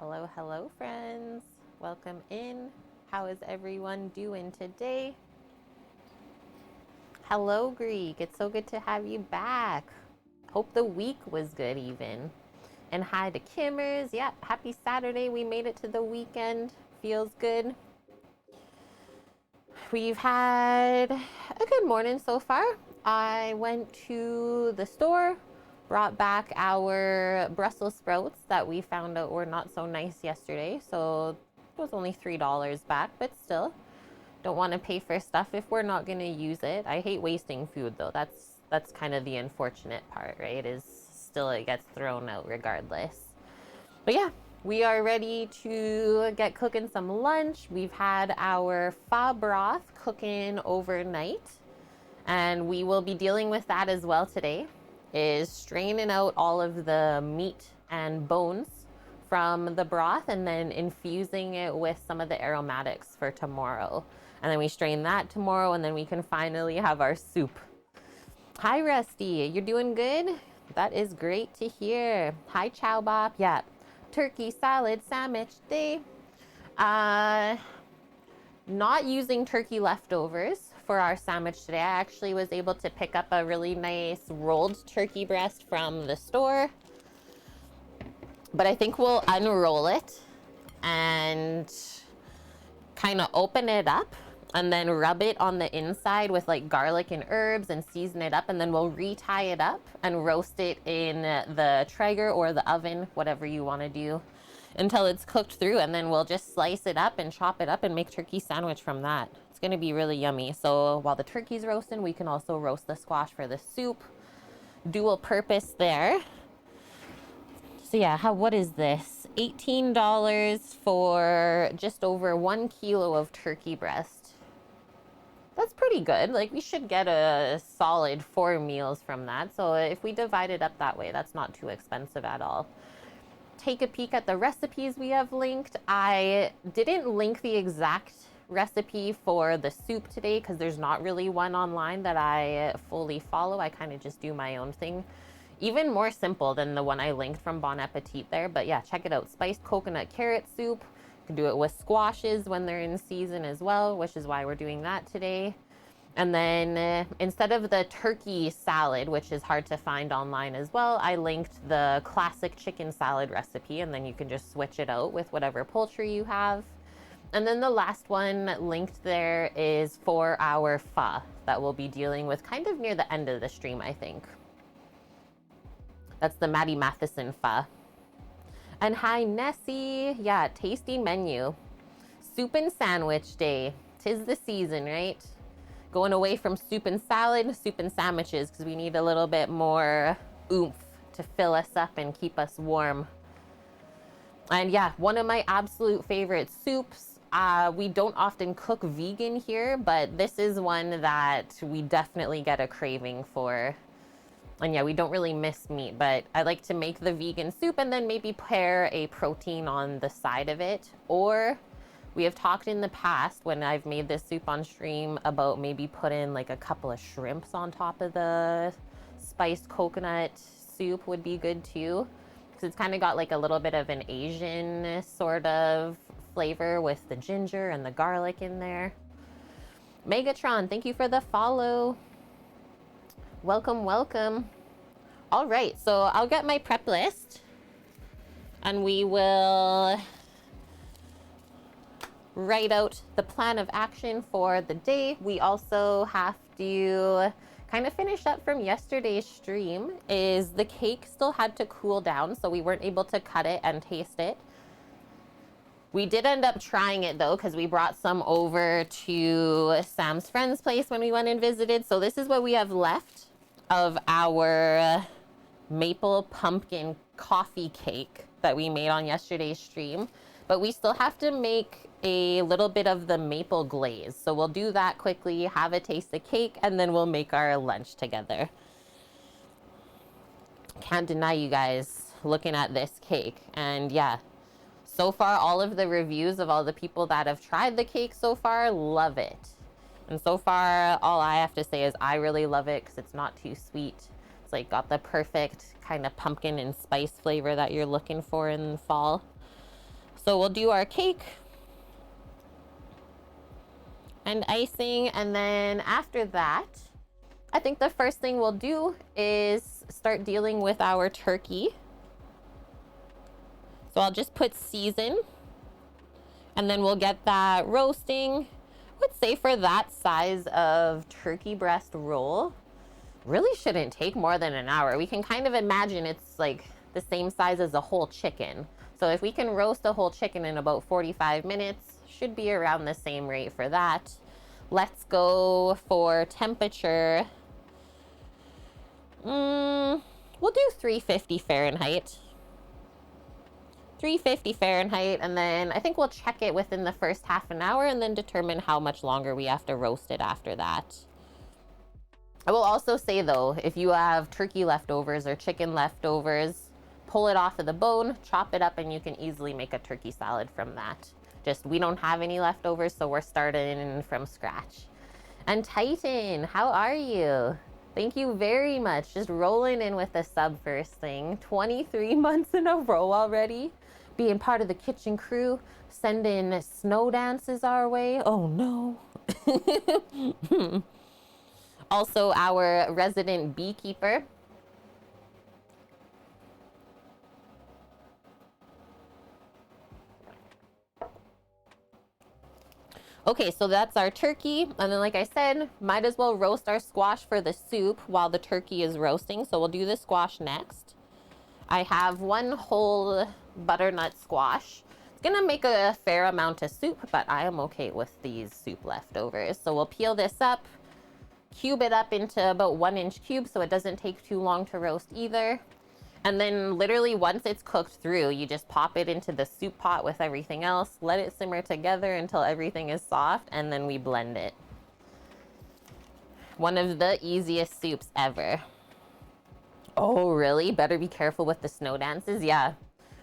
Hello, hello, friends. Welcome in. How is everyone doing today? Hello, Greek. It's so good to have you back. Hope the week was good, even. And hi to Kimmers. Yep, happy Saturday. We made it to the weekend. Feels good. We've had a good morning so far. I went to the store, brought back our Brussels sprouts that we found out were not so nice yesterday. So it was only $3 back, but still don't want to pay for stuff if we're not going to use it. I hate wasting food though. That's kind of the unfortunate part, right? Is still it gets thrown out regardless. But yeah, we are ready to get cooking some lunch. We've had our pho broth cooking overnight, and we will be dealing with that as well today, is straining out all of the meat and bones from the broth and then infusing it with some of the aromatics for tomorrow. And then we strain that tomorrow, and then we can finally have our soup. Hi, Rusty. You're doing good? That is great to hear. Hi, Chow Bop. Yeah. Turkey salad sandwich day. Not using turkey leftovers for our sandwich today. I actually was able to pick up a really nice rolled turkey breast from the store. But I think we'll unroll it and kind of open it up and then rub it on the inside with like garlic and herbs and season it up, and then we'll retie it up and roast it in the Traeger or the oven, whatever you want to do, until it's cooked through, and then we'll just slice it up and chop it up and make turkey sandwich from that. It's going to be really yummy. So while the turkey's roasting, we can also roast the squash for the soup. Dual purpose there. So yeah, what is this? $18 for just over 1 kilo of turkey breast. That's pretty good. Like, we should get a solid 4 meals from that. So if we divide it up that way, that's not too expensive at all. Take a peek at the recipes we have linked. I didn't link the exact recipe for the soup today because there's not really one online that I fully follow. I kind of just do my own thing. Even more simple than the one I linked from Bon Appetit there. But yeah, check it out. Spiced coconut carrot soup. You can do it with squashes when they're in season as well, which is why we're doing that today. And then instead of the turkey salad, which is hard to find online as well, I linked the classic chicken salad recipe, and then you can just switch it out with whatever poultry you have. And then the last one linked there is for our pho that we'll be dealing with kind of near the end of the stream, I think. That's the Maddie Matheson pho. And hi, Nessie. Yeah, tasty menu. Soup and sandwich day. 'Tis the season, right? Going away from soup and salad, soup and sandwiches, because we need a little bit more oomph to fill us up and keep us warm. And yeah, one of my absolute favorite soups. We don't often cook vegan here, but this is one that we definitely get a craving for. And yeah, we don't really miss meat, but I like to make the vegan soup and then maybe pair a protein on the side of it. Or we have talked in the past when I've made this soup on stream about maybe put in like a couple of shrimps on top of the spiced coconut soup would be good too. Because it's kind of got like a little bit of an Asian sort of flavor with the ginger and the garlic in there. Megatron, thank you for the follow. Welcome, welcome. All right, so I'll get my prep list and we will write out the plan of action for the day. We also have to kind of finish up from yesterday's stream. Is the cake still had to cool down, so we weren't able to cut it and taste it. We did end up trying it though, because we brought some over to Sam's friend's place when we went and visited. So this is what we have left of our maple pumpkin coffee cake that we made on yesterday's stream. But we still have to make a little bit of the maple glaze. So we'll do that quickly, have a taste of cake, and then we'll make our lunch together. Can't deny you guys looking at this cake. And yeah, so far, all of the reviews of all the people that have tried the cake so far love it. And so far, all I have to say is I really love it because it's not too sweet. It's like got the perfect kind of pumpkin and spice flavor that you're looking for in the fall. So we'll do our cake and icing, and then after that, I think the first thing we'll do is start dealing with our turkey. So I'll just put season, and then we'll get that roasting. I would say for that size of turkey breast roll, really shouldn't take more than an hour. We can kind of imagine it's like the same size as a whole chicken. So if we can roast a whole chicken in about 45 minutes, should be around the same rate for that. Let's go for temperature. We'll do 350 Fahrenheit. 350 Fahrenheit, and then I think we'll check it within the first half an hour and then determine how much longer we have to roast it after that. I will also say though, if you have turkey leftovers or chicken leftovers, pull it off of the bone, chop it up, and you can easily make a turkey salad from that. Just, we don't have any leftovers, so we're starting from scratch. And Titan, how are you? Thank you very much. Just rolling in with the sub first thing. 23 months in a row already. Being part of the kitchen crew, sending snow dances our way. Oh no. Also our resident beekeeper. Okay, so that's our turkey. And then like I said, might as well roast our squash for the soup while the turkey is roasting. So we'll do the squash next. I have one whole butternut squash. It's gonna make a fair amount of soup, but I am okay with these soup leftovers. So we'll peel this up, cube it up into about 1-inch cubes so it doesn't take too long to roast either. And then literally once it's cooked through, you just pop it into the soup pot with everything else, let it simmer together until everything is soft, and then we blend it. One of the easiest soups ever. Oh, really? Better be careful with the snow dances. Yeah.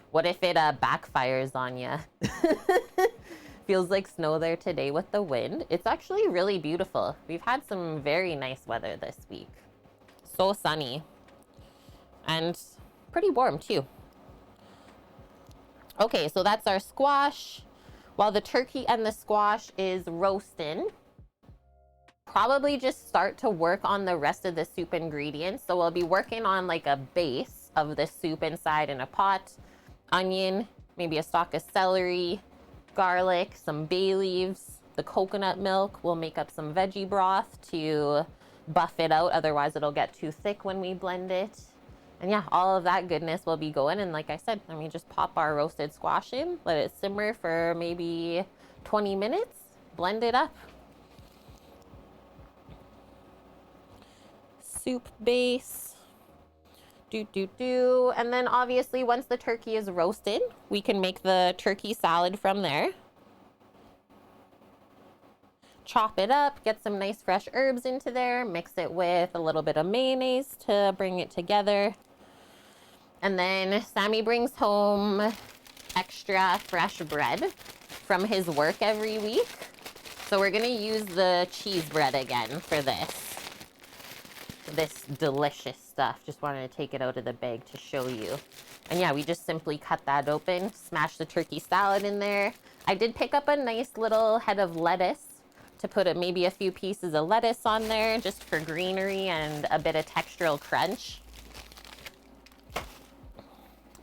What if it backfires on you? Feels like snow there today with the wind. It's actually really beautiful. We've had some very nice weather this week. So sunny. And pretty warm too. Okay, so that's our squash. While the turkey and the squash is roasting, probably just start to work on the rest of the soup ingredients. So we'll be working on like a base of the soup inside in a pot. Onion, maybe a stalk of celery, garlic, some bay leaves, the coconut milk. We'll make up some veggie broth to buff it out. Otherwise it'll get too thick when we blend it. And yeah, all of that goodness will be going. And like I said, I mean, just pop our roasted squash in, let it simmer for maybe 20 minutes, blend it up. Soup base, and then obviously once the turkey is roasted, we can make the turkey salad from there. Chop it up, get some nice fresh herbs into there, mix it with a little bit of mayonnaise to bring it together. And then Sammy brings home extra fresh bread from his work every week. So we're gonna use the cheese bread again for this delicious stuff. Just wanted to take it out of the bag to show you. And yeah, we just simply cut that open, smash the turkey salad in there. I did pick up a nice little head of lettuce to put maybe a few pieces of lettuce on there just for greenery and a bit of textural crunch.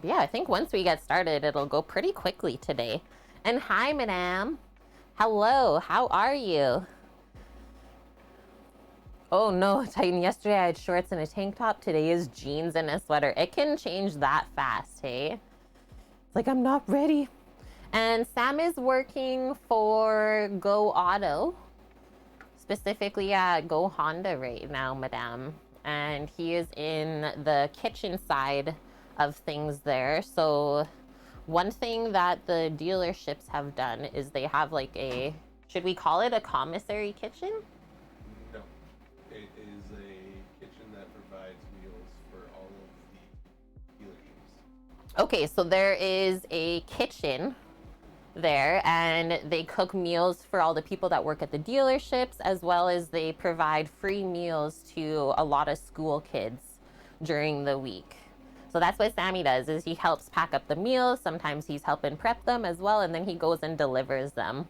Yeah, I think once we get started, it'll go pretty quickly today. And hi, madame. Hello, how are you? Oh no, Titan, yesterday I had shorts and a tank top. Today is jeans and a sweater. It can change that fast, hey? It's like, I'm not ready. And Sam is working for Go Auto, specifically at Go Honda right now, madame. And he is in the kitchen side of things there. So one thing that the dealerships have done is they have like a, should we call it a commissary kitchen? No, it is a kitchen that provides meals for all of the dealerships. Okay, so there is a kitchen there and they cook meals for all the people that work at the dealerships, as well as they provide free meals to a lot of school kids during the week. So that's what Sammy does, is he helps pack up the meals. Sometimes he's helping prep them as well, and then he goes and delivers them.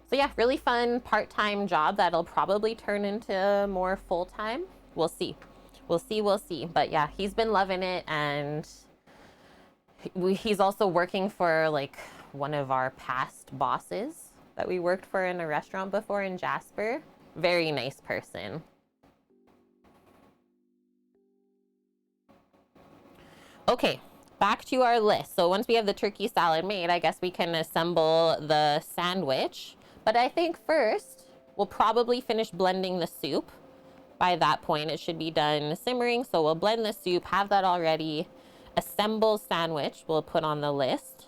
So yeah, really fun part-time job that'll probably turn into more full-time. We'll see. We'll see. But yeah, he's been loving it, and he's also working for like one of our past bosses that we worked for in a restaurant before in Jasper. Very nice person. Okay, back to our list. So once we have the turkey salad made, I guess we can assemble the sandwich. But I think first, we'll probably finish blending the soup. By that point, it should be done simmering. So we'll blend the soup, have that already. Assemble sandwich, we'll put on the list.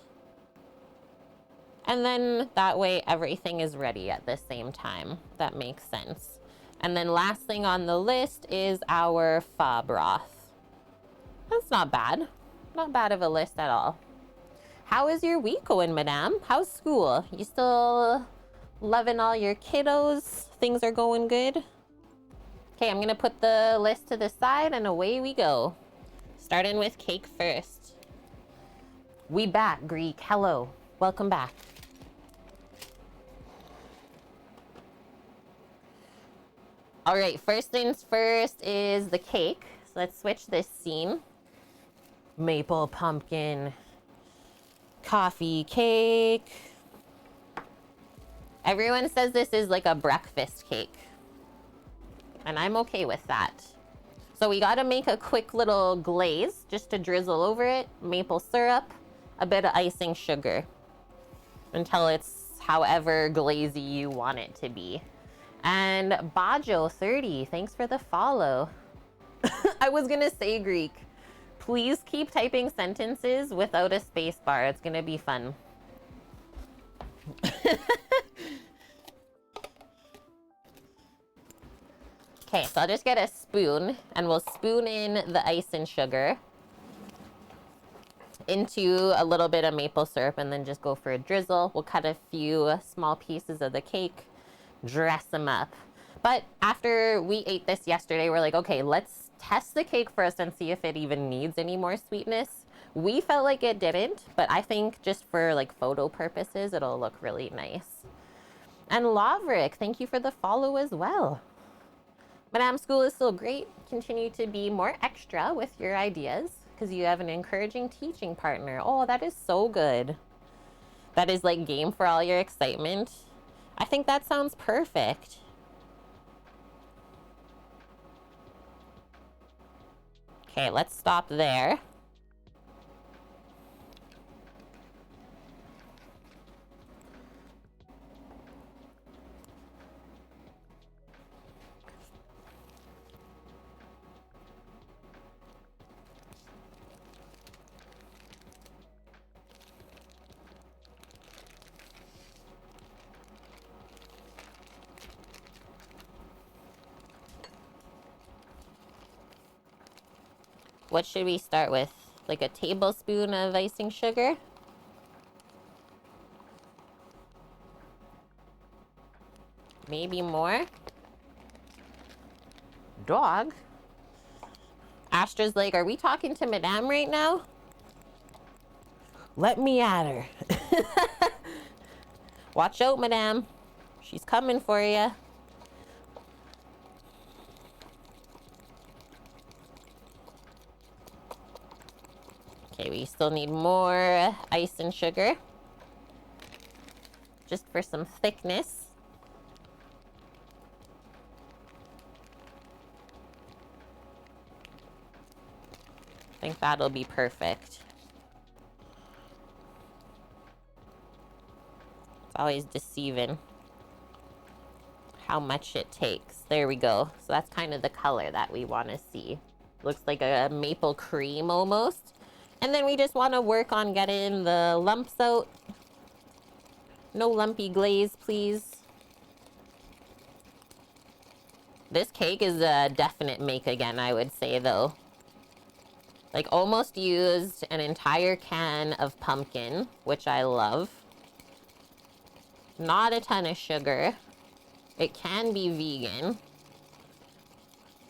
And then that way everything is ready at the same time. That makes sense. And then last thing on the list is our pho broth. That's not bad. Not bad of a list at all. How is your week going, madame? How's school? You still loving all your kiddos? Things are going good? Okay, I'm gonna put the list to the side and away we go. Starting with cake first. We back, Greek. Hello. Welcome back. All right, first things first is the cake. So let's switch this scene. Maple pumpkin coffee cake. Everyone says this is like a breakfast cake, and I'm okay with that. So we gotta make a quick little glaze just to drizzle over it. Maple syrup, a bit of icing sugar until it's however glazy you want it to be. And Bajo30, thanks for the follow. I was gonna say Greek. Please keep typing sentences without a space bar. It's gonna be fun. Okay, so I'll just get a spoon and we'll spoon in the ice and sugar into a little bit of maple syrup and then just go for a drizzle. We'll cut a few small pieces of the cake, dress them up. But after we ate this yesterday, we're like, okay, let's test the cake first and see if it even needs any more sweetness. We felt like it didn't, but I think just for like photo purposes, it'll look really nice. And Laverick, thank you for the follow as well. Madame School is still great. Continue to be more extra with your ideas because you have an encouraging teaching partner. Oh, that is so good. That is like game for all your excitement. I think that sounds perfect. Okay, let's stop there. What should we start with? Like a tablespoon of icing sugar? Maybe more? Dog? Astra's like, are we talking to Madame right now? Let me at her. Watch out, Madame. She's coming for you. Okay, we still need more ice and sugar. Just for some thickness. I think that'll be perfect. It's always deceiving how much it takes. There we go. So that's kind of the color that we want to see. Looks like a maple cream almost. And then we just want to work on getting the lumps out. No lumpy glaze, please. This cake is a definite make again, I would say, though. Like, almost used an entire can of pumpkin, which I love. Not a ton of sugar. It can be vegan.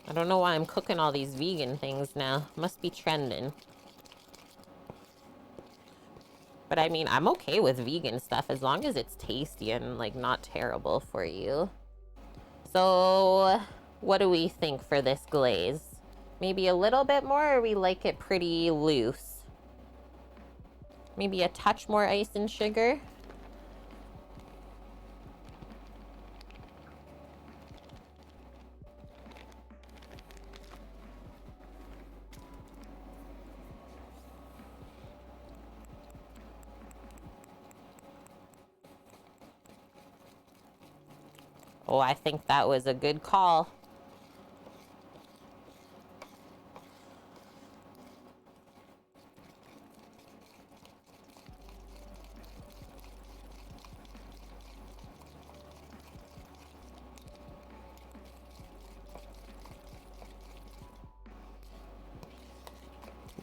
I don't know why I'm cooking all these vegan things now. Must be trending. But I mean, I'm okay with vegan stuff as long as it's tasty and like not terrible for you. So what do we think for this glaze? Maybe a little bit more, or we like it pretty loose? Maybe a touch more ice and sugar. Oh, I think that was a good call.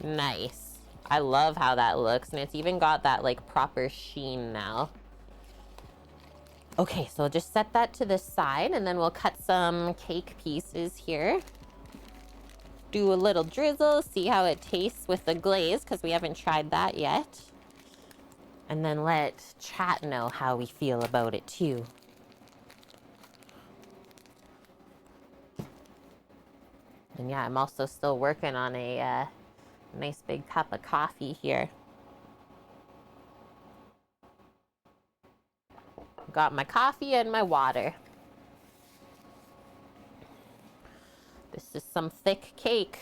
Nice. I love how that looks, and it's even got that like proper sheen now. Okay, so just set that to the side, and then we'll cut some cake pieces here. Do a little drizzle, see how it tastes with the glaze, because we haven't tried that yet. And then let chat know how we feel about it too. And yeah, I'm also still working on a nice big cup of coffee here. Got my coffee and my water. This is some thick cake.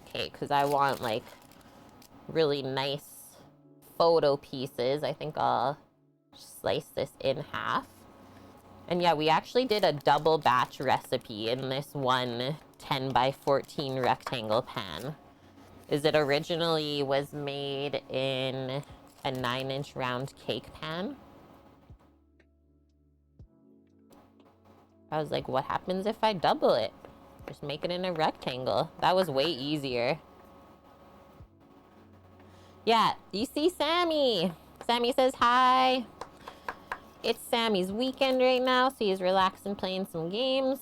Okay, because I want like really nice photo pieces. I think I'll slice this in half. And yeah, we actually did a double batch recipe in this one 10 by 14 rectangle pan. Is it originally was made in a 9-inch round cake pan. I was like, what happens if I double it? Just make it in a rectangle. That was way easier. Yeah, you see Sammy. Sammy says hi. It's Sammy's weekend right now, so he's relaxing playing some games.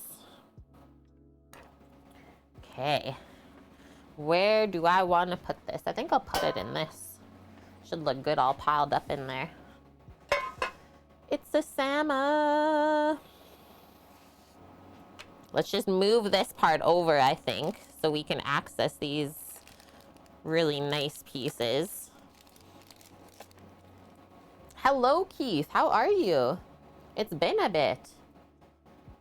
Okay. Where do I want to put this? I think I'll put it in this. Should look good all piled up in there. It's a Sama. Let's just move this part over, I think, so we can access these really nice pieces. Hello, Keith. How are you? It's been a bit.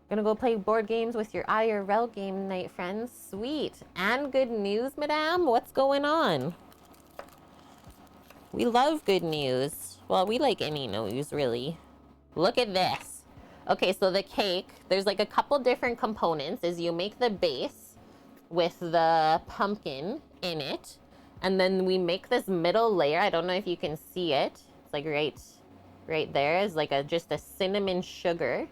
Gonna go play board games with your IRL game night, friends. Sweet. And good news, madame? What's going on? We love good news. Well, we like any news, really. Look at this. Okay, so the cake, there's like a couple different components. Is you make the base with the pumpkin in it, and then we make this middle layer. I don't know if you can see it. It's like right there is like just a cinnamon sugar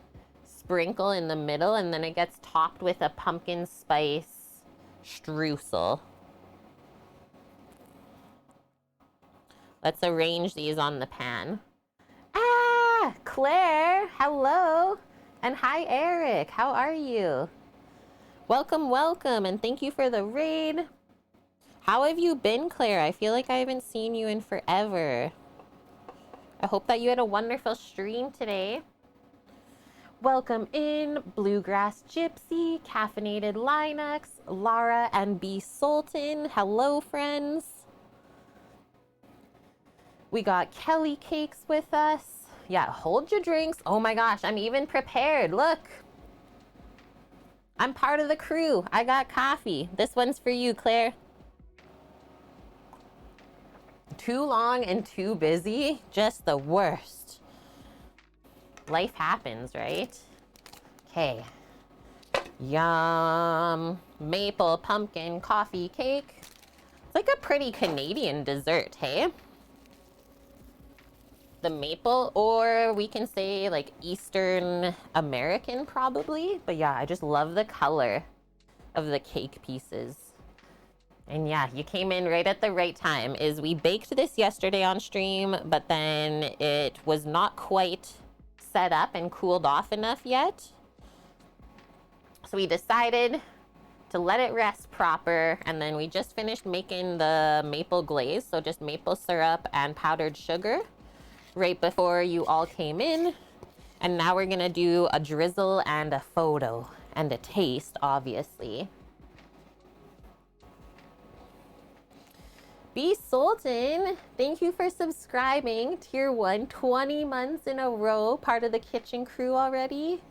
sprinkle in the middle, and then it gets topped with a pumpkin spice streusel. Let's arrange these on the pan. Ah, Claire, hello. And hi, Eric, how are you? Welcome, welcome, and thank you for the raid. How have you been, Claire? I feel like I haven't seen you in forever. I hope that you had a wonderful stream today. Welcome in, Bluegrass Gypsy, Caffeinated Linux, Lara and B Sultan. Hello, friends. We got Kelly Cakes with us. Yeah, hold your drinks. Oh my gosh, I'm even prepared. Look. I'm part of the crew. I got coffee. This one's for you, Claire. Too long and too busy. Just the worst. Life happens, right? Okay. Yum. Maple pumpkin coffee cake. It's like a pretty Canadian dessert, hey? The maple, or we can say like Eastern American probably. But yeah, I just love the color of the cake pieces. And yeah, you came in right at the right time. Is we baked this yesterday on stream, but then it was not quite set up and cooled off enough yet. So we decided to let it rest proper. And then we just finished making the maple glaze. So just maple syrup and powdered sugar right before you all came in. And now we're gonna do a drizzle and a photo and a taste, obviously. B Sultan, thank you for subscribing. Tier 1, 20 months in a row, part of the kitchen crew already.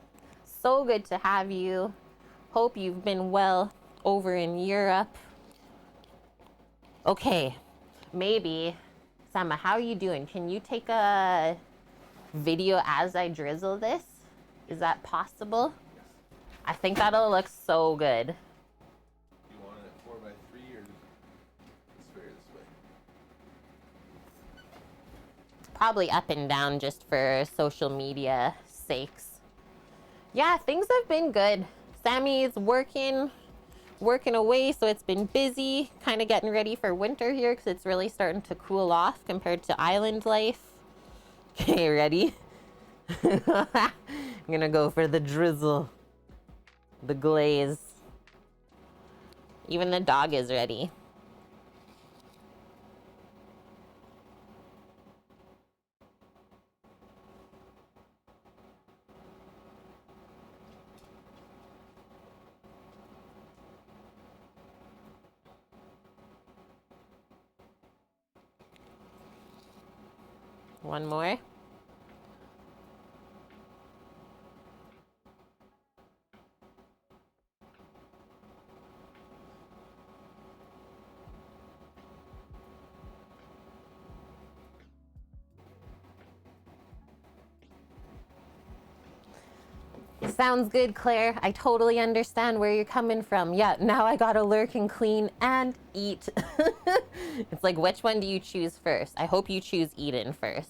So good to have you. Hope you've been well over in Europe. Okay, maybe, Sama, how are you doing? Can you take a video as I drizzle this? Is that possible? I think that'll look so good. You want it 4x3 or this way or this way? Probably up and down just for social media sakes. Yeah, things have been good. Sammy's working away, so it's been busy, kind of getting ready for winter here because it's really starting to cool off compared to island life. Okay, ready? I'm gonna go for the drizzle, the glaze. Even the dog is ready. One more. Sounds good, Claire. I totally understand where you're coming from. Yeah, now I gotta lurk and clean and eat. It's like, which one do you choose first? I hope you choose Eden first.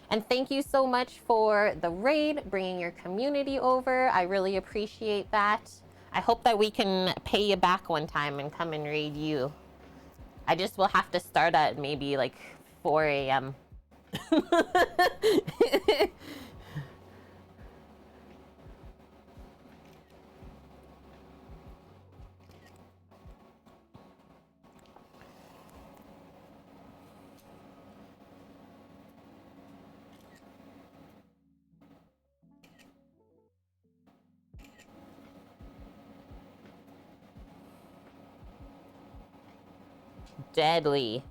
And thank you so much for the raid, bringing your community over. I really appreciate that. I hope that we can pay you back one time and come and raid you. I just will have to start at maybe like 4 a.m. Deadly.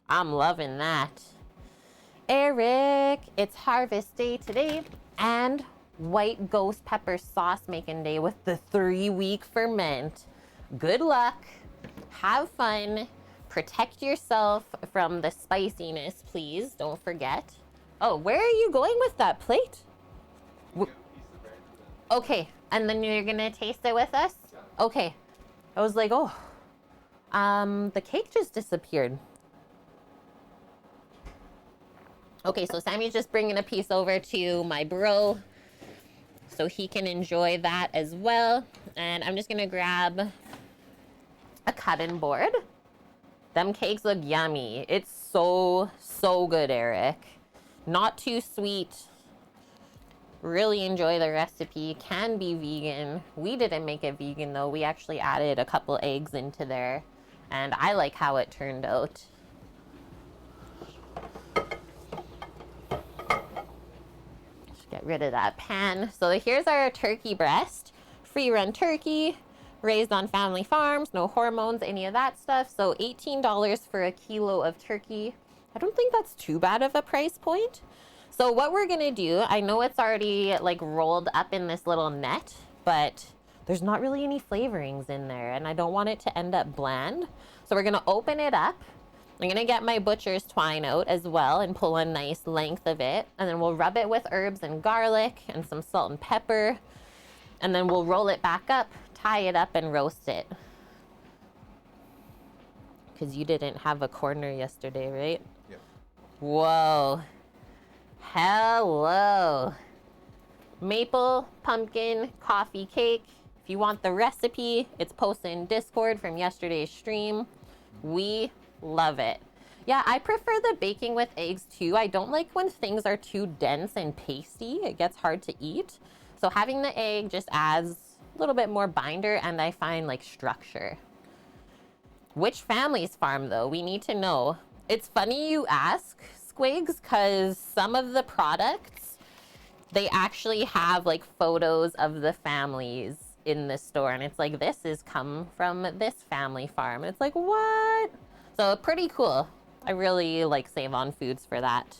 I'm loving that. Eric, it's harvest day today and white ghost pepper sauce making day with the 3-week ferment. Good luck. Have fun. Protect yourself from the spiciness, please. Don't forget. Oh, where are you going with that plate? Okay, and then you're gonna taste it with us? Okay. I was like, oh. The cake just disappeared. Okay, so Sammy's just bringing a piece over to my bro so he can enjoy that as well. And I'm just gonna grab a cutting board. Them cakes look yummy. It's so good, Eric. Not too sweet. Really enjoy the recipe. Can be vegan. We didn't make it vegan though. We actually added a couple eggs into there. And I like how it turned out. Just get rid of that pan. So here's our turkey breast. Free-run turkey, raised on family farms, no hormones, any of that stuff. So $18 for a kilo of turkey. I don't think that's too bad of a price point. So what we're gonna do, I know it's already like rolled up in this little net, but there's not really any flavorings in there and I don't want it to end up bland. So we're gonna open it up. I'm gonna get my butcher's twine out as well and pull a nice length of it. And then we'll rub it with herbs and garlic and some salt and pepper. And then we'll roll it back up, tie it up and roast it. Because you didn't have a corner yesterday, right? Yep. Whoa. Hello. Maple pumpkin coffee cake. If you want the recipe, it's posted in Discord from yesterday's stream. We love it. Yeah, I prefer the baking with eggs too. I don't like when things are too dense and pasty. It gets hard to eat. So having the egg just adds a little bit more binder, and I find like structure. Which family's farm though? We need to know. It's funny you ask, Squigs, because some of the products, they actually have like photos of the families in the store, and it's like, this is come from this family farm. And it's like, what? So pretty cool. I really like Save On Foods for that.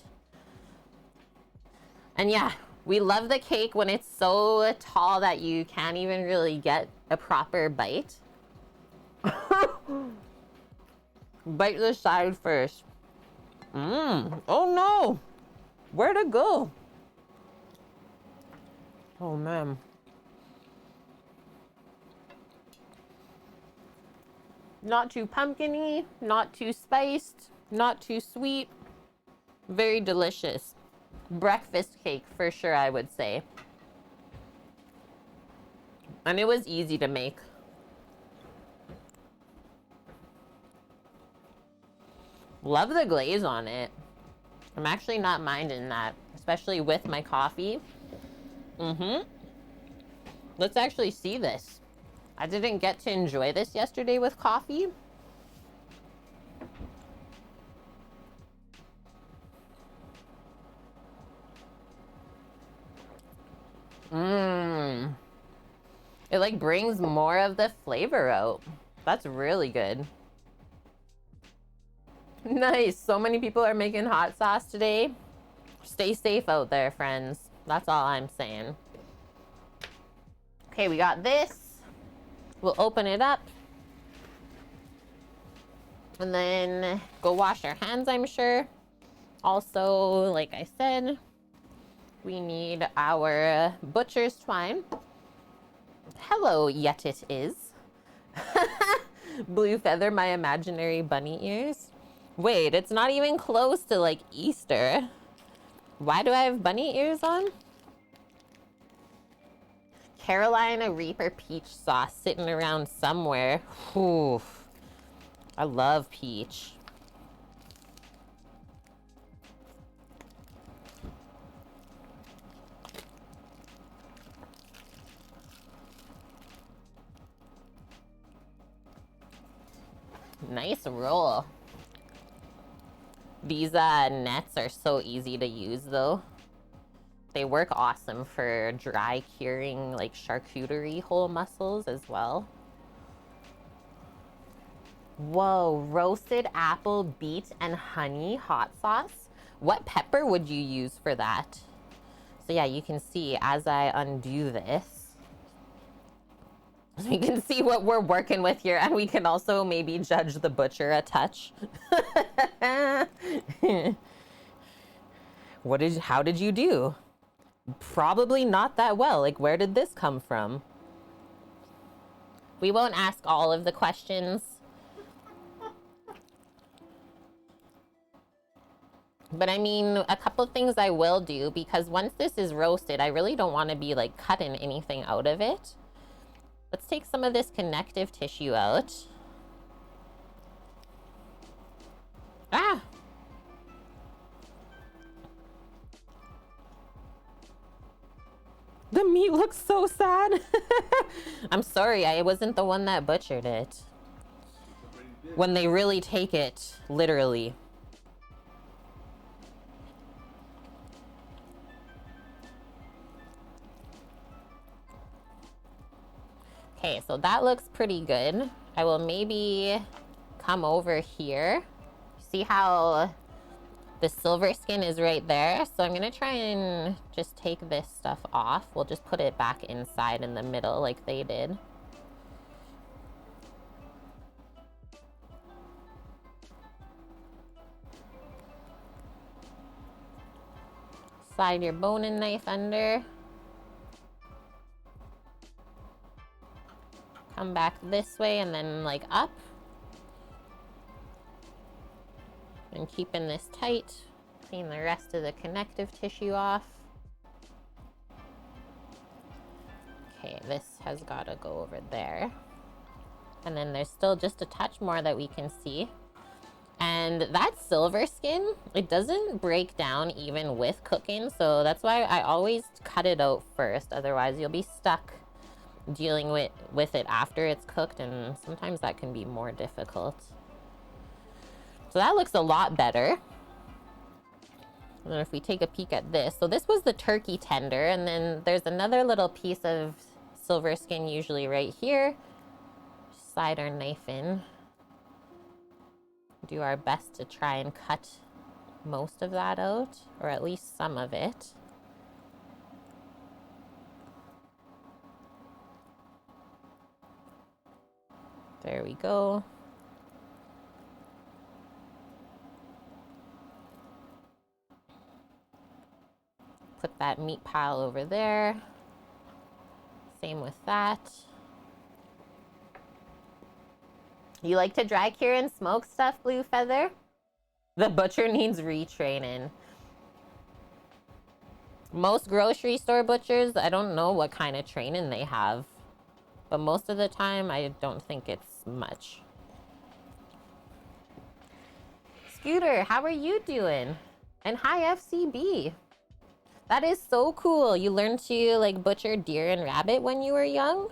And yeah, we love the cake when it's so tall that you can't even really get a proper bite. Bite the side first. Oh no! Where'd it go? Oh man. Not too pumpkin-y, not too spiced, not too sweet. Very delicious. Breakfast cake for sure, I would say. And it was easy to make. Love the glaze on it. I'm actually not minding that, especially with my coffee. Let's actually see this. I didn't get to enjoy this yesterday with coffee. It like brings more of the flavor out. That's really good. Nice. So many people are making hot sauce today. Stay safe out there, friends. That's all I'm saying. Okay, we got this. We'll open it up. And then go wash our hands, I'm sure. Also, like I said, we need our butcher's twine. Hello, yet it is. Blue feather, my imaginary bunny ears. Wait, it's not even close to like Easter. Why do I have bunny ears on? Carolina Reaper peach sauce sitting around somewhere. Oof. I love peach. Nice roll. These nets are so easy to use though. They work awesome for dry curing like charcuterie whole mussels as well. Whoa, roasted apple, beet, and honey hot sauce. What pepper would you use for that? So yeah, you can see as I undo this, we can see what we're working with here, and we can also maybe judge the butcher a touch. How did you do? Probably not that well. Like, where did this come from? We won't ask all of the questions. But I mean, a couple things I will do, because once this is roasted, I really don't want to be like cutting anything out of it. Let's take some of this connective tissue out. Ah! The meat looks so sad. I'm sorry, I wasn't the one that butchered it. When they really take it literally. Okay, so that looks pretty good. I will maybe come over here. See how the silver skin is right there? So I'm gonna try and just take this stuff off. We'll just put it back inside in the middle like they did. Slide your boning knife under. Come back this way and then like up. And keeping this tight. Clean the rest of the connective tissue off. Okay, this has got to go over there. And then there's still just a touch more that we can see. And that silver skin, it doesn't break down even with cooking. So that's why I always cut it out first. Otherwise, you'll be stuck dealing with it after it's cooked. And sometimes that can be more difficult. So that looks a lot better. And then if we take a peek at this. So this was the turkey tender. And then there's another little piece of silver skin usually right here. Slide our knife in. Do our best to try and cut most of that out, or at least some of it. There we go. Put that meat pile over there. Same with that. You like to dry cure and smoke stuff, Blue Feather? The butcher needs retraining. Most grocery store butchers, I don't know what kind of training they have. But most of the time, I don't think it's much. Scooter, how are you doing? And hi, FCB. That is so cool. You learned to like butcher deer and rabbit when you were young?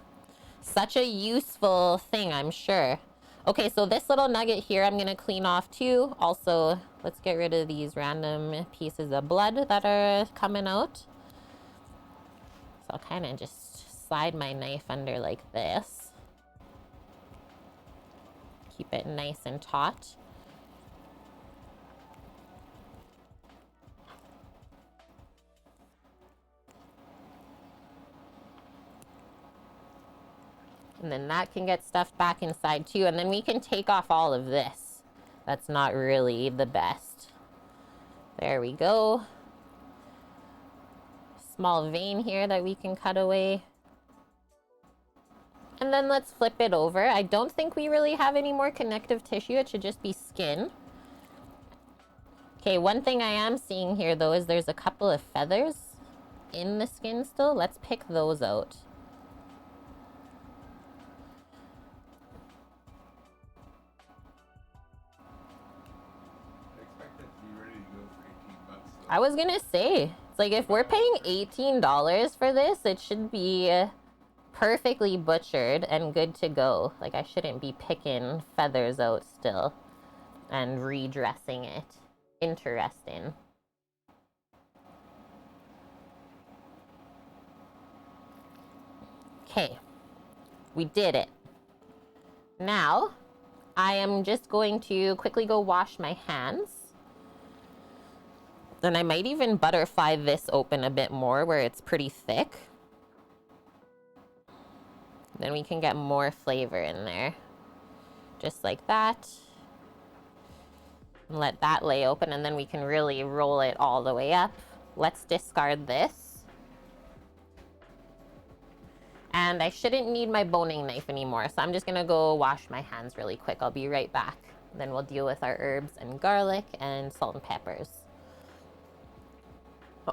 Such a useful thing, I'm sure. Okay, so this little nugget here I'm gonna clean off too. Also, let's get rid of these random pieces of blood that are coming out. So I'll kind of just slide my knife under like this. Keep it nice and taut. And then that can get stuffed back inside too. And then we can take off all of this. That's not really the best. There we go. Small vein here that we can cut away. And then let's flip it over. I don't think we really have any more connective tissue. It should just be skin. Okay, one thing I am seeing here though is there's a couple of feathers in the skin still. Let's pick those out. I was gonna say, it's like if we're paying $18 for this, it should be perfectly butchered and good to go. Like I shouldn't be picking feathers out still and redressing it. Interesting. Okay, we did it. Now, I am just going to quickly go wash my hands. Then I might even butterfly this open a bit more where it's pretty thick. Then we can get more flavor in there. Just like that. And let that lay open and then we can really roll it all the way up. Let's discard this. And I shouldn't need my boning knife anymore, so I'm just gonna go wash my hands really quick. I'll be right back. Then we'll deal with our herbs and garlic and salt and peppers.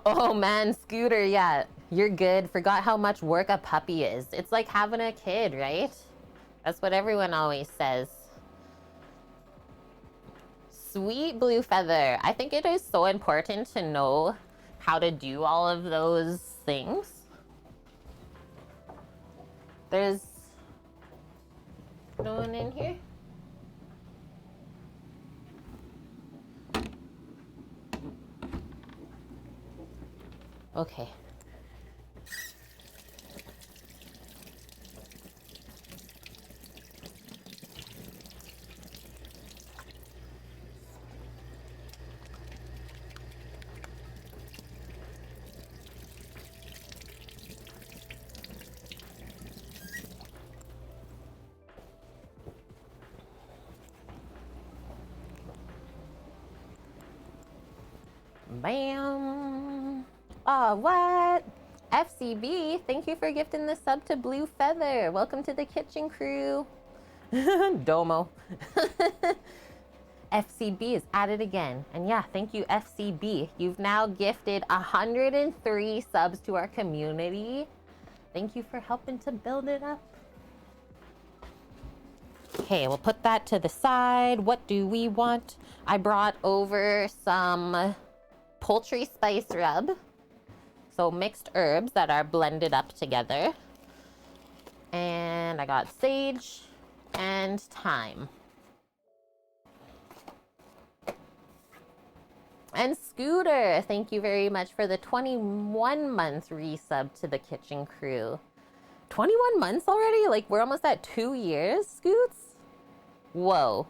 Oh man, Scooter, yeah, you're good. Forgot how much work a puppy is. It's like having a kid, right? That's what everyone always says. Sweet Blue Feather. I think it is so important to know how to do all of those things. There's no one in here? Okay. Bam. Oh, what? FCB, thank you for gifting the sub to Blue Feather. Welcome to the kitchen crew. Domo. FCB is at it again. And yeah, thank you, FCB. You've now gifted 103 subs to our community. Thank you for helping to build it up. Okay, we'll put that to the side. What do we want? I brought over some poultry spice rub. So mixed herbs that are blended up together. And I got sage and thyme. And Scooter, thank you very much for the 21-month resub to the kitchen crew. 21 months already? Like, we're almost at 2 years, Scoots? Whoa.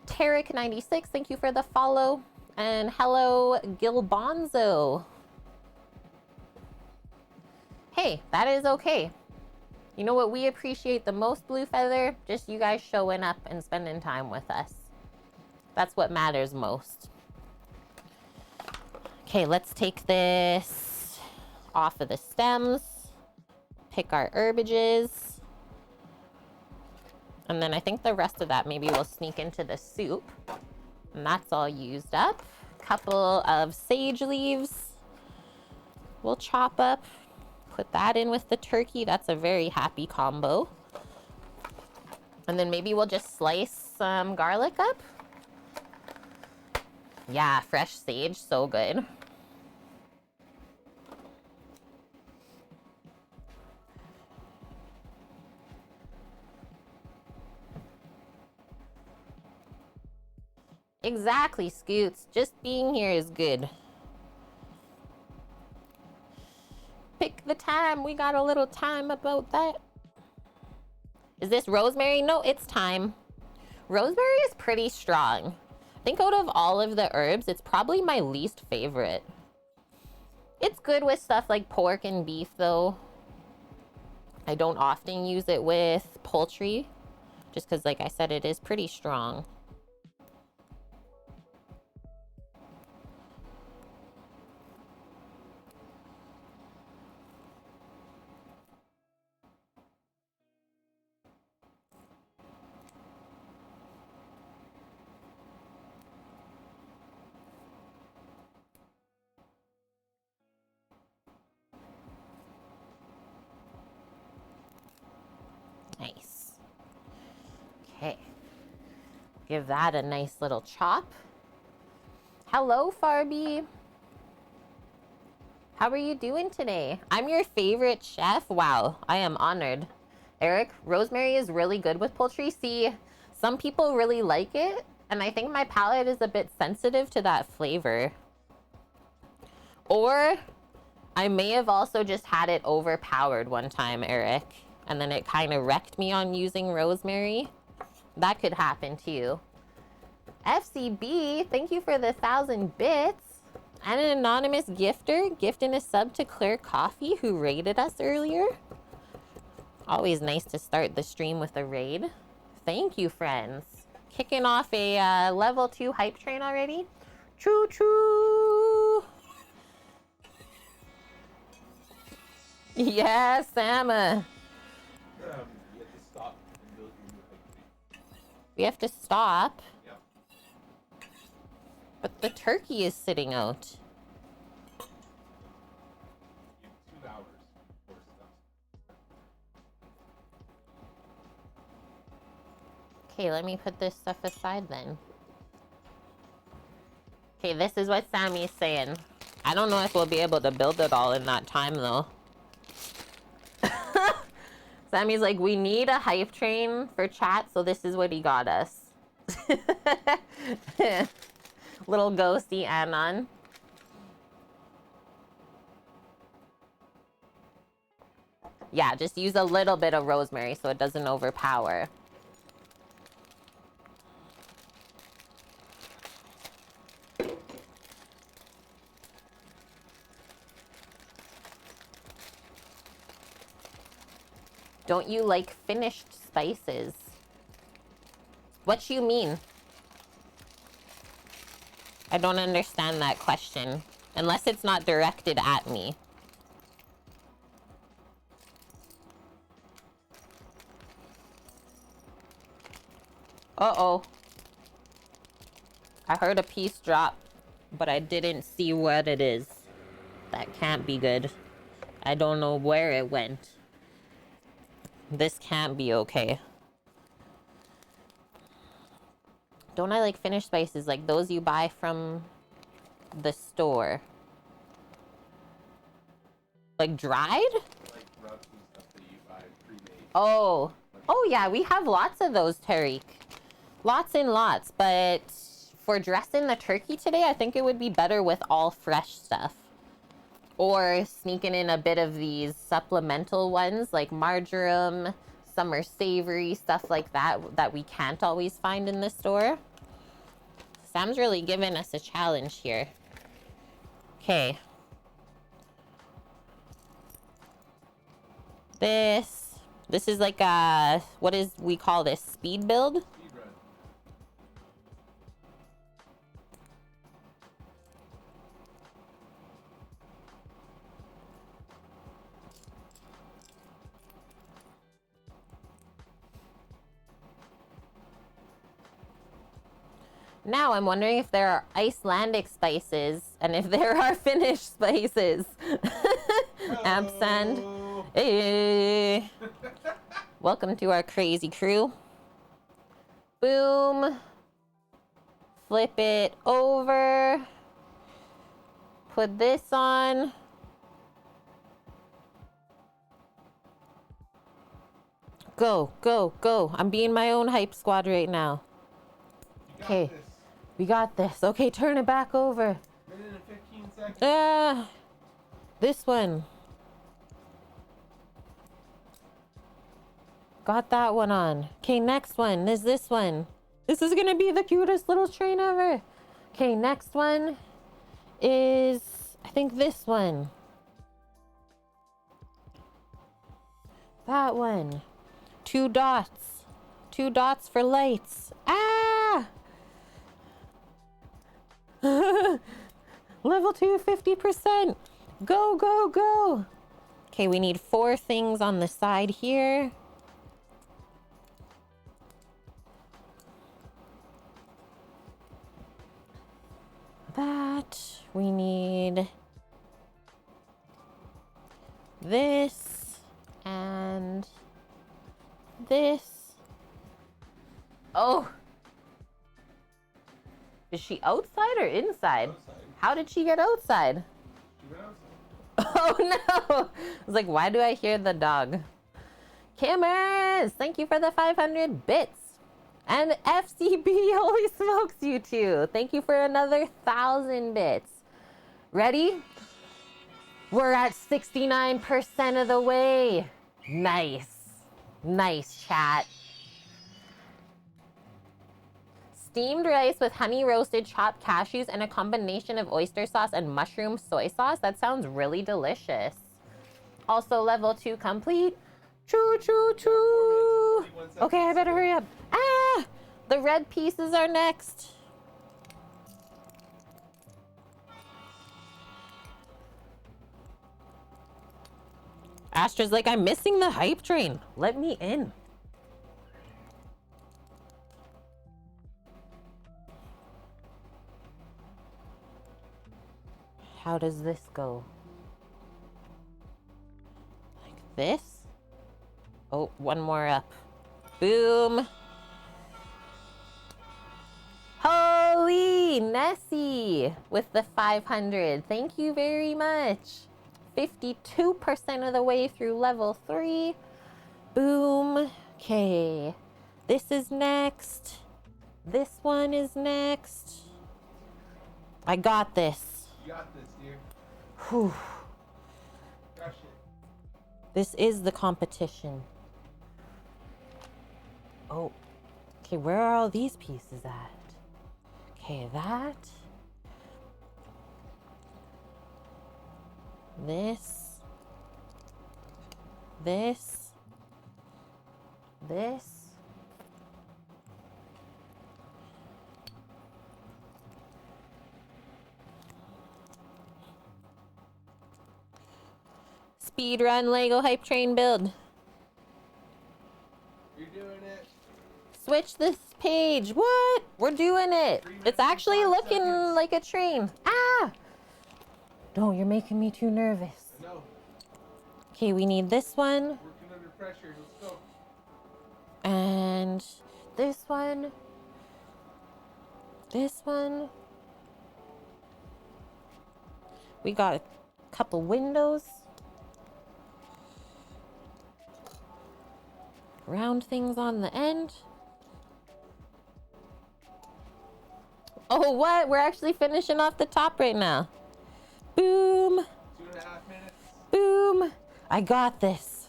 Tarek96, thank you for the follow. And hello, Gilbonzo. Hey, that is okay. You know what we appreciate the most, Blue Feather? Just you guys showing up and spending time with us. That's what matters most. Okay, let's take this off of the stems. Pick our herbages. And then I think the rest of that maybe will sneak into the soup. And that's all used up. Couple of sage leaves. We'll chop up. Put that in with the turkey. That's a very happy combo. And then maybe we'll just slice some garlic up. Yeah, fresh sage, so good. Exactly, Scoots. Just being here is good. Pick the time. We got a little time about that. Is this rosemary? No, it's thyme. Rosemary is pretty strong. I think out of all of the herbs, it's probably my least favorite. It's good with stuff like pork and beef, though. I don't often use it with poultry, just because, like I said, it is pretty strong. Nice. Okay. Give that a nice little chop. Hello, Farby. How are you doing today? I'm your favorite chef. Wow, I am honored. Eric, rosemary is really good with poultry. See, some people really like it, and I think my palate is a bit sensitive to that flavor. Or I may have also just had it overpowered one time, Eric, and then it kind of wrecked me on using rosemary. That could happen too. FCB, thank you for the 1,000 bits. And an anonymous gifter gifting a sub to Claire Coffee, who raided us earlier. Always nice to start the stream with a raid. Thank you, friends. Kicking off a level 2 hype train already. Choo choo. Yes, Sama. You have to stop and build your new hype train. We have to stop. Yep. But the turkey is sitting out. You have 2 hours before it stops. Okay, let me put this stuff aside then. Okay, this is what Sammy's saying. I don't know if we'll be able to build it all in that time though. Sammy's like, we need a hype train for chat, so this is what he got us. Little ghosty Anon. Yeah, just use a little bit of rosemary so it doesn't overpower. Don't you like finished spices? What you mean? I don't understand that question. Unless it's not directed at me. Uh-oh. I heard a piece drop, but I didn't see what it is. That can't be good. I don't know where it went. This can't be okay. Don't I like finished spices, like those you buy from the store? Like dried? Like rubs and stuff that you buy pre-made. Oh. Oh yeah, we have lots of those, Tariq. Lots and lots, but for dressing the turkey today, I think it would be better with all fresh stuff. Or sneaking in a bit of these supplemental ones like marjoram, summer savory, stuff like that we can't always find in the store. Sam's really giving us a challenge here. Okay. This is like a, what is we call this, speed build? Speed run. Now I'm wondering if there are Icelandic spices and if there are Finnish spices. Ampersand. Hey. Welcome to our crazy crew. Boom. Flip it over. Put this on. Go, go, go. I'm being my own hype squad right now. Okay. We got this. Okay, turn it back over. Minute and 15 seconds. This one. Got that one on. Okay, next one is this one. This is gonna be the cutest little train ever. Okay, next one is, I think this one. That one. 2 dots. 2 dots for lights. Ah! Level 2, 50%. Go, go, go. Okay, we need 4 things on the side here. That. We need this and this. Oh. Is she outside or inside? Outside. How did she get outside? She went outside. Oh no! I was like, why do I hear the dog? Cameras! Thank you for the 500 bits. And FCB, holy smokes, you two. Thank you for another 1,000 bits. Ready? We're at 69% of the way. Nice. Nice, chat. Steamed rice with honey roasted chopped cashews and a combination of oyster sauce and mushroom soy sauce. That sounds really delicious. Also level 2 complete. Choo choo choo. Okay, I better hurry up. Ah! The red pieces are next. Astra's like, I'm missing the hype train. Let me in. How does this go? Like this? Oh, one more up. Boom. Holy Nessie with the 500. Thank you very much. 52% of the way through level 3. Boom. Okay. This is next. This one is next. I got this. You got this, dear. Whew. Crush it. This is the competition. Oh. Okay, where are all these pieces at? Okay, that. This. This. This. Speedrun Lego hype train build. You're doing it. Switch this page. What? We're doing it. 3 minutes It's actually and 5 looking seconds. like a train. Ah! Don't, you're making me too nervous. No. Okay, we need this one Working under pressure. Let's go. and this one. This one. We got a couple windows. Round things on the end. Oh, what? We're actually finishing off the top right now. Boom. 2.5 minutes. Boom. I got this.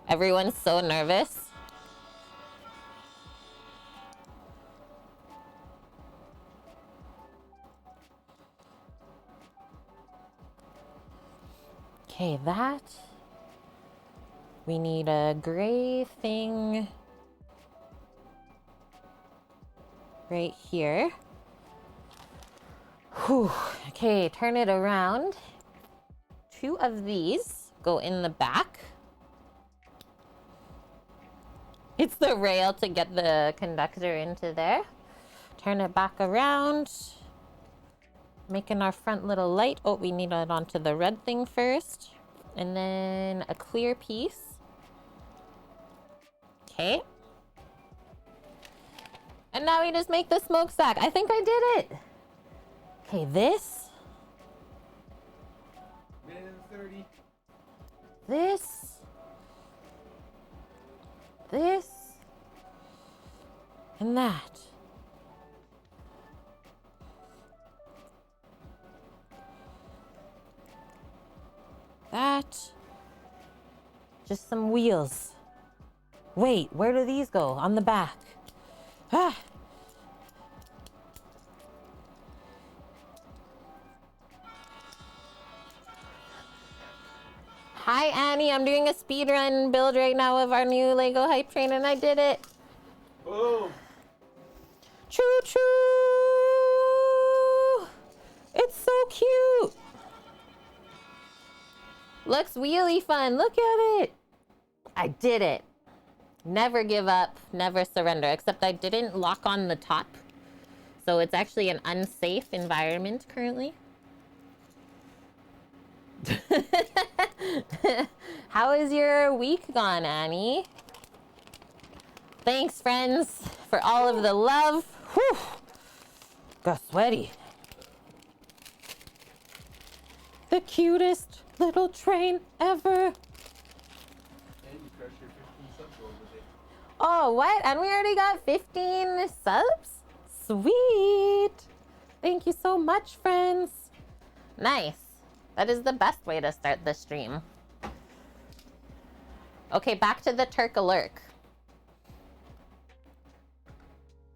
Everyone's so nervous. Okay, that. We need a gray thing right here. Whew. Okay, turn it around. 2 of these go in the back. It's the rail to get the conductor into there. Turn it back around. Making our front little light. Oh, we need it onto the red thing first. And then a clear piece. Okay. And now we just make the smokestack. I think I did it. Okay, this. Minute and 30. This. This. And that. That. Just some wheels. Wait, where do these go? On the back. Ah. Hi, Annie. I'm doing a speed run build right now of our new Lego hype train, and I did it. Boom. Choo choo! It's so cute. Looks really fun. Look at it. I did it. Never give up, never surrender, except I didn't lock on the top. So it's actually an unsafe environment currently. How is your week gone, Annie? Thanks, friends, for all of the love. Whew. Got sweaty. The cutest little train ever. And you crushed your 15 subs goal today. Oh, what? And we already got 15 subs? Sweet. Thank you so much, friends. Nice. That is the best way to start the stream. Okay, back to the Turk-a-lurk.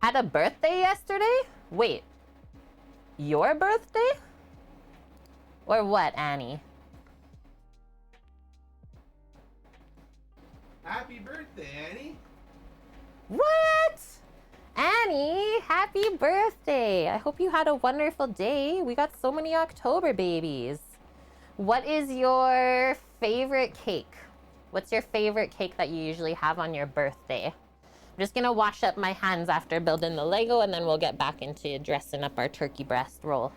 Had a birthday yesterday? Wait. Your birthday? Or what, Annie? Happy birthday, Annie. What? Annie, happy birthday. I hope you had a wonderful day. We got so many October babies. What is your favorite cake? What's your favorite cake that you usually have on your birthday? I'm just gonna wash up my hands after building the Lego, and then we'll get back into dressing up our turkey breast roll.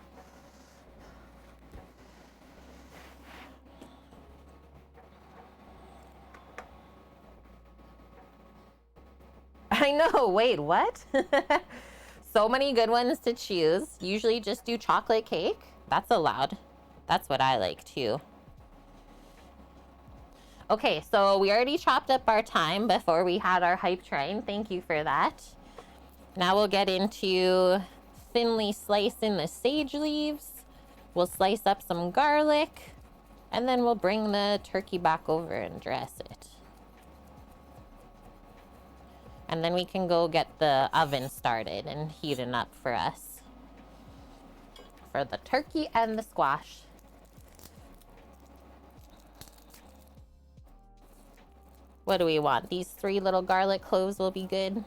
I know, wait, what? So many good ones to choose. Usually just do chocolate cake. That's allowed. That's what I like too. Okay, so we already chopped up our thyme before we had our hype train. Thank you for that. Now we'll get into thinly slicing the sage leaves. We'll slice up some garlic, and then we'll bring the turkey back over and dress it. And then we can go get the oven started and heating up for us. For the turkey and the squash. What do we want? These 3 little garlic cloves will be good.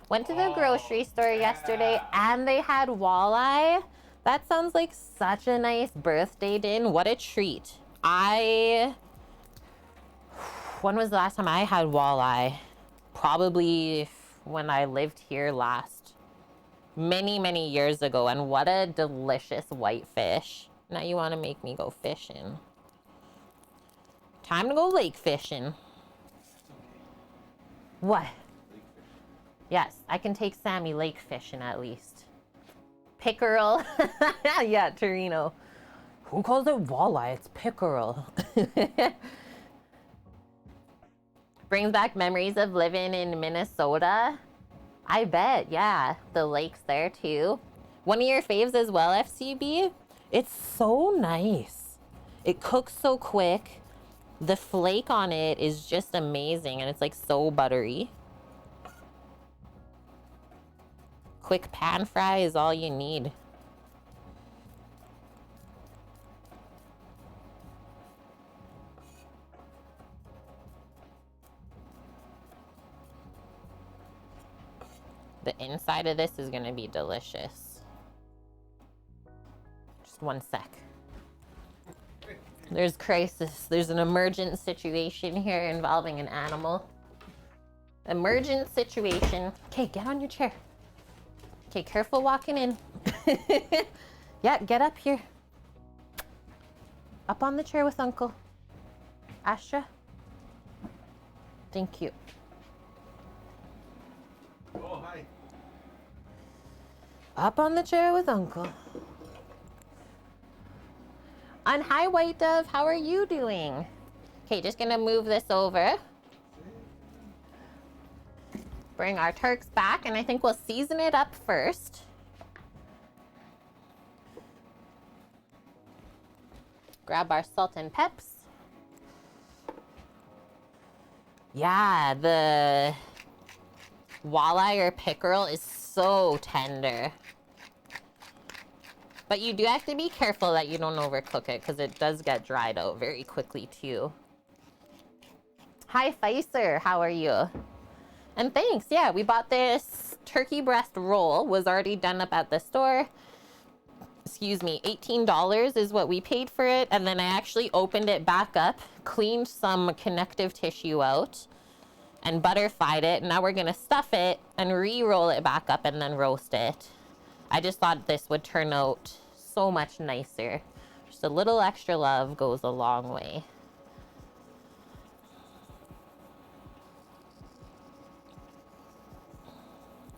Went to the grocery store yesterday and they had walleye. That sounds like such a nice birthday din. What a treat. When was the last time I had walleye? Probably when I lived here last. Many, many years ago. And what a delicious white fish. Now you want to make me go fishing. Time to go lake fishing. What? Yes, I can take Sammy lake fishing at least. Pickerel. Yeah, Torino. Who calls it walleye? It's pickerel. Brings back memories of living in Minnesota. I bet, yeah. The lake's there too. One of your faves as well, FCB? It's so nice. It cooks so quick. The flake on it is just amazing, and it's like so buttery. Quick pan fry is all you need. The inside of this is gonna be delicious. Just one sec. There's crisis. There's an emergent situation here involving an animal. Emergent situation. Okay, get on your chair. Okay, careful walking in. Yeah, get up here. Up on the chair with Uncle. Astra. Thank you. Oh, hi. Up on the chair with Uncle. And hi, White Dove. How are you doing? Okay, just gonna move this over. Bring our Turks back, and I think we'll season it up first. Grab our salt and peps. Yeah, the walleye or pickerel is so tender. But you do have to be careful that you don't overcook it, because it does get dried out very quickly too. Hi, Pfizer. How are you? And thanks. Yeah, we bought this turkey breast roll. Was already done up at the store. Excuse me, $18 is what we paid for it. And then I actually opened it back up, cleaned some connective tissue out, and butterfied it. Now we're going to stuff it and re-roll it back up and then roast it. I just thought this would turn out so much nicer. Just a little extra love goes a long way.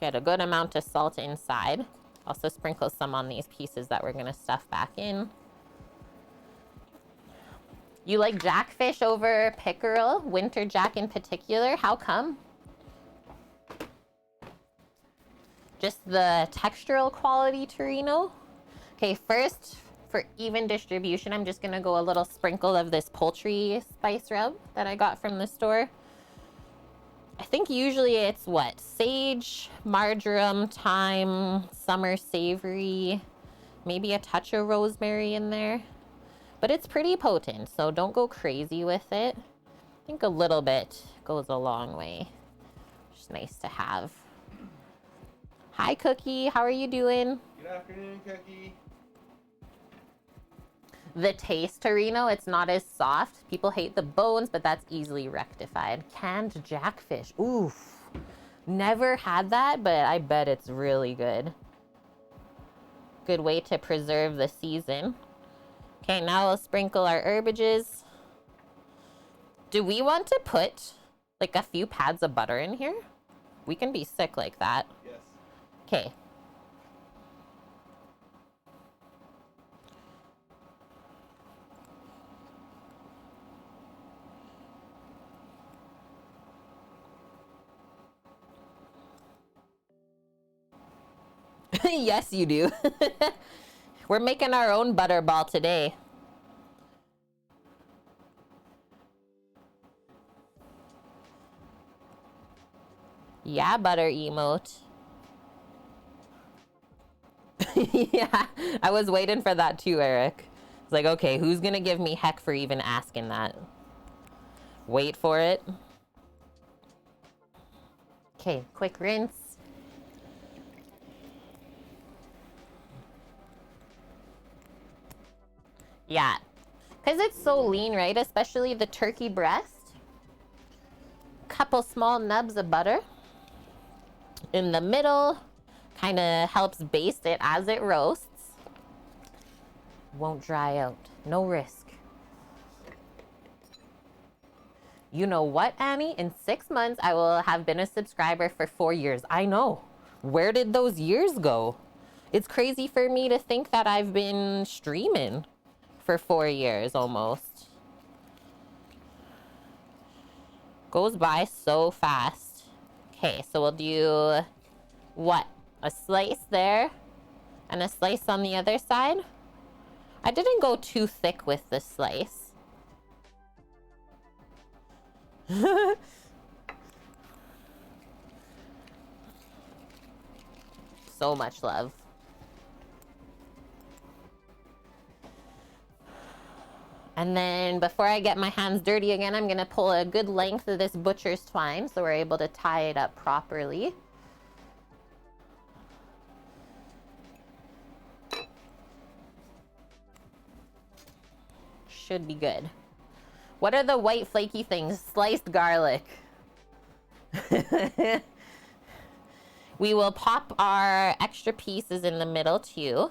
Get a good amount of salt inside. Also sprinkle some on these pieces that we're gonna stuff back in. You like jackfish over pickerel, winter jack in particular? How come? Just the textural quality, Torino? Okay, first, for even distribution, I'm just gonna go a little sprinkle of this poultry spice rub that I got from the store. I think usually it's what? Sage, marjoram, thyme, summer savory, maybe a touch of rosemary in there. But it's pretty potent, so don't go crazy with it. I think a little bit goes a long way. Just nice to have. Hi, Cookie. How are you doing? Good afternoon, Cookie. The taste, Torino, it's not as soft. People hate the bones, but that's easily rectified. Canned jackfish. Oof. Never had that, but I bet it's really good. Good way to preserve the season. Okay, now we'll sprinkle our herbages. Do we want to put like a few pads of butter in here? We can be sick like that. Yes. Okay. Yes, you do. We're making our own butterball today. Yeah, butter emote. Yeah, I was waiting for that too, Eric. It's like, okay, who's gonna give me heck for even asking that? Wait for it. Okay, quick rinse. Yeah, because it's so lean, right? Especially the turkey breast. Couple small nubs of butter in the middle. Kind of helps baste it as it roasts. Won't dry out. No risk. You know what, Annie? In 6 months, I will have been a subscriber for 4 years. I know. Where did those years go? It's crazy for me to think that I've been streaming for 4 years almost. Goes by so fast. Okay, so we'll do what? A slice there and a slice on the other side. I didn't go too thick with the slice. So much love. And then before I get my hands dirty again, I'm gonna pull a good length of this butcher's twine so we're able to tie it up properly. Should be good. What are the white flaky things? Sliced garlic. We will pop our extra pieces in the middle too,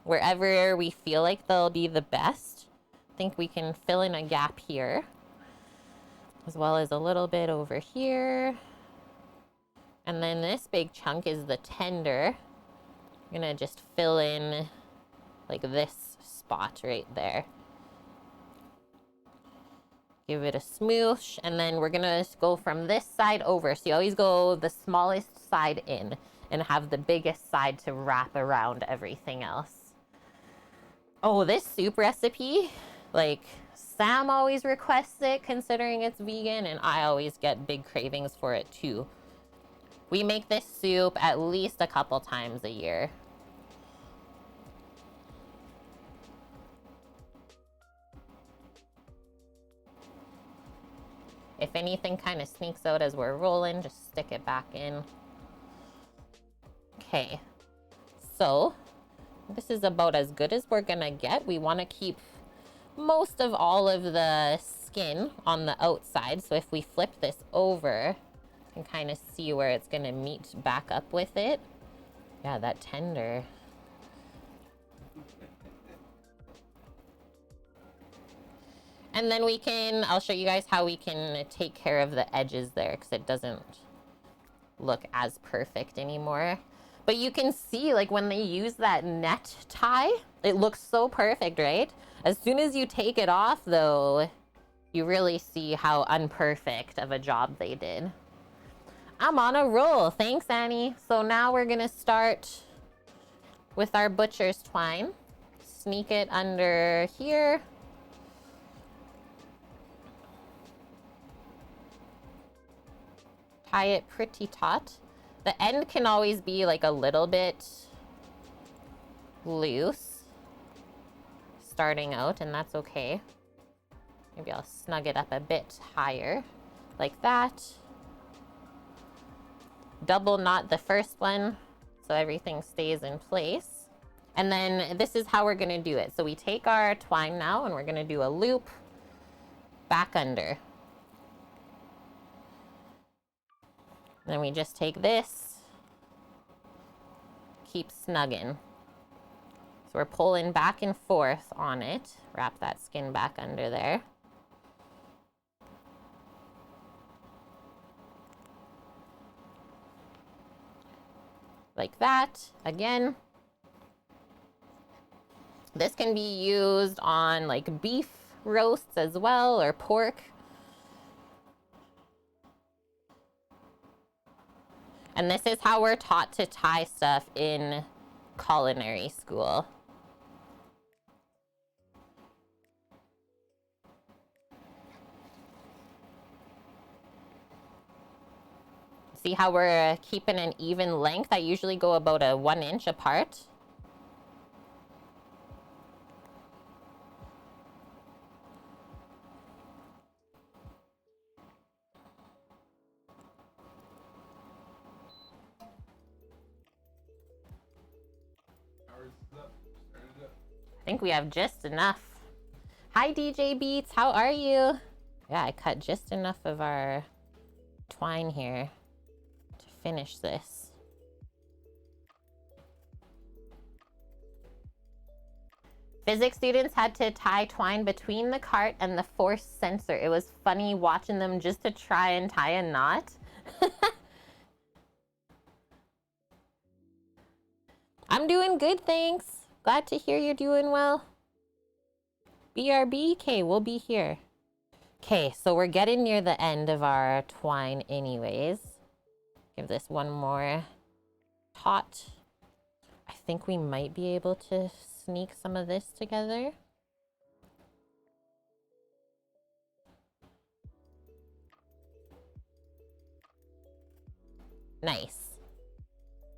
wherever we feel like they'll be the best. I think we can fill in a gap here, as well as a little bit over here. And then this big chunk is the tender. I'm gonna just fill in like this spot right there. Give it a smoosh, and then we're gonna go from this side over. So you always go the smallest side in and have the biggest side to wrap around everything else. Oh, this soup recipe, like Sam always requests it considering it's vegan, and I always get big cravings for it too. We make this soup at least a couple times a year. If anything kind of sneaks out as we're rolling, just stick it back in. Okay, so this is about as good as we're gonna get. We want to keep most of all of the skin on the outside. So if we flip this over, you can kind of see where it's gonna meet back up with it. Yeah, that tender. And then we can, I'll show you guys how we can take care of the edges there because it doesn't look as perfect anymore. But you can see, like, when they use that net tie, it looks so perfect, right? As soon as you take it off, though, you really see how unperfect of a job they did. I'm on a roll. Thanks, Annie. So now we're going to start with our butcher's twine. Sneak it under here. Tie it pretty taut. The end can always be like a little bit loose starting out, and that's okay. Maybe I'll snug it up a bit higher like that. Double knot the first one so everything stays in place. And then this is how we're gonna do it. So we take our twine now and we're gonna do a loop back under. Then we just take this, keep snugging. So we're pulling back and forth on it. Wrap that skin back under there. Like that. Again. This can be used on like beef roasts as well, or pork. And this is how we're taught to tie stuff in culinary school. See how we're keeping an even length? I usually go about a 1 inch apart. I think we have just enough. Hi, DJ Beets. How are you? Yeah, I cut just enough of our twine here to finish this. Physics students had to tie twine between the cart and the force sensor. It was funny watching them just to try and tie a knot. I'm doing good, thanks. Glad to hear you're doing well. BRB? Okay, we'll be here. Okay, so we're getting near the end of our twine anyways. Give this one more taut. I think we might be able to sneak some of this together. Nice.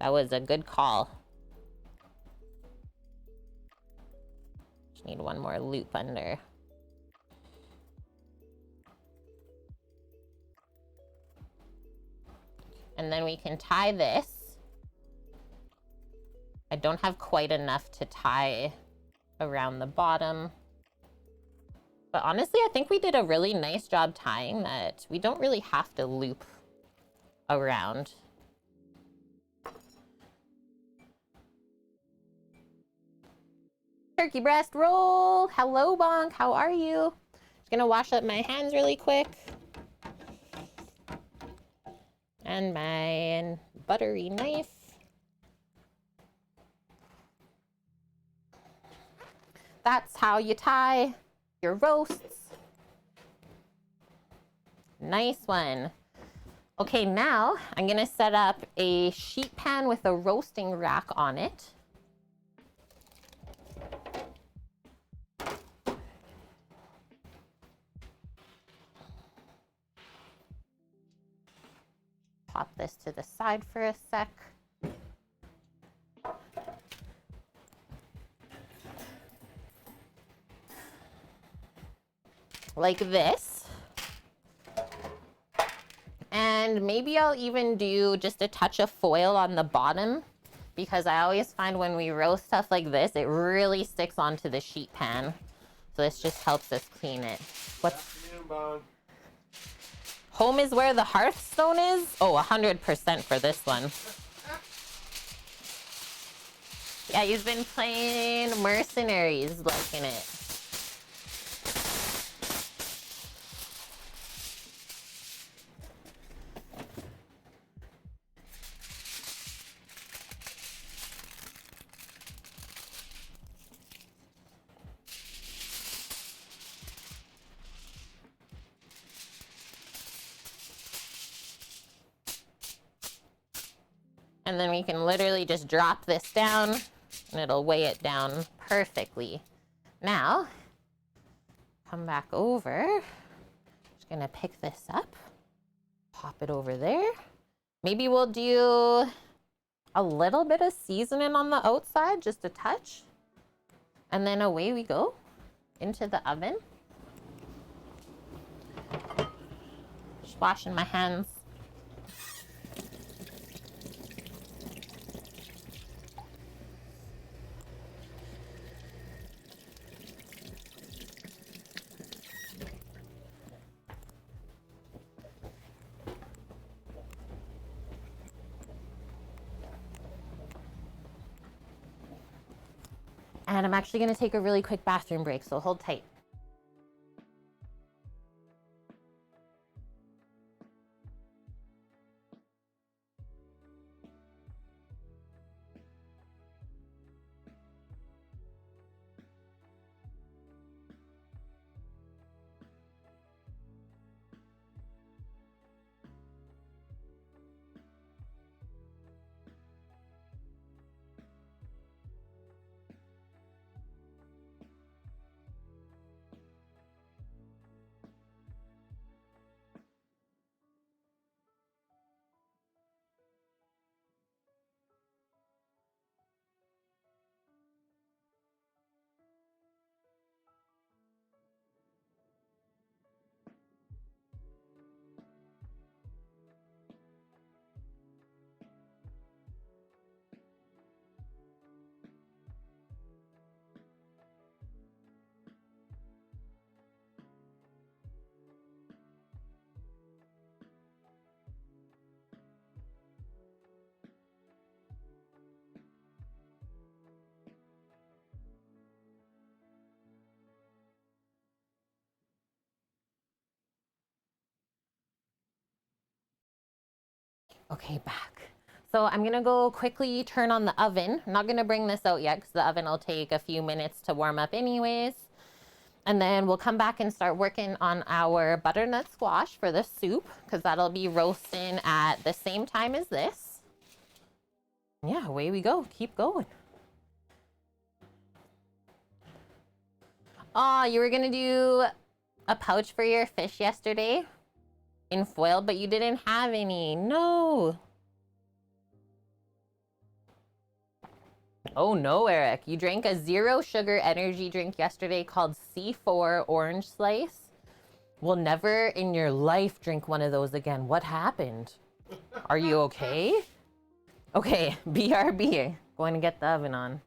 That was a good call. Just need one more loop under. And then we can tie this. I don't have quite enough to tie around the bottom. But honestly, I think we did a really nice job tying that. We don't really have to loop around. Turkey breast roll. Hello, Bonk. How are you? Just gonna wash up my hands really quick. And my buttery knife. That's how you tie your roasts. Nice one. Okay, now I'm gonna set up a sheet pan with a roasting rack on it. Pop this to the side for a sec. Like this. And maybe I'll even do just a touch of foil on the bottom, because I always find when we roast stuff like this, it really sticks onto the sheet pan. So this just helps us clean it. What's home is where the hearthstone is? Oh, 100% for this one. Yeah, you've been playing Mercenaries, liking it. And then we can literally just drop this down and it'll weigh it down perfectly. Now, come back over. Just gonna pick this up, pop it over there. Maybe we'll do a little bit of seasoning on the outside, just a touch. And then away we go into the oven. Just washing my hands. And I'm actually gonna take a really quick bathroom break, so hold tight. Okay, back. So I'm gonna go quickly turn on the oven. I'm not gonna bring this out yet because the oven will take a few minutes to warm up anyways. And then we'll come back and start working on our butternut squash for the soup because that'll be roasting at the same time as this. Yeah, away we go. Keep going. Oh, you were gonna do a pouch for your fish yesterday in foil, but you didn't have any. No. Oh no, Eric. You drank a 0 sugar energy drink yesterday called C4 Orange Slice. Will never in your life drink one of those again. What happened? Are you okay? Okay, BRB. Going to get the oven on.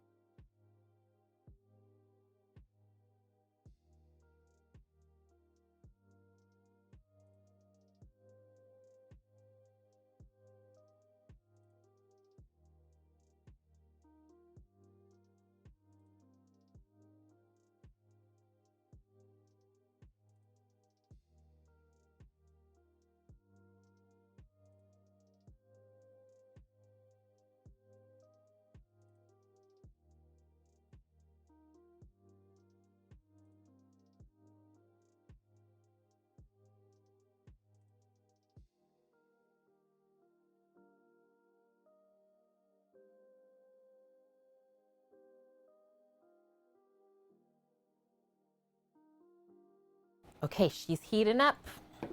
Okay, she's heating up. So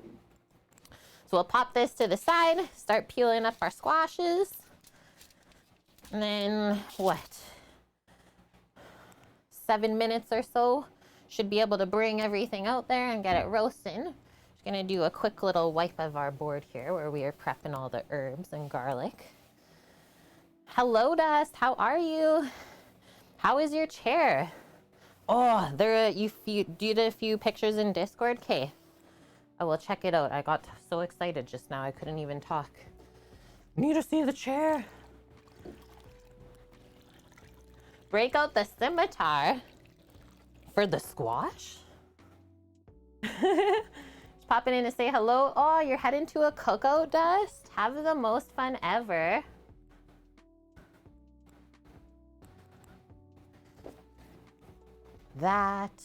we'll pop this to the side, start peeling up our squashes. And then what? 7 minutes or so. Should be able to bring everything out there and get it roasting. Just gonna do a quick little wipe of our board here where we are prepping all the herbs and garlic. Hello, Dust, how are you? How is your chair? Oh, you did a few pictures in Discord? Okay, I will check it out. I got so excited just now, I couldn't even talk. Need to see the chair. Break out the scimitar for the squash? Just popping in to say hello. Oh, you're heading to a cookout, Dust? Have the most fun ever. That.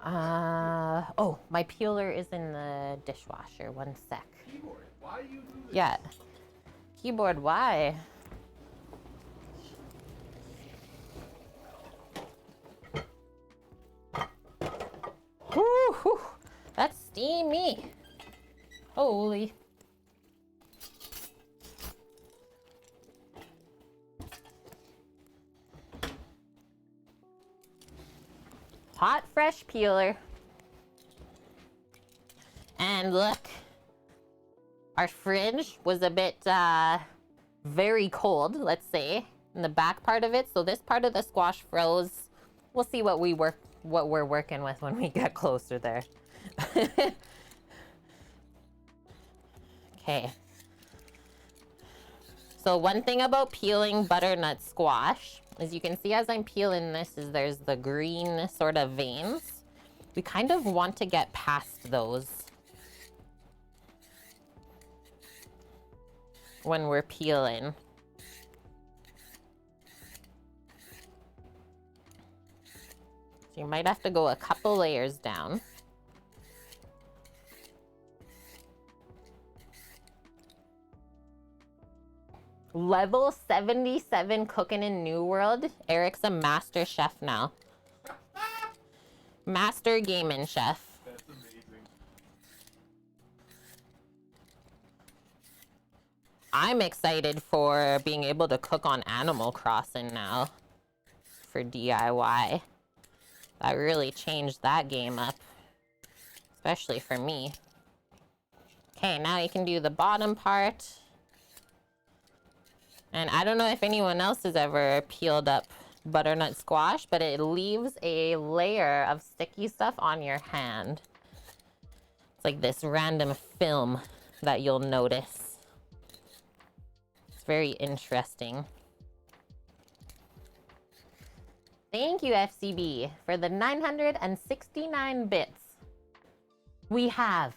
Oh, my peeler is in the dishwasher. One sec. Keyboard, why you do this? Yeah. Keyboard, why? Woo, that's steamy. Holy. Hot, fresh peeler. And look, our fridge was a bit very cold, let's say, in the back part of it. So this part of the squash froze. We'll see what we're working with when we get closer there. Okay. So one thing about peeling butternut squash, as you can see as I'm peeling this, is there's the green sort of veins. We kind of want to get past those when we're peeling. So you might have to go a couple layers down. Level 77 cooking in New World. Eric's a master chef now. Master gaming chef. That's amazing. I'm excited for being able to cook on Animal Crossing now for DIY. That really changed that game up, especially for me. Okay, now you can do the bottom part. And I don't know if anyone else has ever peeled up butternut squash, but it leaves a layer of sticky stuff on your hand. It's like this random film that you'll notice. It's very interesting. Thank you, FCB, for the 969 bits. We have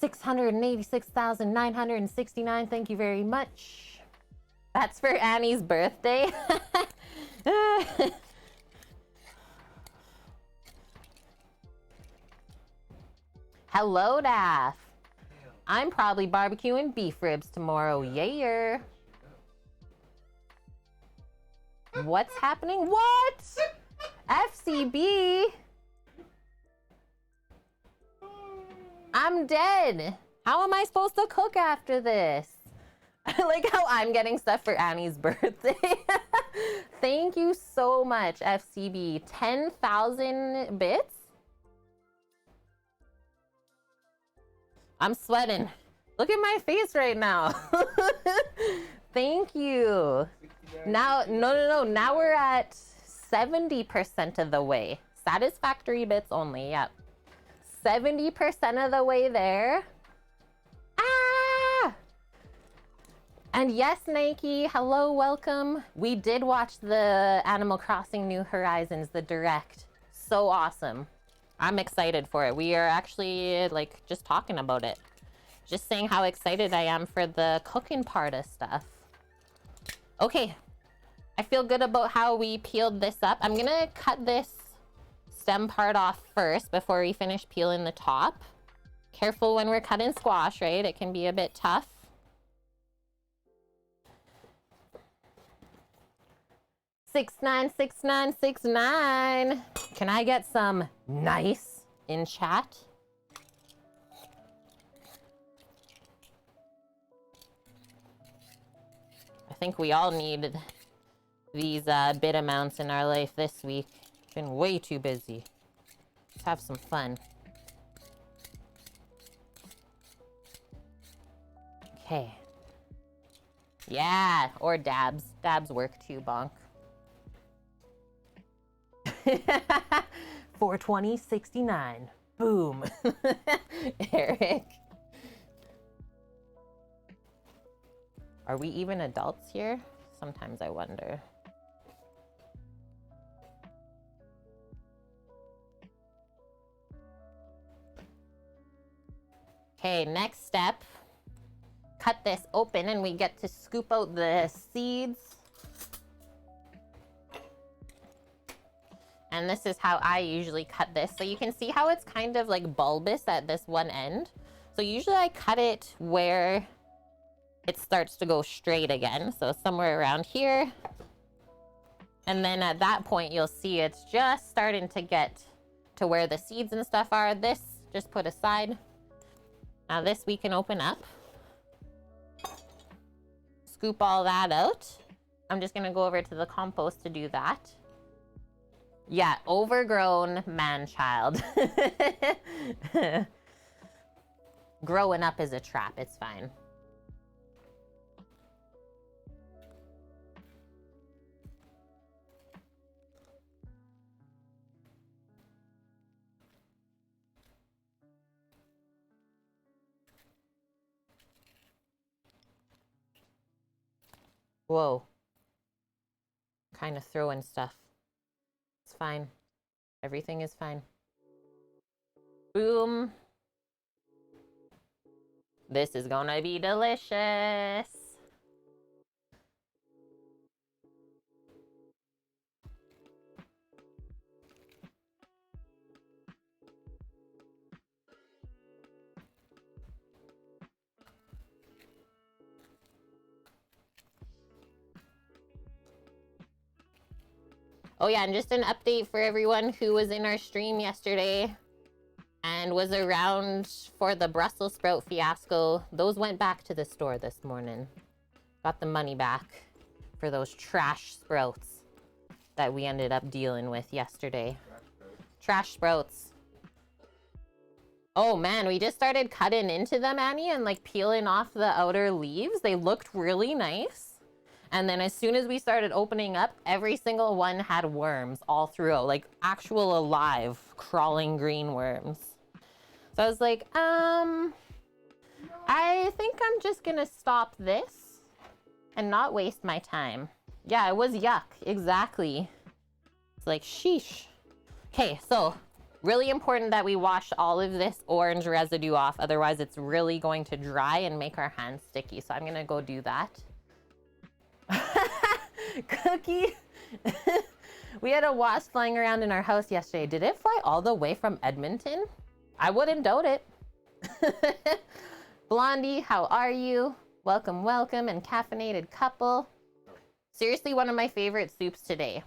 686,969. Thank you very much. That's for Annie's birthday. Hello, Daph. I'm probably barbecuing beef ribs tomorrow. Yeah. What's happening? What? FCB? I'm dead. How am I supposed to cook after this? I like how I'm getting stuff for Annie's birthday. Thank you so much, FCB. 10,000 bits? I'm sweating. Look at my face right now. Thank you. Now, no. Now we're at 70% of the way. Satisfactory bits only, yep. 70% of the way there. Ah! And yes, Nike, hello, welcome. We did watch the Animal Crossing New Horizons, the direct. So awesome. I'm excited for it. We are actually like just talking about it. Just saying how excited I am for the cooking part of stuff. Okay. I feel good about how we peeled this up. I'm gonna cut this stem part off first before we finish peeling the top. Careful when we're cutting squash, right? It can be a bit tough. Six nine. Can I get some nice in chat? I think we all need these bit amounts in our life this week. Been way too busy. Let's have some fun. Okay. Yeah, or dabs. Dabs work too, bonk. 420.69. Boom. Eric. Are we even adults here? Sometimes I wonder. Okay, next step. Cut this open and we get to scoop out the seeds. And this is how I usually cut this. So you can see how it's kind of like bulbous at this one end. So usually I cut it where it starts to go straight again. So somewhere around here. And then at that point, you'll see it's just starting to get to where the seeds and stuff are. This, just put aside. Now this we can open up. Scoop all that out. I'm just gonna go over to the compost to do that. Yeah, overgrown man-child. Growing up is a trap, it's fine. Whoa. Kind of throwing stuff. It's fine. Everything is fine. Boom. This is gonna be delicious. Oh yeah, and just an update for everyone who was in our stream yesterday and was around for the Brussels sprout fiasco. Those went back to the store this morning. Got the money back for those trash sprouts that we ended up dealing with yesterday. Trash sprouts. Oh man, we just started cutting into them, Annie, and like peeling off the outer leaves. They looked really nice. And then as soon as we started opening up, every single one had worms all throughout, like actual alive crawling green worms. So I was like, I think I'm just gonna stop this and not waste my time. Yeah, it was yuck, exactly. It's like, sheesh. Okay, so Really important that we wash all of this orange residue off. Otherwise, it's really going to dry and make our hands sticky. So I'm going to go do that. Cookie. We had a wasp flying around in our house yesterday. Did it fly all the way from Edmonton? I wouldn't doubt it. Blondie, how are you? Welcome, welcome, and caffeinated couple. Seriously, one of my favorite soups today.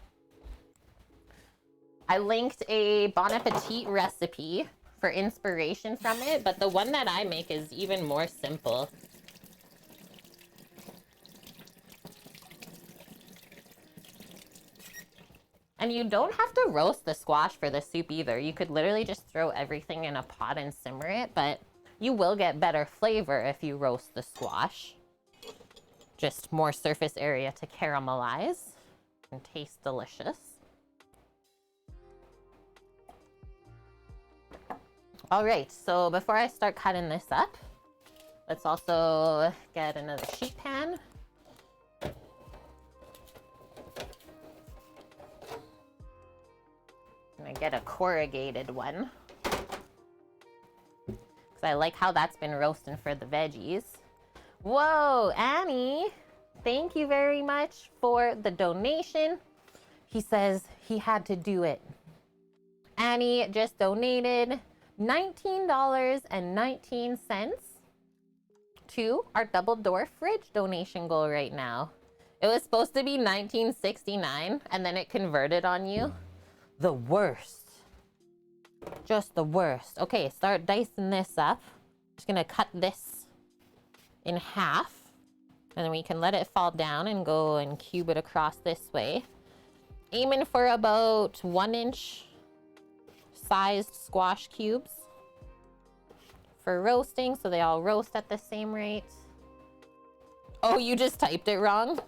I linked a Bon Appetit recipe for inspiration from it, but the one that I make is even more simple. And you don't have to roast the squash for the soup either. You could literally just throw everything in a pot and simmer it, but you will get better flavor if you roast the squash. Just more surface area to caramelize and taste delicious. All right, so before I start cutting this up, let's also get another sheet pan. I'm gonna get a corrugated one because I like how that's been roasting for the veggies. Whoa, Annie, thank you very much for the donation. He says he had to do it. Annie just donated $19.19 to our double door fridge donation goal right now. It was supposed to be $19.69 and then it converted on you. The worst. Just the worst. Okay, start dicing this up. Just gonna cut this in half and then we can let it fall down and go and cube it across this way. Aiming for about 1-inch sized squash cubes for roasting so they all roast at the same rate. Oh, you just typed it wrong?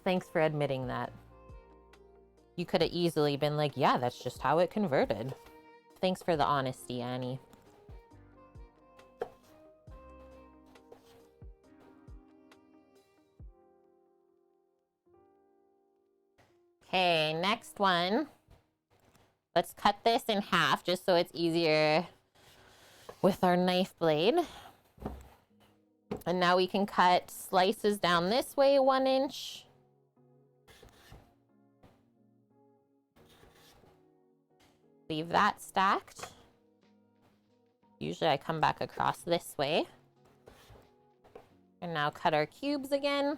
Thanks for admitting that. You could have easily been like, yeah, that's just how it converted. Thanks for the honesty, Annie. Okay, next one. Let's cut this in half just so it's easier with our knife blade. And now we can cut slices down this way, 1 inch. Leave that stacked. Usually I come back across this way. And now cut our cubes again.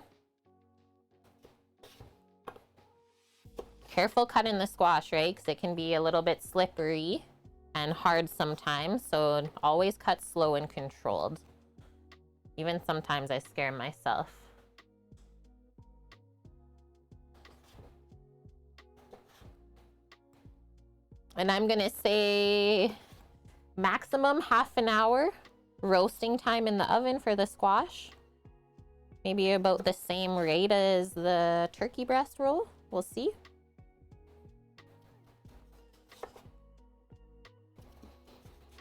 Careful cutting the squash, right? Because it can be a little bit slippery and hard sometimes. So always cut slow and controlled. Even sometimes I scare myself. And I'm gonna say maximum half an hour roasting time in the oven for the squash. Maybe about the same rate as the turkey breast roll. We'll see.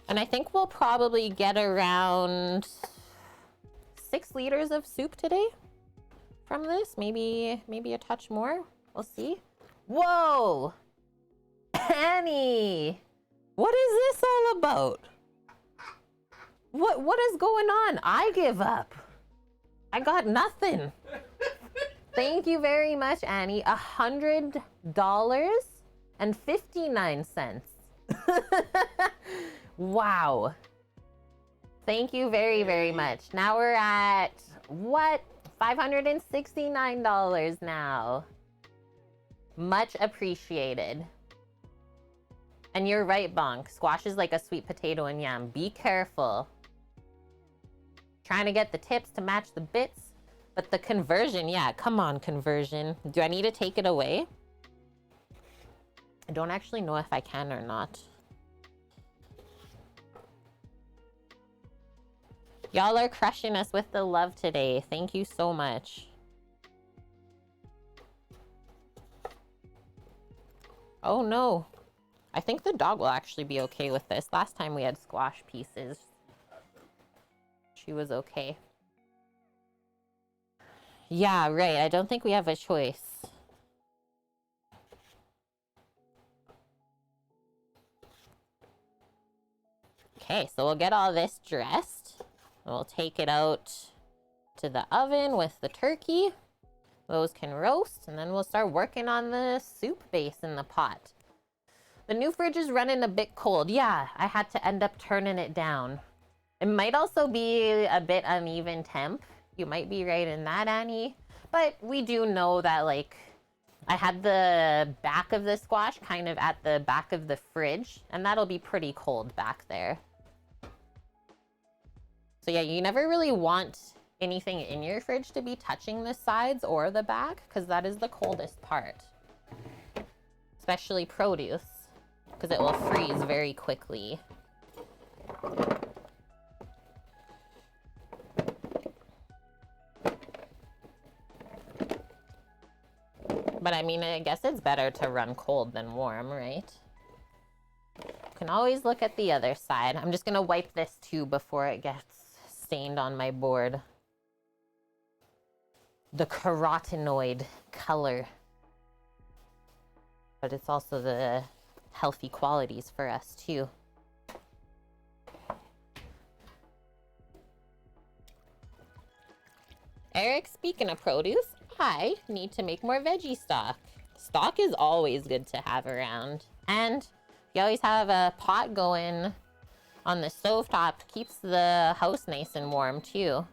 And I think we'll probably get around 6 liters of soup today from this. Maybe a touch more. We'll see. Whoa! Annie! What is this all about? What is going on? I give up. I got nothing. Thank you very much, Annie. $100.59. Wow. Thank you very, very much. Now we're at, what? $569 now. Much appreciated. And you're right, Bonk. Squash is like a sweet potato and yam. Be careful. Trying to get the tips to match the bits. But the conversion, yeah, come on, conversion. Do I need to take it away? I don't actually know if I can or not. Y'all are crushing us with the love today. Thank you so much. Oh no. I think the dog will actually be okay with this. Last time we had squash pieces, she was okay. Yeah, right. I don't think we have a choice. Okay, so we'll get all this dressed. We'll take it out to the oven with the turkey. Those can roast, and then we'll start working on the soup base in the pot. The new fridge is running a bit cold. Yeah, I had to end up turning it down. It might also be a bit uneven temp. You might be right in that, Annie. But we do know that, like, I had the back of the squash kind of at the back of the fridge, and that'll be pretty cold back there. So yeah, you never really want anything in your fridge to be touching the sides or the back, because that is the coldest part. Especially produce, because it will freeze very quickly. But I mean, I guess it's better to run cold than warm, right? Can always look at the other side. I'm just gonna wipe this too before it gets stained on my board. The carotenoid color. But it's also the healthy qualities for us too. Eric, speaking of produce, I need to make more veggie stock. Stock is always good to have around. And you always have a pot going on the stovetop. Keeps the house nice and warm too.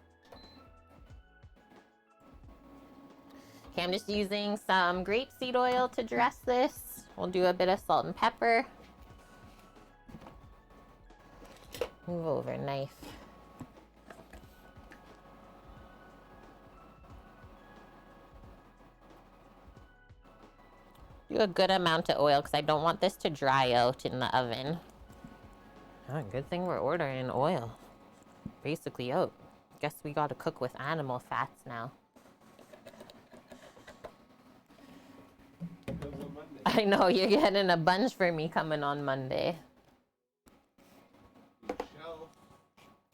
Okay, I'm just using some grapeseed oil to dress this. We'll do a bit of salt and pepper. Move over, knife. Do a good amount of oil because I don't want this to dry out in the oven. Oh, good thing we're ordering oil. Basically out. Guess we gotta cook with animal fats now. I know, you're getting a bunch for me coming on Monday.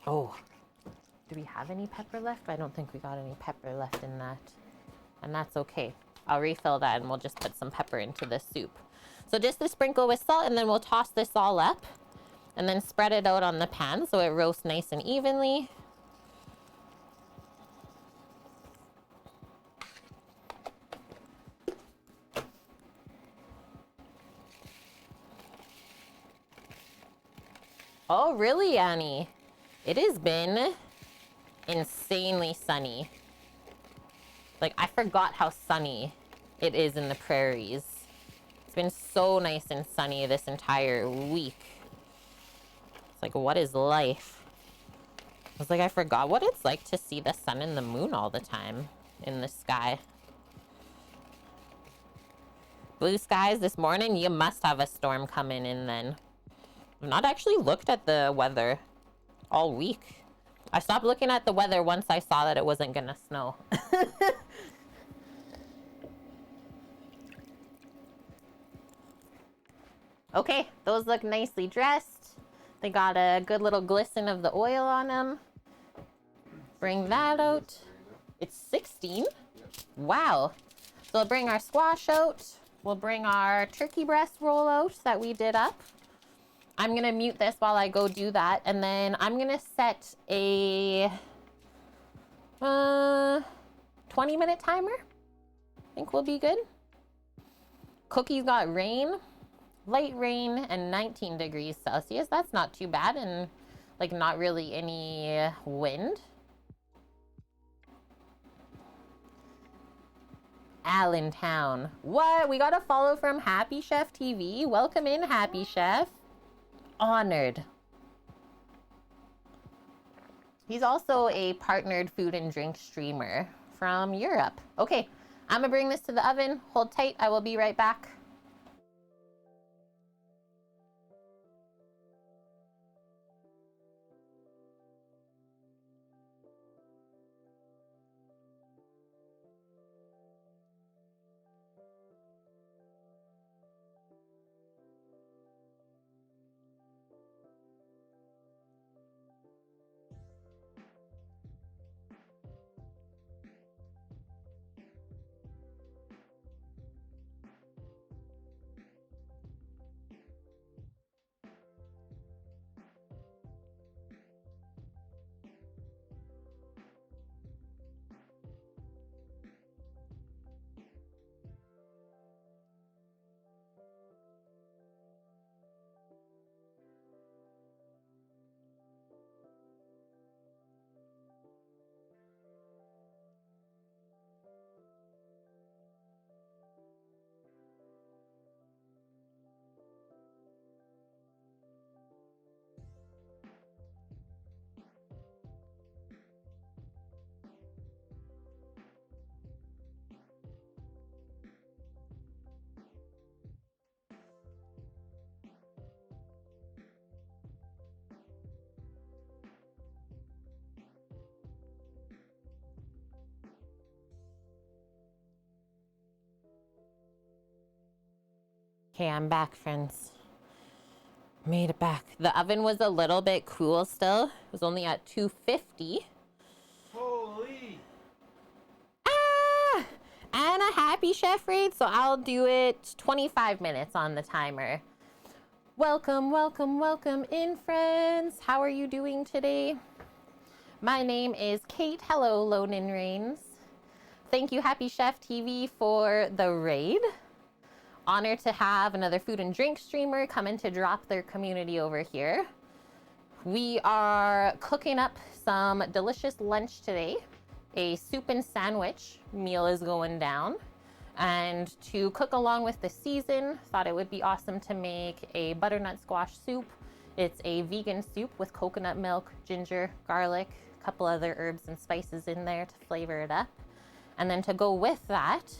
Oh, do we have any pepper left? I don't think we got any pepper left in that. And that's okay. I'll refill that and we'll just put some pepper into the soup. So just a sprinkle with salt, and then we'll toss this all up and then spread it out on the pan so it roasts nice and evenly. Oh, really, Annie? It has been insanely sunny. Like, I forgot how sunny it is in the prairies. It's been so nice and sunny this entire week. It's like, what is life? I was like, I forgot what it's like to see the sun and the moon all the time in the sky. Blue skies this morning, you must have a storm coming in then. I've not actually looked at the weather all week. I stopped looking at the weather once I saw that it wasn't gonna snow. Okay, those look nicely dressed. They got a good little glisten of the oil on them. Bring that out. It's 16? Wow. So we'll bring our squash out. We'll bring our turkey breast roll out that we did up. I'm gonna mute this while I go do that, and then I'm gonna set a 20-minute timer. I think we'll be good. Cookies got rain, light rain, and 19 degrees Celsius. That's not too bad, and like not really any wind. Allentown. What? We got a follow from Happy Chef TV. Welcome in, Happy Chef. Honored. He's also a partnered food and drink streamer from Europe. Okay, I'm gonna bring this to the oven. Hold tight, I will be right back. Okay, I'm back, friends. Made it back. The oven was a little bit cool still. It was only at 250. Holy! Ah! And a happy chef rate, so I'll do it 25 minutes on the timer. Welcome, welcome, welcome in, friends. How are you doing today? My name is Kate. Hello, Lonin Rains. Thank you, Happy Chef TV, for the raid. Honored to have another food and drink streamer come in to drop their community over here. We are cooking up some delicious lunch today. A soup and sandwich meal is going down. And to cook along with the season, thought it would be awesome to make a butternut squash soup. It's a vegan soup with coconut milk, ginger, garlic, a couple other herbs and spices in there to flavor it up. And then to go with that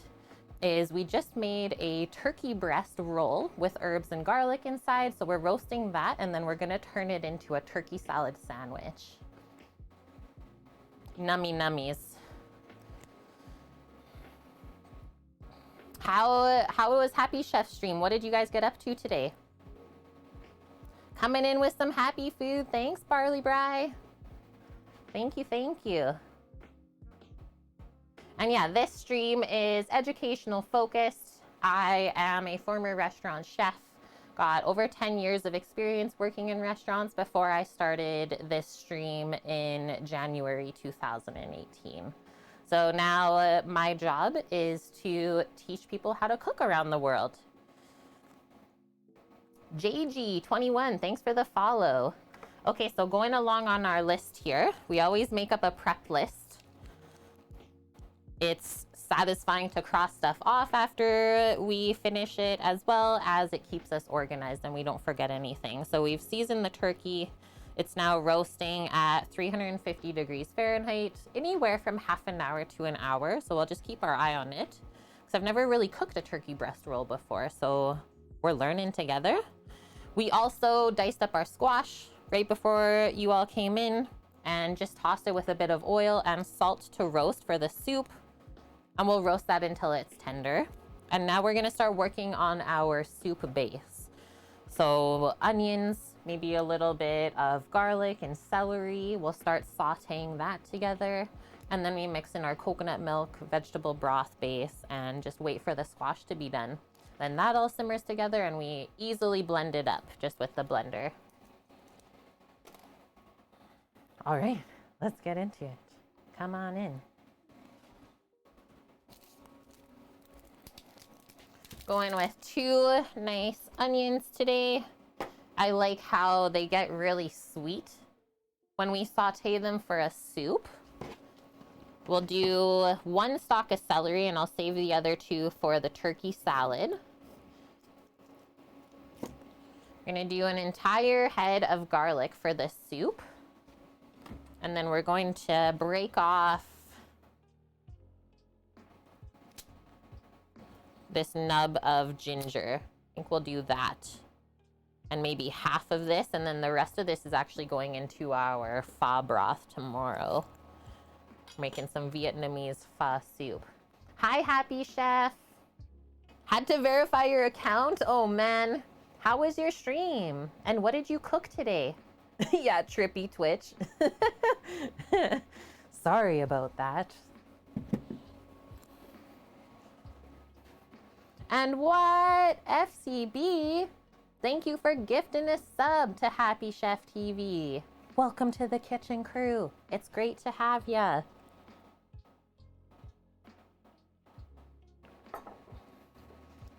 is we just made a turkey breast roll with herbs and garlic inside. So we're roasting that and then we're gonna turn it into a turkey salad sandwich. Nummy nummies. How was Happy Chef stream? What did you guys get up to today? Coming in with some happy food. Thanks, Barley Bry. Thank you, thank you. And yeah, this stream is educational focused. I am a former restaurant chef. Got over 10 years of experience working in restaurants before I started this stream in January 2018. So now my job is to teach people how to cook around the world. JG21, thanks for the follow. Okay, so going along on our list here, we always make up a prep list. It's satisfying to cross stuff off after we finish it, as well as it keeps us organized and we don't forget anything. So we've seasoned the turkey. It's now roasting at 350 degrees Fahrenheit, anywhere from half an hour to an hour. So we'll just keep our eye on it, because I've never really cooked a turkey breast roll before. So we're learning together. We also diced up our squash right before you all came in and just tossed it with a bit of oil and salt to roast for the soup. And we'll roast that until it's tender. And now we're gonna start working on our soup base. So onions, maybe a little bit of garlic and celery. We'll start sauteing that together. And then we mix in our coconut milk, vegetable broth base, and just wait for the squash to be done. Then that all simmers together and we easily blend it up just with the blender. All right, let's get into it. Come on in. Going with 2 nice onions today. I like how they get really sweet when we saute them for a soup. We'll do 1 stalk of celery and I'll save the other 2 for the turkey salad. We're gonna do an entire head of garlic for this soup. And then we're going to break off this nub of ginger. I think we'll do that. And maybe half of this, and then the rest of this is actually going into our pho broth tomorrow. Making some Vietnamese pho soup. Hi, Happy Chef. Had to verify your account? Oh man, how was your stream? And what did you cook today? Yeah, trippy Twitch. Sorry about that. And what? FCB, thank you for gifting a sub to Happy Chef TV. Welcome to the kitchen crew. It's great to have ya.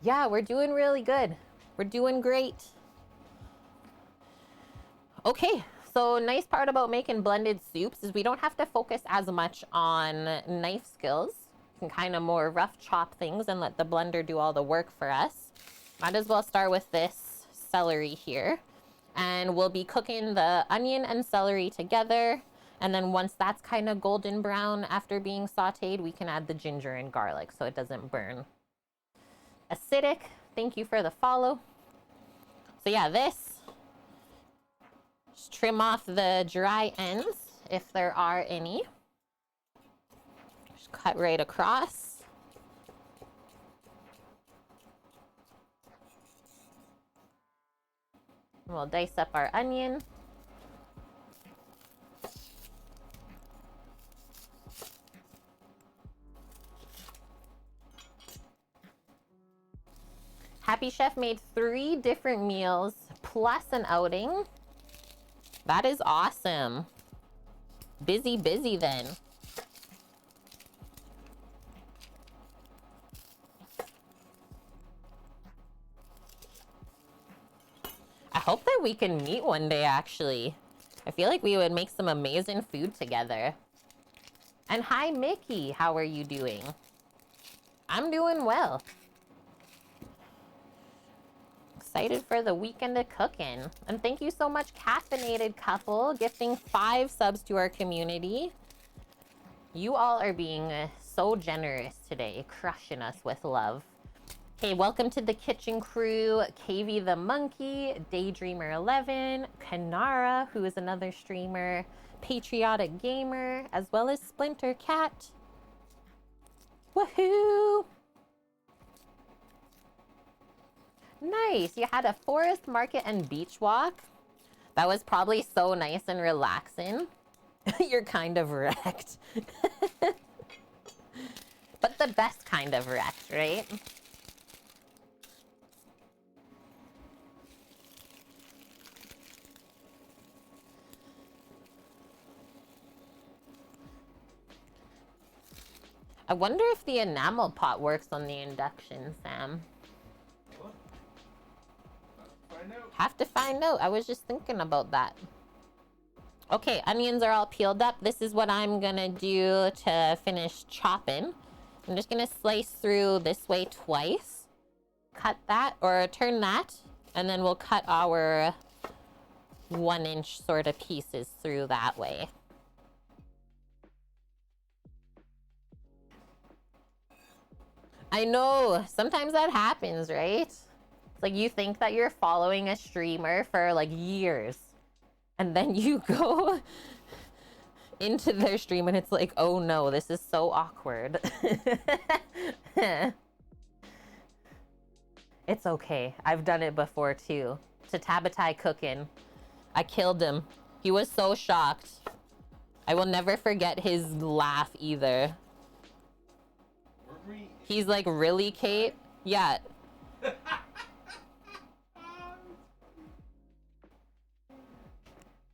Yeah, we're doing really good. We're doing great. Okay, so nice part about making blended soups is we don't have to focus as much on knife skills. We can kind of more rough chop things and let the blender do all the work for us. Might as well start with this celery here. And we'll be cooking the onion and celery together. And then once that's kind of golden brown after being sauteed, we can add the ginger and garlic so it doesn't burn. Acidic, thank you for the follow. So yeah, this, just trim off the dry ends if there are any. Just cut right across. We'll dice up our onion. Happy Chef made 3 different meals plus an outing. That is awesome. Busy, busy then. I hope that we can meet one day, actually. I feel like we would make some amazing food together. And hi, Mickey. How are you doing? I'm doing well. Excited for the weekend of cooking. And thank you so much, Caffeinated Couple, gifting 5 subs to our community. You all are being so generous today, crushing us with love. Hey, welcome to the kitchen crew. KV the Monkey, Daydreamer11, Kanara, who is another streamer, Patriotic Gamer, as well as Splinter Cat. Woohoo! Nice. You had a forest market and beach walk. That was probably so nice and relaxing. You're kind of wrecked. But the best kind of wrecked, right? I wonder if the enamel pot works on the induction, Sam. What? Find out. Have to find out. I was just thinking about that. Okay, onions are all peeled up. This is what I'm gonna do to finish chopping. I'm just gonna slice through this way twice. Cut that, or turn that, and then we'll cut our 1-inch sort of pieces through that way. I know, sometimes that happens, right? It's like you think that you're following a streamer for like years, and then you go into their stream and it's like, oh no, this is so awkward. It's okay. I've done it before too. To Tabatai cooking. I killed him. He was so shocked. I will never forget his laugh either. He's like, really, Kate? Yeah.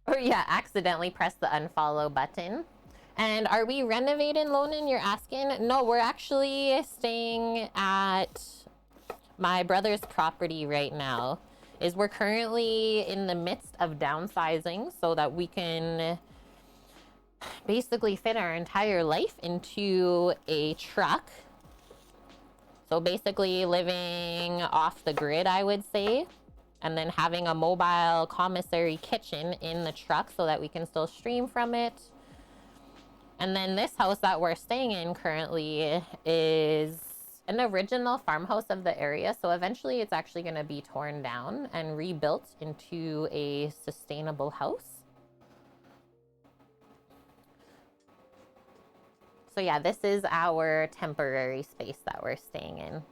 Or yeah, accidentally press the unfollow button. And are we renovating, Lonan? You're asking? No, we're actually staying at my brother's property right now. We're currently in the midst of downsizing so that we can basically fit our entire life into a truck. So basically living off the grid, I would say, and then having a mobile commissary kitchen in the truck so that we can still stream from it. And then this house that we're staying in currently is an original farmhouse of the area. So eventually it's actually going to be torn down and rebuilt into a sustainable house. So yeah, this is our temporary space that we're staying in.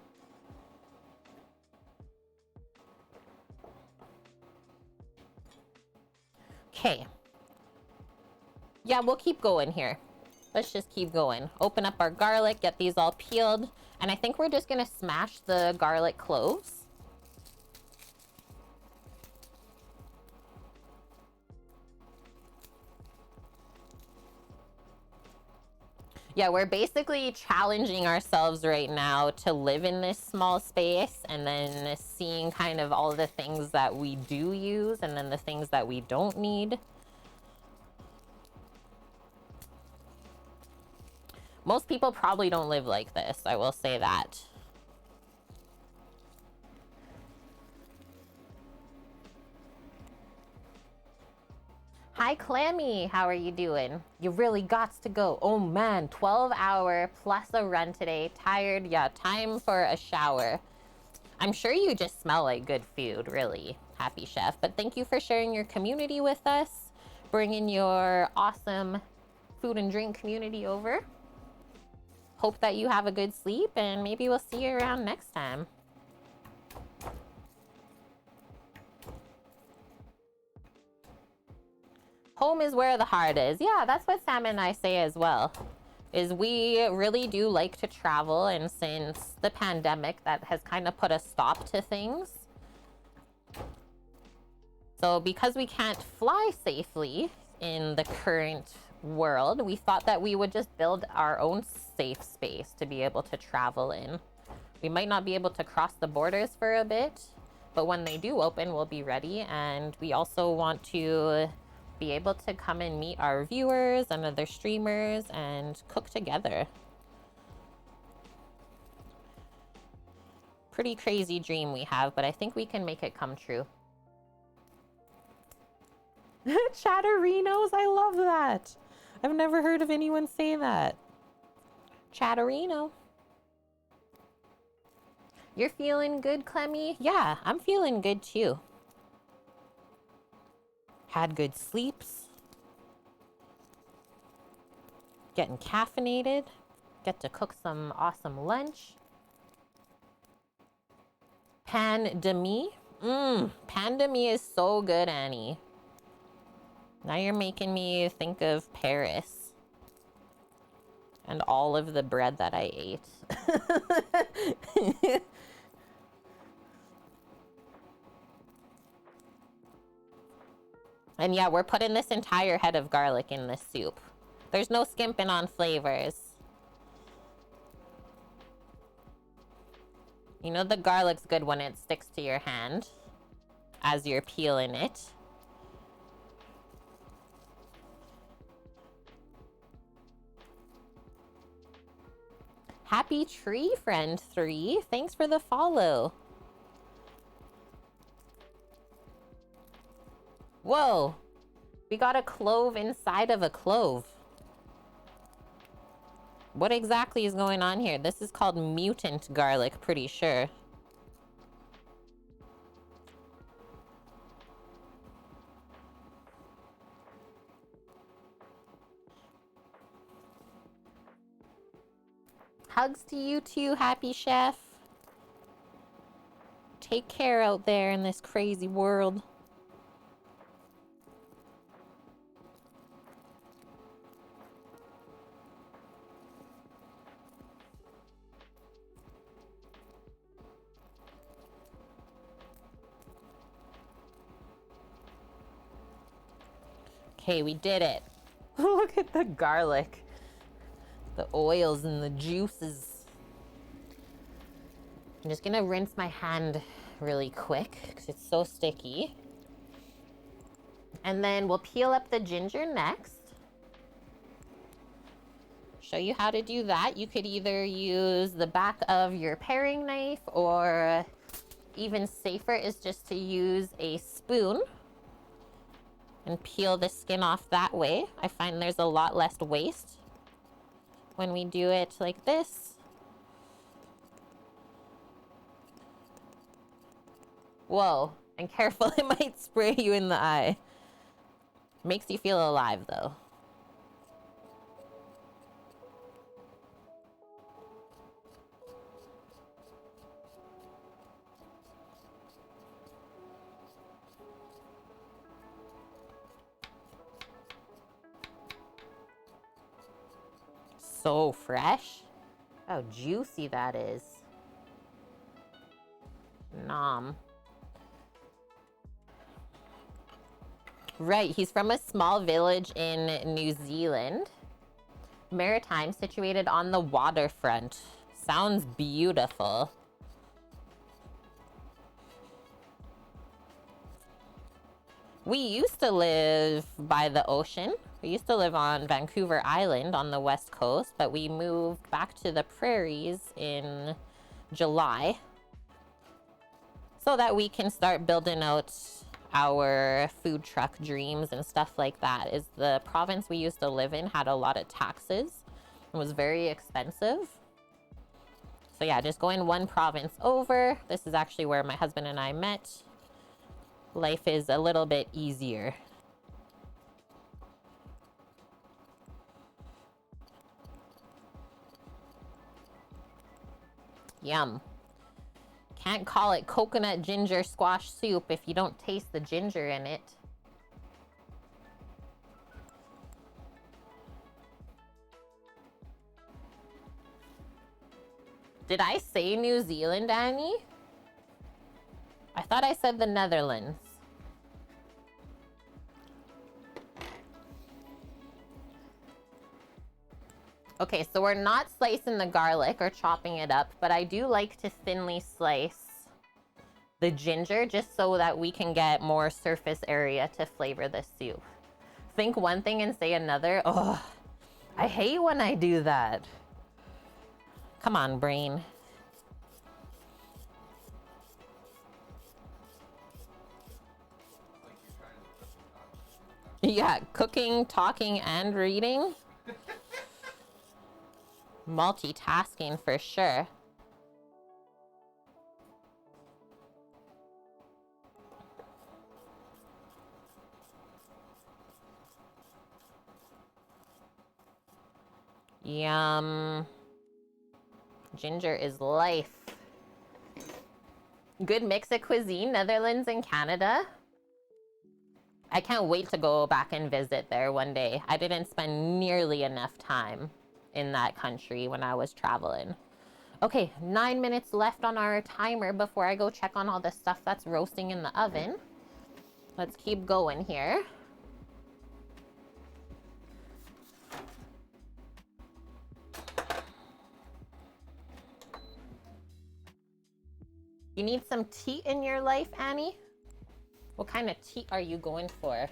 Okay. Yeah, we'll keep going here. Let's just keep going. Open up our garlic, get these all peeled. And I think we're just gonna smash the garlic cloves. Yeah, we're basically challenging ourselves right now to live in this small space and then seeing kind of all the things that we do use and then the things that we don't need. Most people probably don't live like this, I will say that. Hi, Clammy. How are you doing? You really gots to go. Oh man, 12-hour plus a run today. Tired. Yeah, time for a shower. I'm sure you just smell like good food, really, Happy Chef. But thank you for sharing your community with us, bringing your awesome food and drink community over. Hope that you have a good sleep, and maybe we'll see you around next time. Home is where the heart is. Yeah, that's what Sam and I say as well. Is we really do like to travel, and since the pandemic, that has kind of put a stop to things. So because we can't fly safely in the current world, we thought that we would just build our own safe space to be able to travel in. We might not be able to cross the borders for a bit, but when they do open, we'll be ready. And we also want to be able to come and meet our viewers and other streamers and cook together. Pretty crazy dream we have, but I think we can make it come true. Chatterinos, I love that. I've never heard of anyone say that. Chatterino. You're feeling good, Clemmy? Yeah, I'm feeling good too. Had good sleeps. Getting caffeinated. Get to cook some awesome lunch. Pan de mie. Pan de mie is so good, Annie. Now you're making me think of Paris. And all of the bread that I ate. And yeah, we're putting this entire head of garlic in this soup. There's no skimping on flavors. You know the garlic's good when it sticks to your hand as you're peeling it. Happy Tree Friend 3. Thanks for the follow. Whoa. We got a clove inside of a clove. What exactly is going on here? This is called mutant garlic, pretty sure. Hugs to you too, Happy Chef. Take care out there in this crazy world. Okay, we did it. Look at the garlic. The oils and the juices. I'm just gonna rinse my hand really quick because it's so sticky. And then we'll peel up the ginger next. Show you how to do that. You could either use the back of your paring knife, or even safer is just to use a spoon and peel the skin off that way. I find there's a lot less waste when we do it like this. Whoa, and careful, it might spray you in the eye. Makes you feel alive though. So fresh. How juicy that is. Nom. Right, he's from a small village in New Zealand. Maritime, situated on the waterfront. Sounds beautiful. We used to live by the ocean. We used to live on Vancouver Island on the west coast, but we moved back to the prairies in July so that we can start building out our food truck dreams and stuff like that. Is the province we used to live in had a lot of taxes and was very expensive. So yeah, just going one province over. This is actually where my husband and I met. Life is a little bit easier. Yum. Can't call it coconut ginger squash soup if you don't taste the ginger in it. Did I say New Zealand, Annie? I thought I said the Netherlands. Okay, so we're not slicing the garlic or chopping it up, but I do like to thinly slice the ginger just so that we can get more surface area to flavor the soup. Think one thing and say another. Oh, I hate when I do that. Come on, brain. Yeah, cooking, talking, and reading. Multitasking for sure. Yum. Ginger is life. Good mix of cuisine, Netherlands and Canada. I can't wait to go back and visit there one day. I didn't spend nearly enough time in that country when I was traveling. Okay, 9 minutes left on our timer before I go check on all the stuff that's roasting in the oven. Let's keep going here. You need some tea in your life, Annie? What kind of tea are you going for?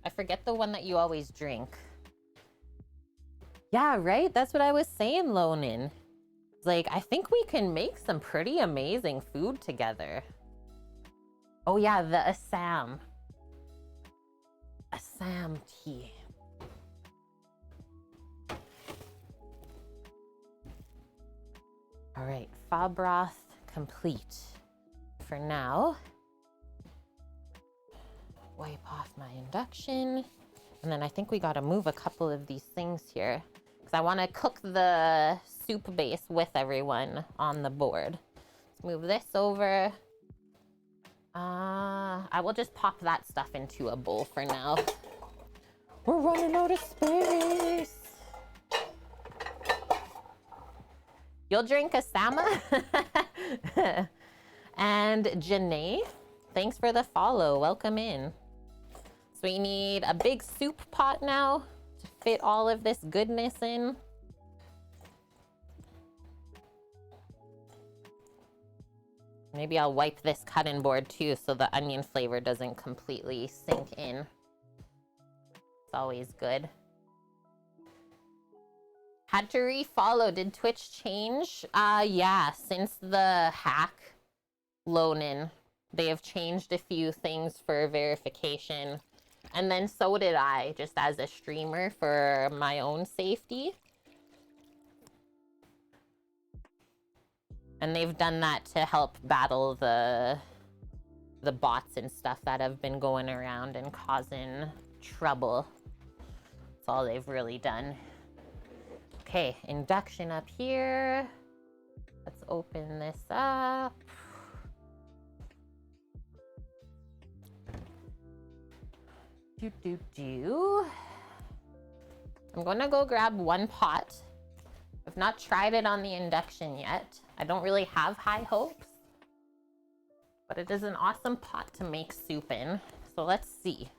I forget the one that you always drink. Yeah, right? That's what I was saying, Lonin. Like, I think we can make some pretty amazing food together. Oh yeah, the Assam. Assam tea. All right, pho broth complete. For now, wipe off my induction. And then I think we gotta move a couple of these things here because I wanna cook the soup base with everyone on the board. Let's move this over. I will just pop that stuff into a bowl for now. We're running out of space. You'll drink a Sama? And Janae, thanks for the follow. Welcome in. So we need a big soup pot now to fit all of this goodness in. Maybe I'll wipe this cutting board too so the onion flavor doesn't completely sink in. It's always good. Had to refollow. Did Twitch change? Yeah, since the hack, Lonin, they have changed a few things for verification. And then so did I, just as a streamer for my own safety. And they've done that to help battle the bots and stuff that have been going around and causing trouble. That's all they've really done. Okay, induction up here. Let's open this up. I'm gonna go grab one pot. I've not tried it on the induction yet. I don't really have high hopes, but it is an awesome pot to make soup in. So let's see.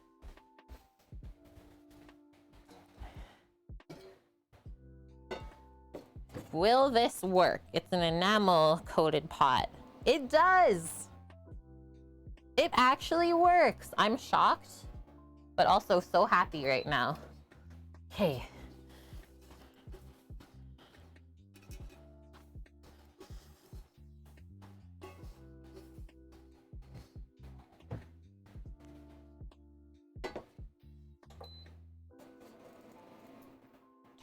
Will this work? It's an enamel coated pot. It does. It actually works. I'm shocked, but also so happy right now. Okay.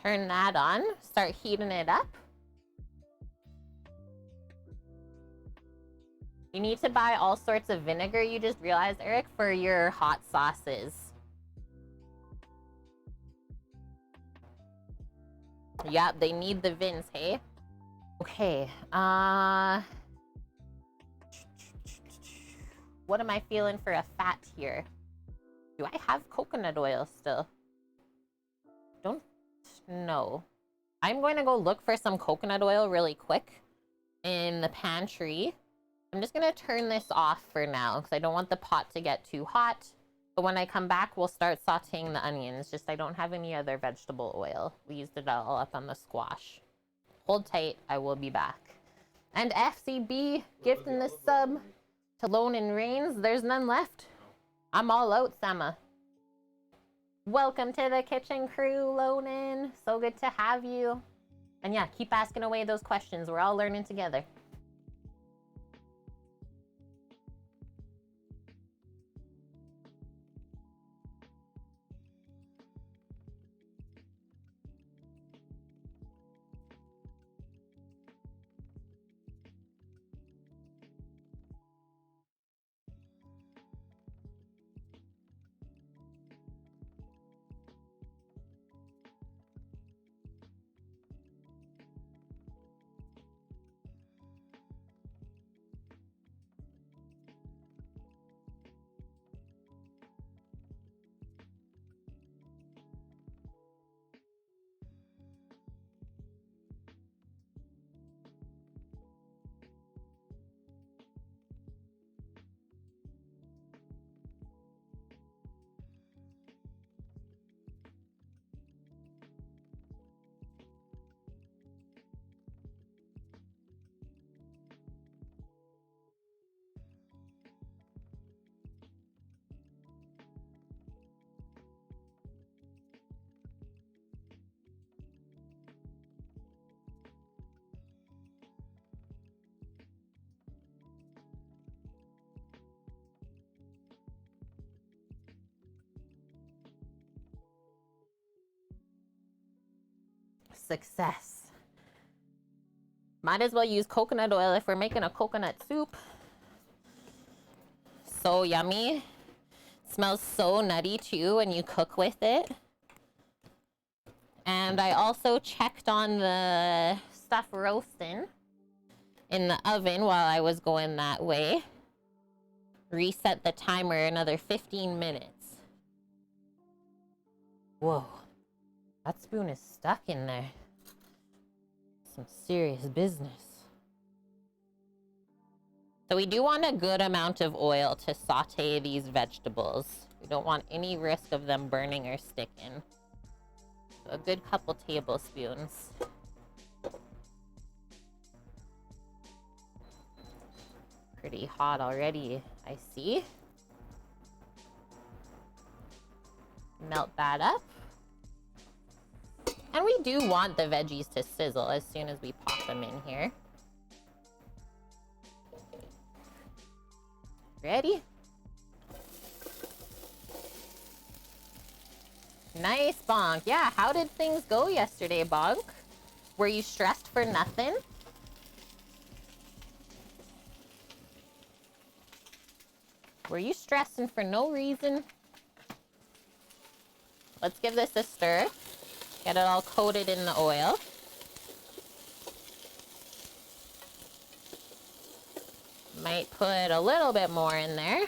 Turn that on, start heating it up. You need to buy all sorts of vinegar, you just realized, Eric, for your hot sauces. Yep, they need the vins, hey? Okay, what am I feeling for a fat here? Do I have coconut oil still? Don't know. I'm going to go look for some coconut oil really quick in the pantry. I'm just gonna turn this off for now because I don't want the pot to get too hot. But when I come back, we'll start sauteing the onions. Just I don't have any other vegetable oil. We used it all up on the squash. Hold tight, I will be back. And FCB gifting the sub to Lone and Rains. There's none left. I'm all out, Sama. Welcome to the kitchen crew, Lonan. So good to have you. And yeah, keep asking away those questions. We're all learning together. Success. Might as well use coconut oil if we're making a coconut soup. So yummy. Smells so nutty too when you cook with it. And I also checked on the stuff roasting in the oven while I was going that way. Reset the timer another 15 minutes. Whoa. That spoon is stuck in there. Some serious business. So we do want a good amount of oil to saute these vegetables. We don't want any risk of them burning or sticking. So a good couple tablespoons. Pretty hot already, I see. Melt that up. And we do want the veggies to sizzle as soon as we pop them in here. Ready? Nice, Bonk. Yeah, how did things go yesterday, Bonk? Were you stressed for nothing? Were you stressing for no reason? Let's give this a stir. Get it all coated in the oil. Might put a little bit more in there.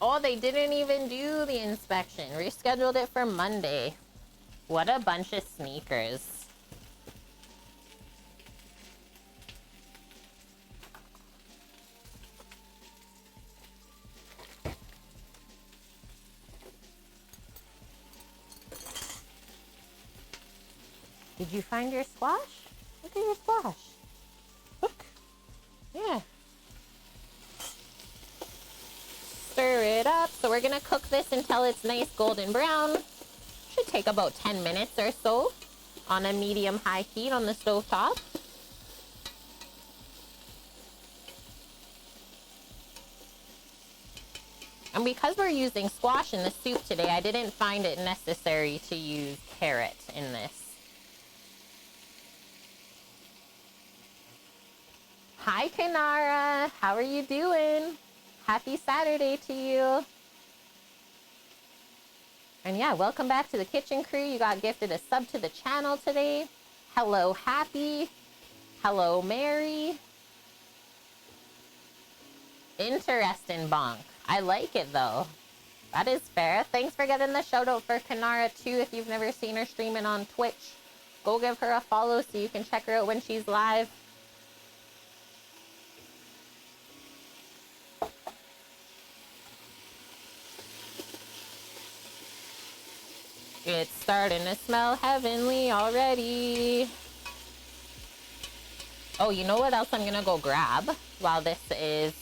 Oh, they didn't even do the inspection. Rescheduled it for Monday. What a bunch of sneakers. Did you find your squash? Look at your squash. Look. Yeah. Stir it up. So we're gonna cook this until it's nice golden brown. Should take about 10 minutes or so on a medium-high heat on the stove top. And because we're using squash in the soup today, I didn't find it necessary to use carrot in this. Hi, Kanara. How are you doing? Happy Saturday to you. And yeah, welcome back to the kitchen crew. You got gifted a sub to the channel today. Hello, Happy. Hello, Mary. Interesting, Bonk. I like it, though. That is fair. Thanks for getting the shout out for Kanara, too. If you've never seen her streaming on Twitch, go give her a follow so you can check her out when she's live. It's starting to smell heavenly already. Oh, you know what else I'm gonna go grab while this is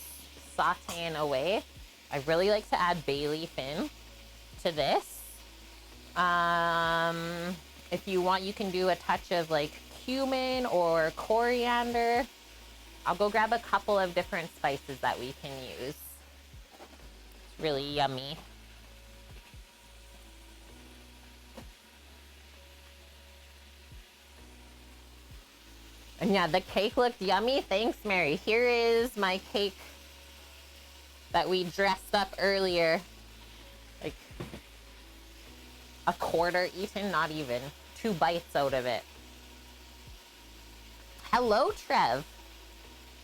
sauteing away? I really like to add bay leaf in to this. If you want, you can do a touch of like cumin or coriander. I'll go grab a couple of different spices that we can use. It's really yummy. And yeah, the cake looked yummy. Thanks, Mary. Here is my cake that we dressed up earlier. Like a quarter eaten, not even. 2 bites out of it. Hello, Trev.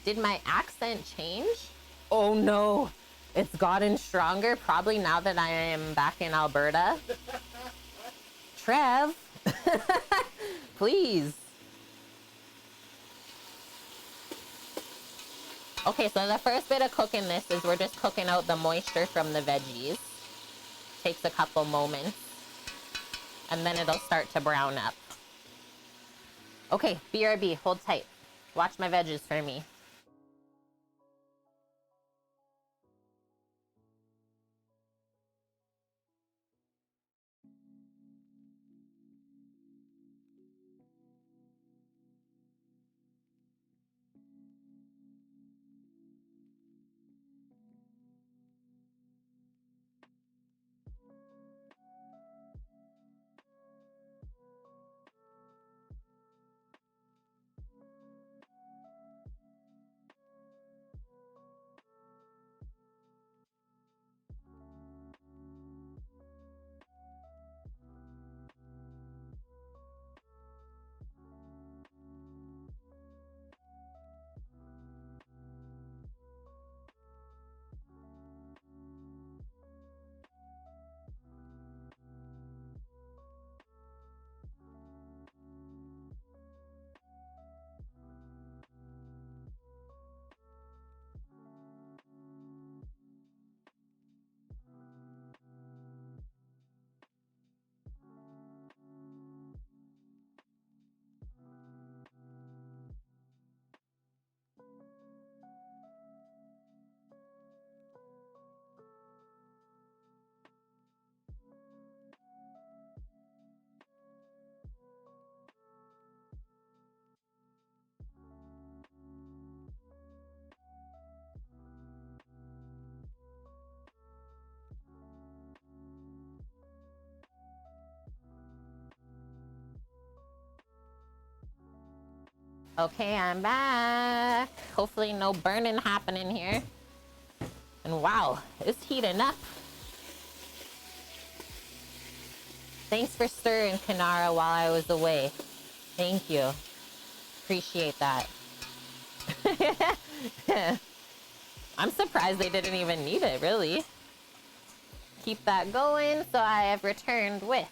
Did my accent change? Oh no, it's gotten stronger, probably now that I am back in Alberta. Trev, please. Okay, so the first bit of cooking this is we're just cooking out the moisture from the veggies. Takes a couple moments. And then it'll start to brown up. Okay, BRB, hold tight. Watch my veggies for me. Okay, I'm back. Hopefully no burning happening here. And wow, it's heating up. Thanks for stirring, Kanara, while I was away. Thank you. Appreciate that. I'm surprised they didn't even need it, really. Keep that going. So I have returned with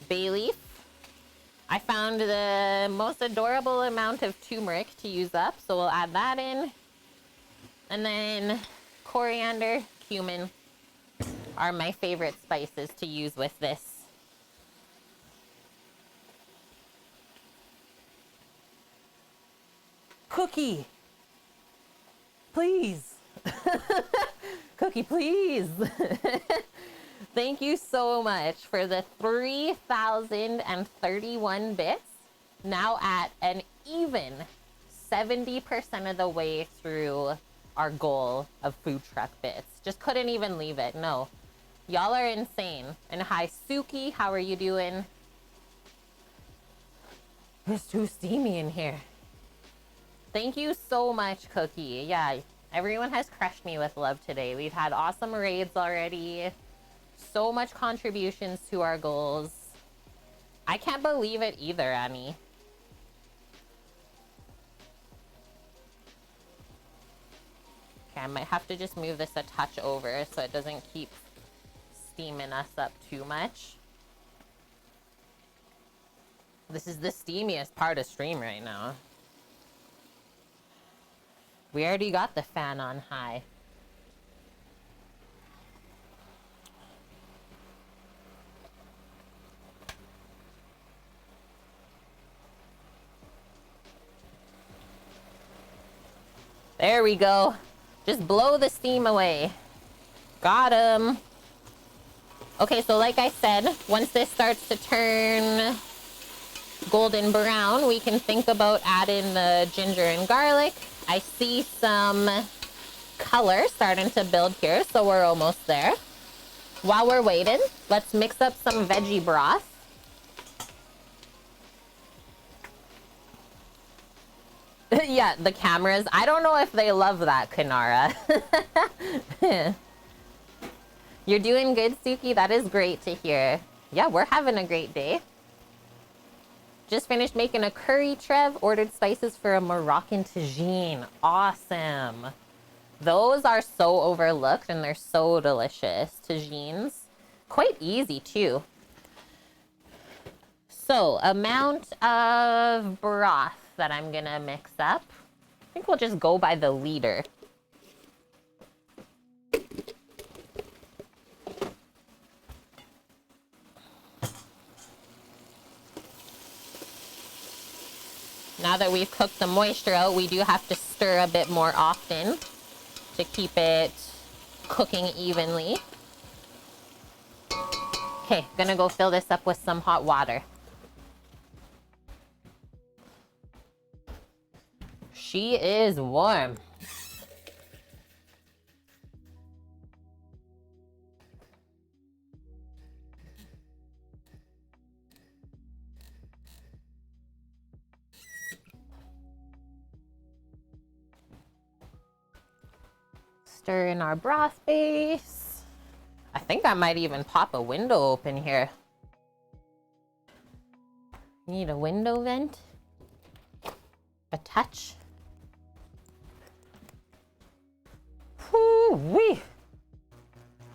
bay leaf. I found the most adorable amount of turmeric to use up, so we'll add that in. And then coriander, cumin are my favorite spices to use with this. Cookie, please. Cookie, please. Thank you so much for the 3,031 bits. Now at an even 70% of the way through our goal of food truck bits. Just couldn't even leave it. No. Y'all are insane. And hi, Suki. How are you doing? It's too steamy in here. Thank you so much, Cookie. Yeah, everyone has crushed me with love today. We've had awesome raids already. So much contributions to our goals. I can't believe it either, Annie. Okay, I might have to just move this a touch over so it doesn't keep steaming us up too much. This is the steamiest part of stream right now. We already got the fan on high. There we go. Just blow the steam away. Got him. Okay, so like I said, once this starts to turn golden brown, we can think about adding the ginger and garlic. I see some color starting to build here, so we're almost there. While we're waiting, let's mix up some veggie broth. Yeah, the cameras. I don't know if they love that, Kanara. You're doing good, Suki. That is great to hear. Yeah, we're having a great day. Just finished making a curry, Trev. Ordered spices for a Moroccan tagine. Awesome. Those are so overlooked and they're so delicious. Tagines. Quite easy, too. So, amount of broth that I'm gonna mix up. I think we'll just go by the liter. Now that we've cooked the moisture out, we do have to stir a bit more often to keep it cooking evenly. Okay, gonna go fill this up with some hot water. She is warm. Stir in our broth base. I think I might even pop a window open here. Need a window vent? A touch? Whoo-wee.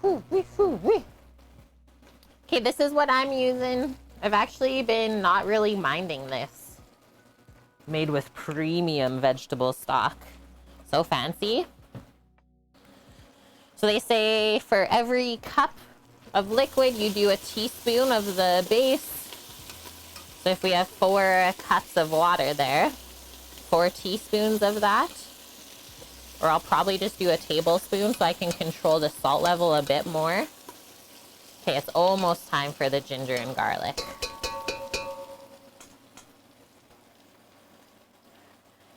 Whoo-wee, whoo-wee. Okay, this is what I'm using. I've actually been not really minding this. Made with premium vegetable stock. So fancy. So they say for every cup of liquid, you do a teaspoon of the base. So if we have 4 cups of water there, 4 teaspoons of that. Or I'll probably just do a tablespoon so I can control the salt level a bit more. Okay, it's almost time for the ginger and garlic.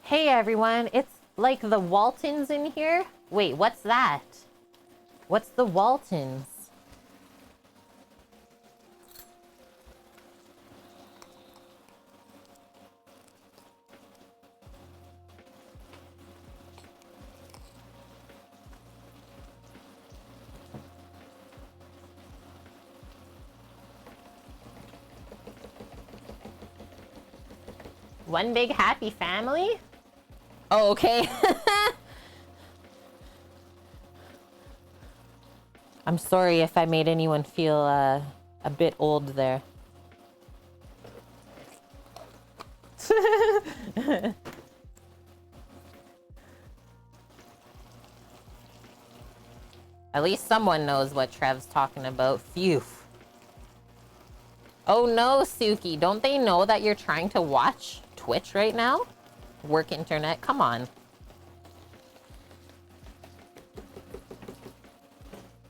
Hey everyone, it's like the Waltons in here. Wait, what's that? What's the Waltons? One big happy family? Oh, okay. I'm sorry if I made anyone feel a bit old there. At least someone knows what Trev's talking about. Phew. Oh no, Suki. Don't they know that you're trying to watch Twitch right now? Work internet, come on.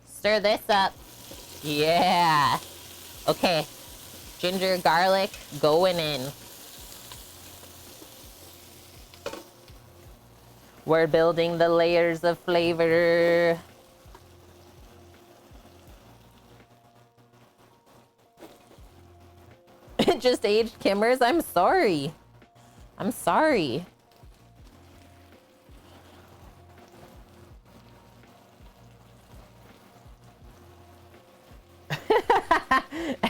Stir this up. Yeah. Okay. Ginger, garlic, going in. We're building the layers of flavor. It just aged Kimmers. I'm sorry. I'm sorry.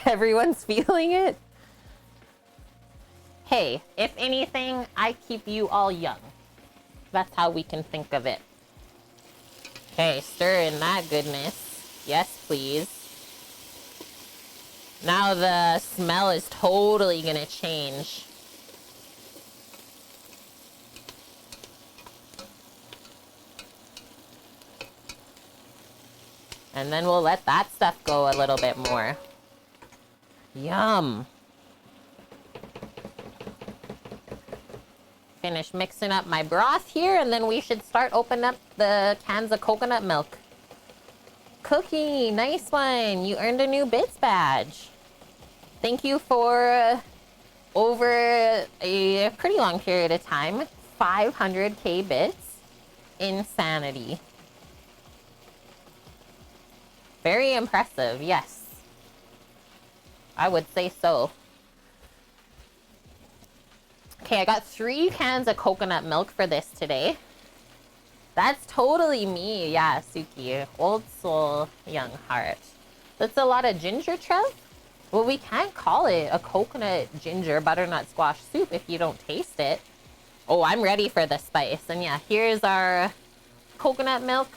Everyone's feeling it. Hey, if anything, I keep you all young. That's how we can think of it. Okay, stir in that goodness. Yes, please. Now the smell is totally gonna change. And then we'll let that stuff go a little bit more. Yum. Finish mixing up my broth here, and then we should start opening up the cans of coconut milk. Cookie, nice one. You earned a new bits badge. Thank you for over a pretty long period of time. 500k bits. Insanity. Very impressive, yes. I would say so. Okay, I got 3 cans of coconut milk for this today. That's totally me. Yeah, Suki. Old soul, young heart. That's a lot of ginger, Trev? Well, we can't call it a coconut ginger butternut squash soup if you don't taste it. Oh, I'm ready for the spice. And yeah, here's our coconut milk.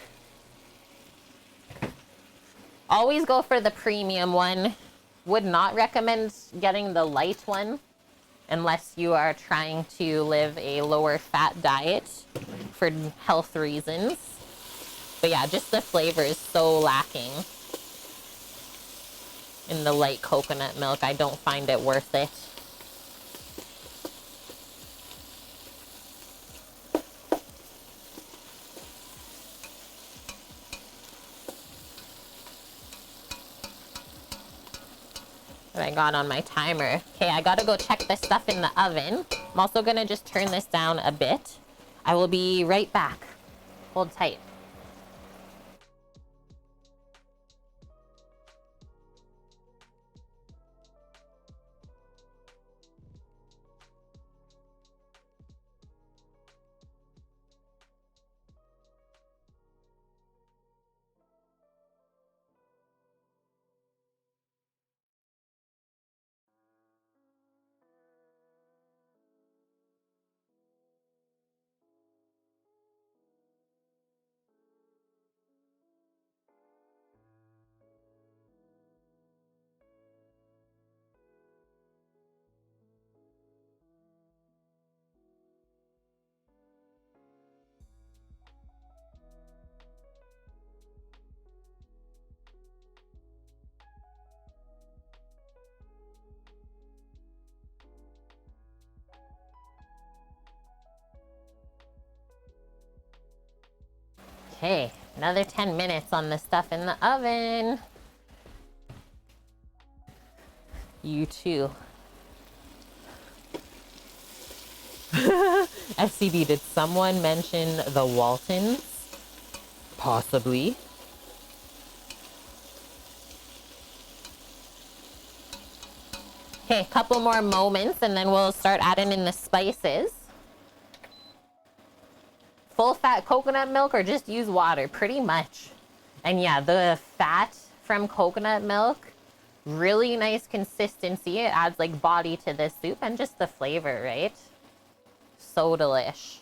Always go for the premium one. Would not recommend getting the light one unless you are trying to live a lower fat diet for health reasons. But yeah, just the flavor is so lacking in the light coconut milk. I don't find it worth it. What I got on my timer. Okay, I gotta go check this stuff in the oven. I'm also gonna just turn this down a bit. I will be right back. Hold tight. Okay, another 10 minutes on the stuff in the oven. You too. SCB, did someone mention the Waltons? Possibly. Okay, a couple more moments and then we'll start adding in the spices. Full fat coconut milk or just use water, pretty much. And yeah, the fat from coconut milk, really nice consistency. It adds like body to this soup and just the flavor, right? So delish.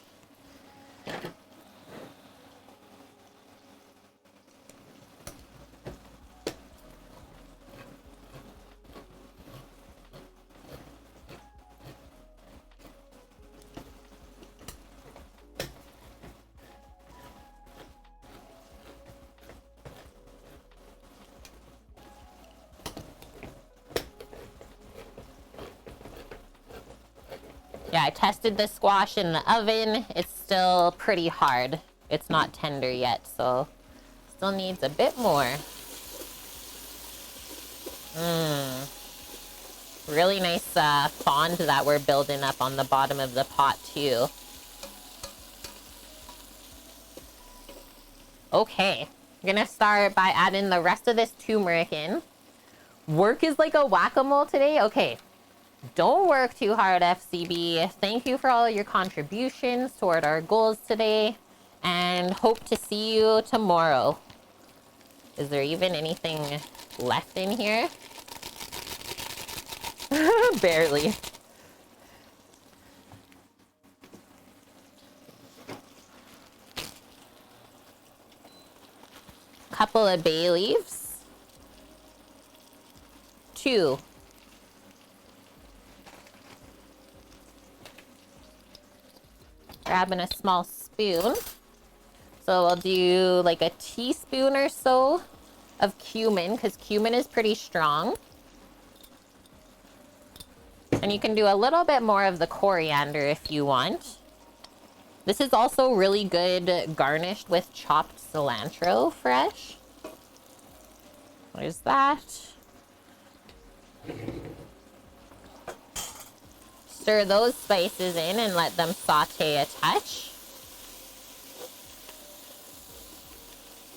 Yeah, I tested the squash in the oven. It's still pretty hard. It's not tender yet, so still needs a bit more. Really nice fond that we're building up on the bottom of the pot too. Okay, I'm gonna start by adding the rest of this turmeric in. Work is like a whack-a-mole today. Okay, don't work too hard, FCB. Thank you for all your contributions toward our goals today, and hope to see you tomorrow. Is there even anything left in here? Barely. couple of bay leaves. 2. Grabbing a small spoon. So we'll do like a teaspoon or so of cumin, because cumin is pretty strong. And you can do a little bit more of the coriander if you want. This is also really good garnished with chopped cilantro fresh. There's that. Stir those spices in and let them saute a touch.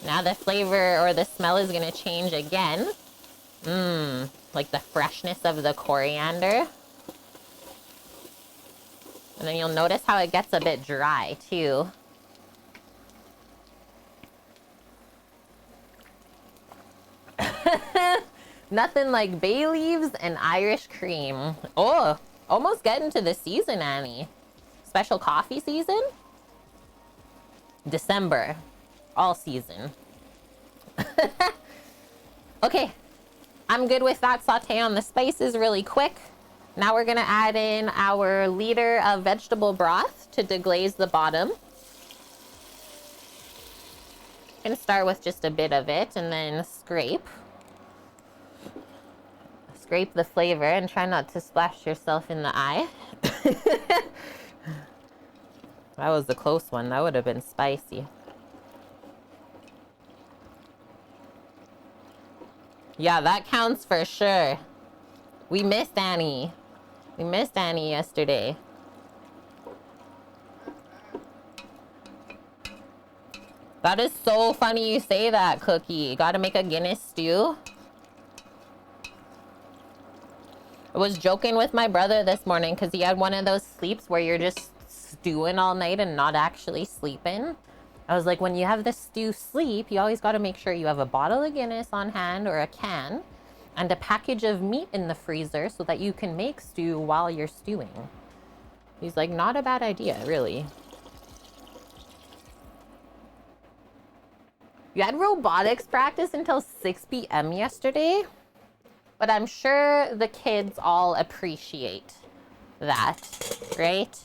Now the flavor or the smell is going to change again. Like the freshness of the coriander. And then you'll notice how it gets a bit dry too. Nothing like bay leaves and Irish cream. Oh, almost getting to the season, Annie. Special coffee season? December. All season. Okay, I'm good with that saute on the spices really quick. Now we're gonna add in our liter of vegetable broth to deglaze the bottom. I'm gonna start with just a bit of it and then scrape. Scrape the flavor and try not to splash yourself in the eye. That was a close one. That would have been spicy. Yeah, that counts for sure. We missed Annie. We missed Annie yesterday. That is so funny you say that, Cookie. Gotta make a Guinness stew. I was joking with my brother this morning because he had one of those sleeps where you're just stewing all night and not actually sleeping. I was like, when you have the stew sleep, you always got to make sure you have a bottle of Guinness on hand or a can and a package of meat in the freezer so that you can make stew while you're stewing. He's like, not a bad idea, really. You had robotics practice until 6 p.m. yesterday, but I'm sure the kids all appreciate that, right?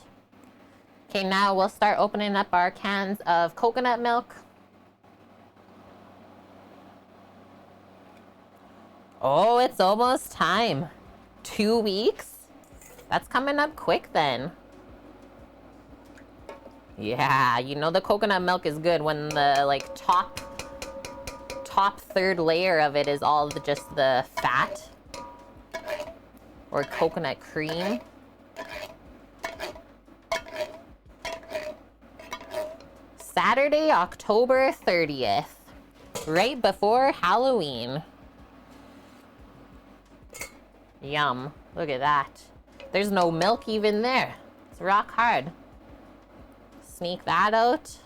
Okay, now we'll start opening up our cans of coconut milk. Oh, it's almost time. 2 weeks? That's coming up quick then. Yeah, you know the coconut milk is good when the like top third layer of it is all just the fat or coconut cream. Saturday, October 30th, right before Halloween. Yum. Look at that. There's no milk even there. It's rock hard. Sneak that out.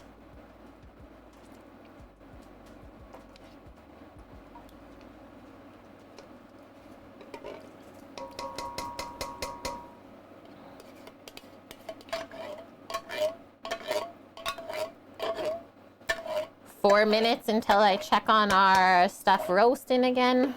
Four minutes until I check on our stuff roasting again.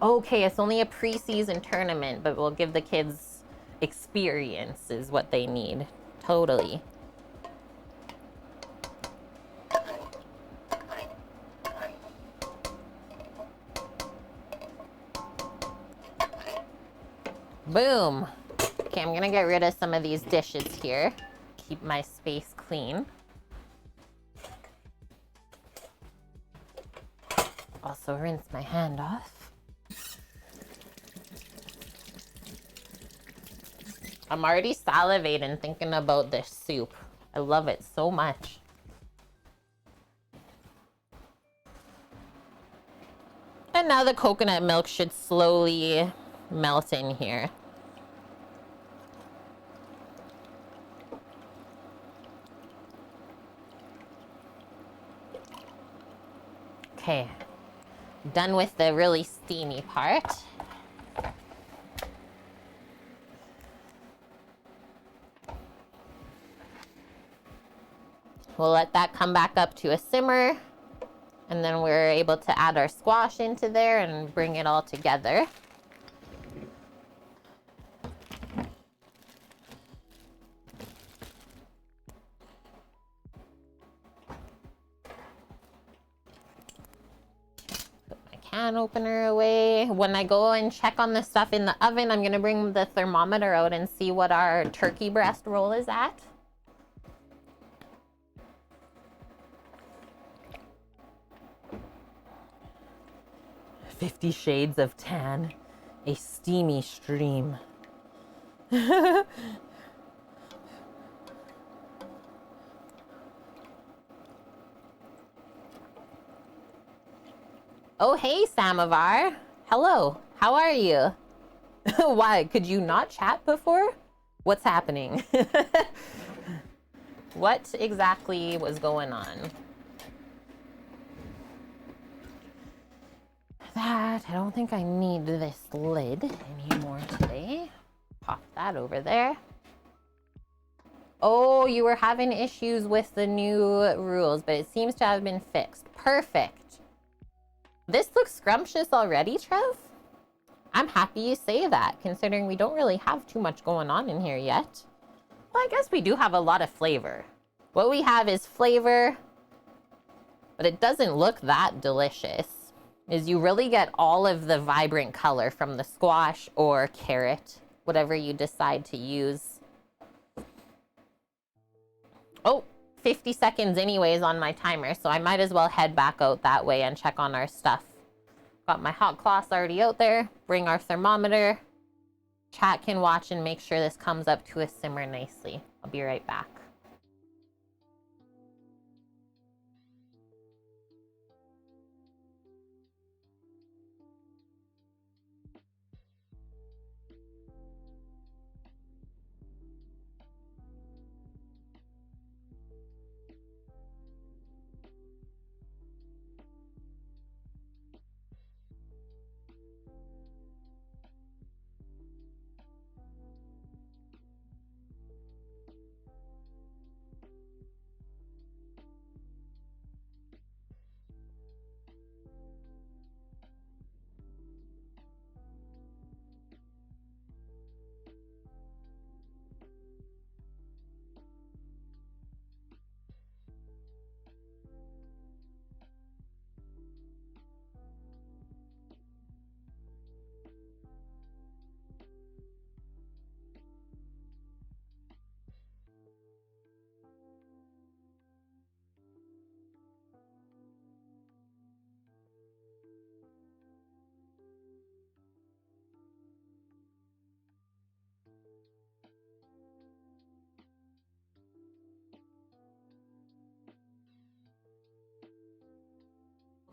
Okay, it's only a preseason tournament, but we'll give the kids experience is what they need. Totally. Boom. Okay, I'm gonna get rid of some of these dishes here. Keep my space clean. Also rinse my hand off. I'm already salivating thinking about this soup. I love it so much. And now the coconut milk should slowly melt in here. Okay, done with the really steamy part. We'll let that come back up to a simmer, and then we're able to add our squash into there and bring it all together. Can opener away. When I go and check on the stuff in the oven, I'm gonna bring the thermometer out and see what our turkey breast roll is at. "50 shades of tan, a steamy stream." Oh, hey, Samovar. Hello. How are you? Why? Could you not chat before? What's happening? What exactly was going on? That, I don't think I need this lid anymore today. Pop that over there. Oh, you were having issues with the new rules, but it seems to have been fixed. Perfect. This looks scrumptious already, Trev. I'm happy you say that, considering we don't really have too much going on in here yet. Well, I guess we do have a lot of flavor. What we have is flavor, but it doesn't look that delicious. Is you really get all of the vibrant color from the squash or carrot, whatever you decide to use. Oh, 50 seconds anyways on my timer, so I might as well head back out that way and check on our stuff. Got my hot cloths already out there. Bring our thermometer. Chat can watch and make sure this comes up to a simmer nicely. I'll be right back.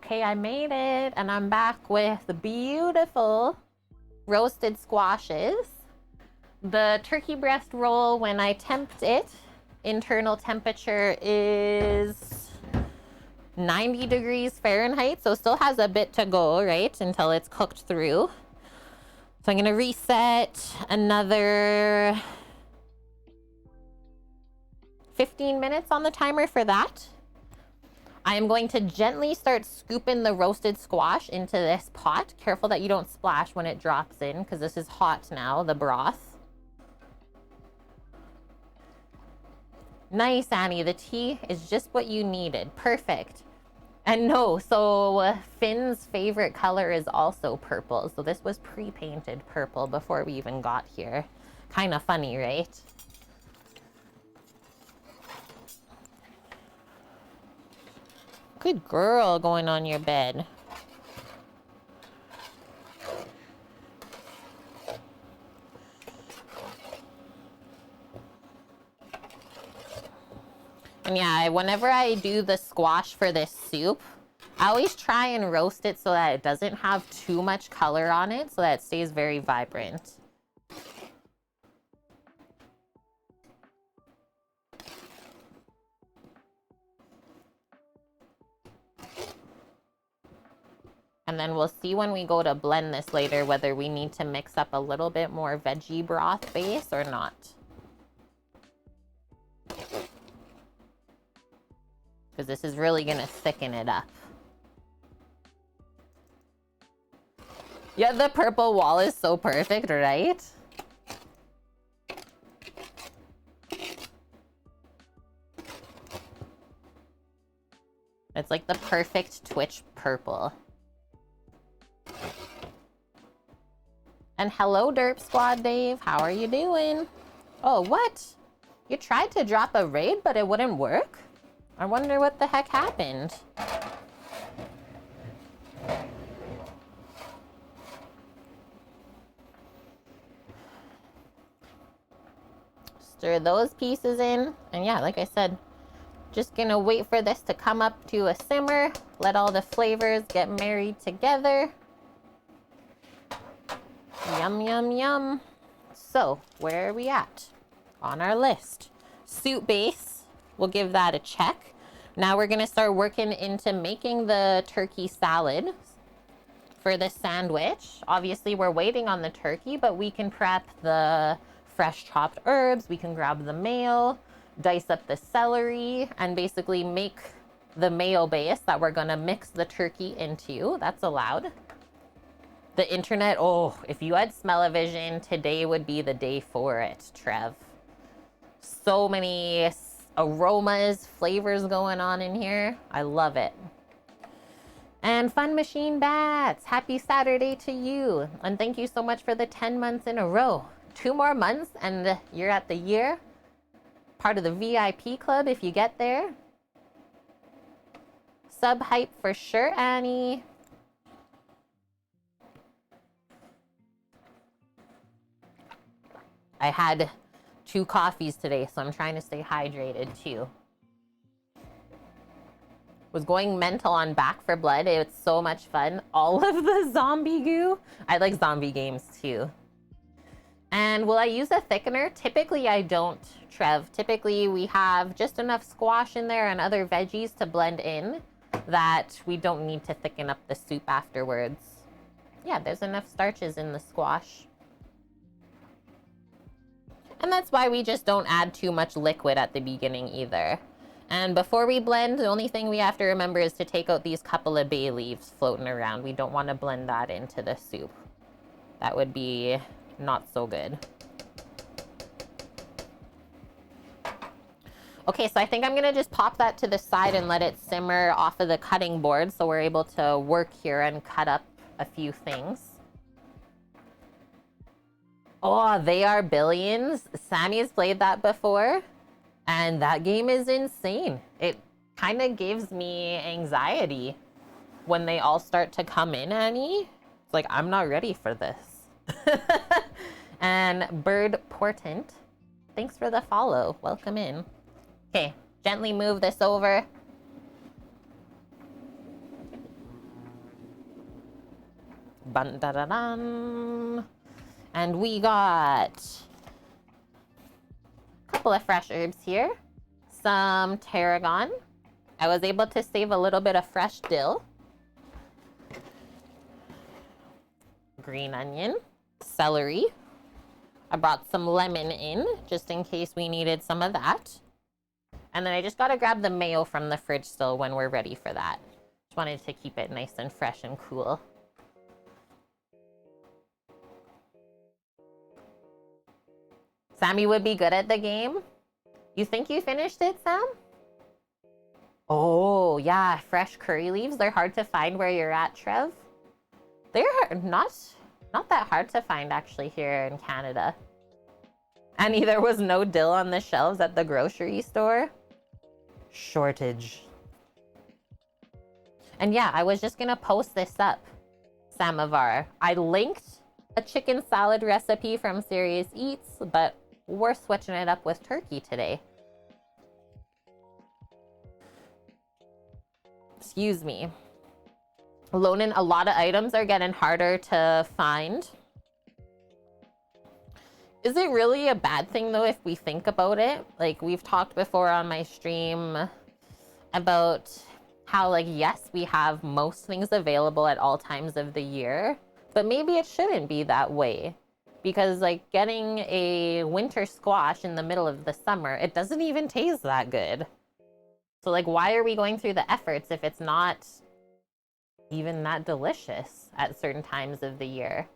Okay, I made it, and I'm back with the beautiful roasted squashes. The turkey breast roll, when I temped it, internal temperature is 90 degrees Fahrenheit, so still has a bit to go, right, until it's cooked through. So I'm gonna reset another 15 minutes on the timer for that. I am going to gently start scooping the roasted squash into this pot. Careful that you don't splash when it drops in, because this is hot now, the broth. Nice, Annie. The tea is just what you needed. Perfect. And no, so Finn's favorite color is also purple. So this was pre-painted purple before we even got here. Kind of funny, right? Good girl going on your bed. And yeah, whenever I do the squash for this soup, I always try and roast it so that it doesn't have too much color on it, so that it stays very vibrant. And then we'll see when we go to blend this later whether we need to mix up a little bit more veggie broth base or not. because this is really gonna thicken it up. Yeah, the purple wall is so perfect, right? It's like the perfect Twitch purple. And hello, Derp Squad Dave. How are you doing? Oh, what? You tried to drop a raid, but it wouldn't work? I wonder what the heck happened. Stir those pieces in. And yeah, like I said, just gonna wait for this to come up to a simmer. Let all the flavors get married together. Yum, yum, yum. So, where are we at on our list? Soup base, we'll give that a check. Now we're gonna start working into making the turkey salad for the sandwich. Obviously, we're waiting on the turkey, but we can prep the fresh chopped herbs. We can grab the mayo, dice up the celery, and basically make the mayo base that we're gonna mix the turkey into. That's allowed. The internet, oh, if you had smell-o-vision, today would be the day for it, Trev. So many aromas, flavors going on in here. I love it. And Fun Machine Bats, happy Saturday to you. And thank you so much for the 10 months in a row. 2 more months and you're at the year. Part of the VIP club if you get there. Sub hype for sure, Annie. I had 2 coffees today, so I'm trying to stay hydrated too. Was going mental on Back for Blood. It's so much fun. All of the zombie goo. I like zombie games too. And will I use a thickener? Typically I don't, Trev. Typically we have just enough squash in there and other veggies to blend in that we don't need to thicken up the soup afterwards. Yeah, there's enough starches in the squash. And that's why we just don't add too much liquid at the beginning either. And before we blend, the only thing we have to remember is to take out these couple of bay leaves floating around. We don't want to blend that into the soup. That would be not so good. Okay, so I think I'm gonna just pop that to the side and let it simmer off of the cutting board so we're able to work here and cut up a few things. Oh, They Are Billions. Sammy has played that before, and that game is insane. It kind of gives me anxiety when they all start to come in, Annie. It's like, I'm not ready for this. And Bird Portent, thanks for the follow. Welcome in. Okay, gently move this over. Bun da da dun. And we got a couple of fresh herbs here. Some tarragon. I was able to save a little bit of fresh dill. Green onion. Celery. I brought some lemon in just in case we needed some of that. And then I just gotta grab the mayo from the fridge still when we're ready for that. Just wanted to keep it nice and fresh and cool. Sammy would be good at the game. You think you finished it, Sam? Oh, yeah, fresh curry leaves. They're hard to find where you're at, Trev. They're not that hard to find, actually, here in Canada. And there was no dill on the shelves at the grocery store. Shortage. And yeah, I was just gonna post this up, Samovar. I linked a chicken salad recipe from Serious Eats, but we're switching it up with turkey today. Excuse me. Loaning, a lot of items are getting harder to find. Is it really a bad thing though if we think about it? Like, we've talked before on my stream about how, like, yes, we have most things available at all times of the year, but maybe it shouldn't be that way. Because, like, getting a winter squash in the middle of the summer, it doesn't even taste that good. So like, why are we going through the efforts if it's not even that delicious at certain times of the year?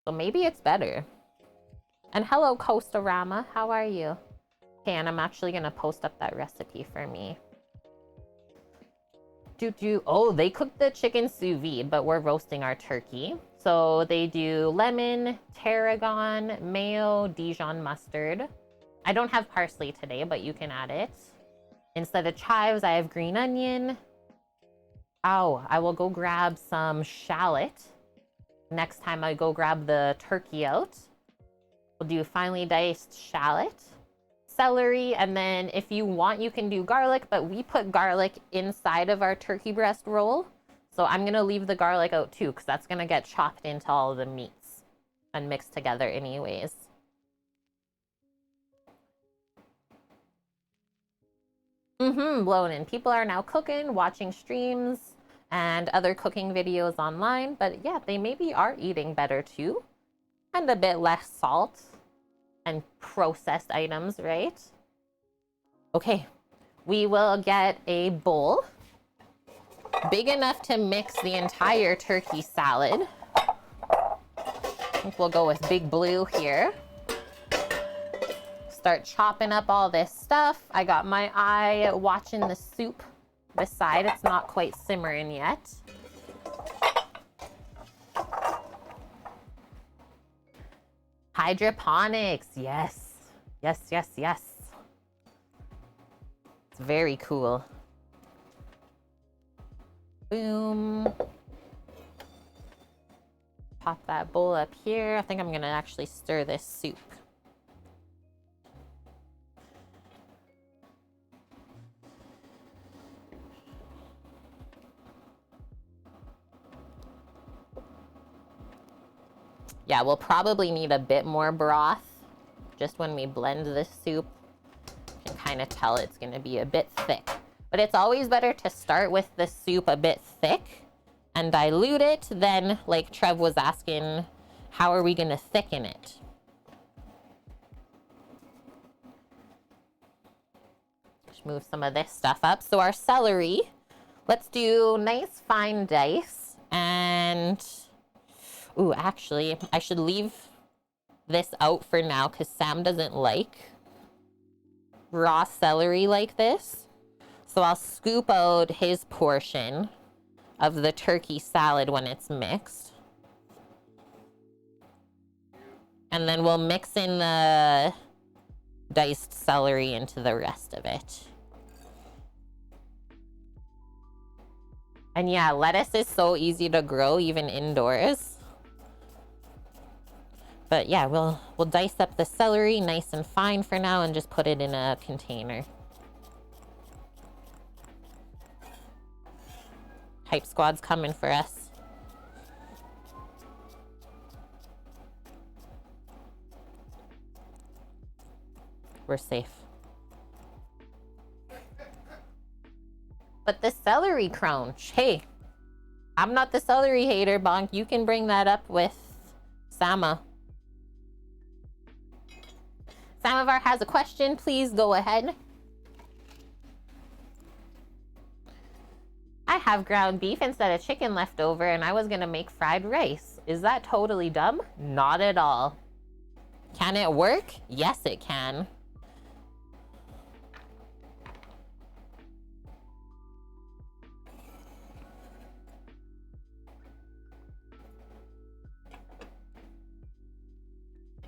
So maybe it's better. And hello, Coastorama. How are you? Okay, and I'm actually going to post up that recipe for me. Oh, they cooked the chicken sous vide, but we're roasting our turkey. So they do lemon, tarragon, mayo, Dijon mustard. I don't have parsley today, but you can add it. Instead of chives, I have green onion. Oh, I will go grab some shallot. Next time I go grab the turkey out. We'll do finely diced shallot, celery, and then if you want, you can do garlic, but we put garlic inside of our turkey breast roll. So I'm going to leave the garlic out too, because that's going to get chopped into all of the meats and mixed together anyways. Blown in. People are now cooking, watching streams, and other cooking videos online. But yeah, they maybe are eating better too. And a bit less salt and processed items, right? Okay, we will get a bowl big enough to mix the entire turkey salad. I think we'll go with Big Blue here. Start chopping up all this stuff. I got my eye watching the soup beside. It's not quite simmering yet. Hydroponics, yes. Yes, yes, yes. It's very cool. Boom. Pop that bowl up here. I think I'm gonna actually stir this soup. Yeah, we'll probably need a bit more broth. Just when we blend this soup, you can kind of tell it's gonna be a bit thick. But it's always better to start with the soup a bit thick and dilute it. Then, like Trev was asking, how are we gonna thicken it? Just move some of this stuff up. So our celery, let's do nice fine dice. And, ooh, actually, I should leave this out for now because Sam doesn't like raw celery like this. So I'll scoop out his portion of the turkey salad when it's mixed. And then we'll mix in the diced celery into the rest of it. And yeah, lettuce is so easy to grow even indoors. But yeah, we'll dice up the celery nice and fine for now and just put it in a container. Hype Squad's coming for us. We're safe. But the celery crunch, hey, I'm not the celery hater, Bonk. You can bring that up with Sama. Samovar has a question. Please go ahead. I have ground beef instead of chicken left over, and I was going to make fried rice. Is that totally dumb? Not at all. Can it work? Yes, it can.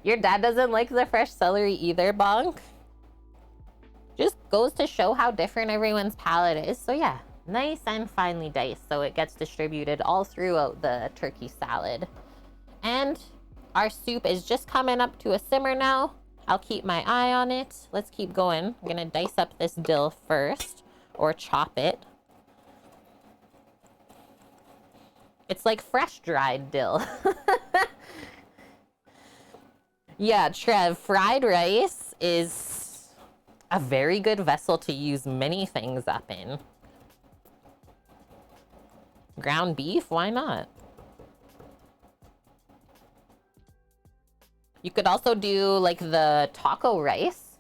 Your dad doesn't like the fresh celery either, Bonk? Just goes to show how different everyone's palate is. So yeah, nice and finely diced so it gets distributed all throughout the turkey salad. And our soup is just coming up to a simmer now. I'll keep my eye on it. Let's keep going. I'm gonna dice up this dill first, or chop it. It's like fresh dried dill. Yeah, Trev, fried rice is a very good vessel to use many things up in. Ground beef, why not? You could also do like the taco rice.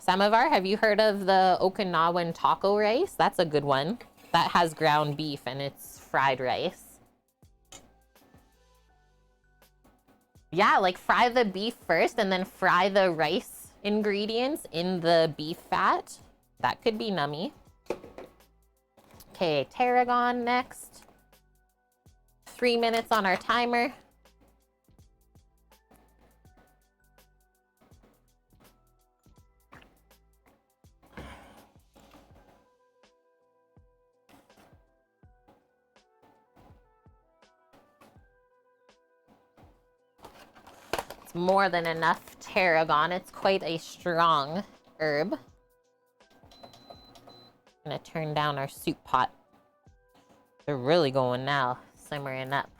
Samovar, have you heard of the Okinawan taco rice? That's a good one. That has ground beef and it's fried rice. Yeah, like fry the beef first and then fry the rice ingredients in the beef fat. That could be nummy. Okay, tarragon next. 3 minutes on our timer. It's more than enough tarragon. It's quite a strong herb. I'm gonna turn down our soup pot. They're really going now, simmering up.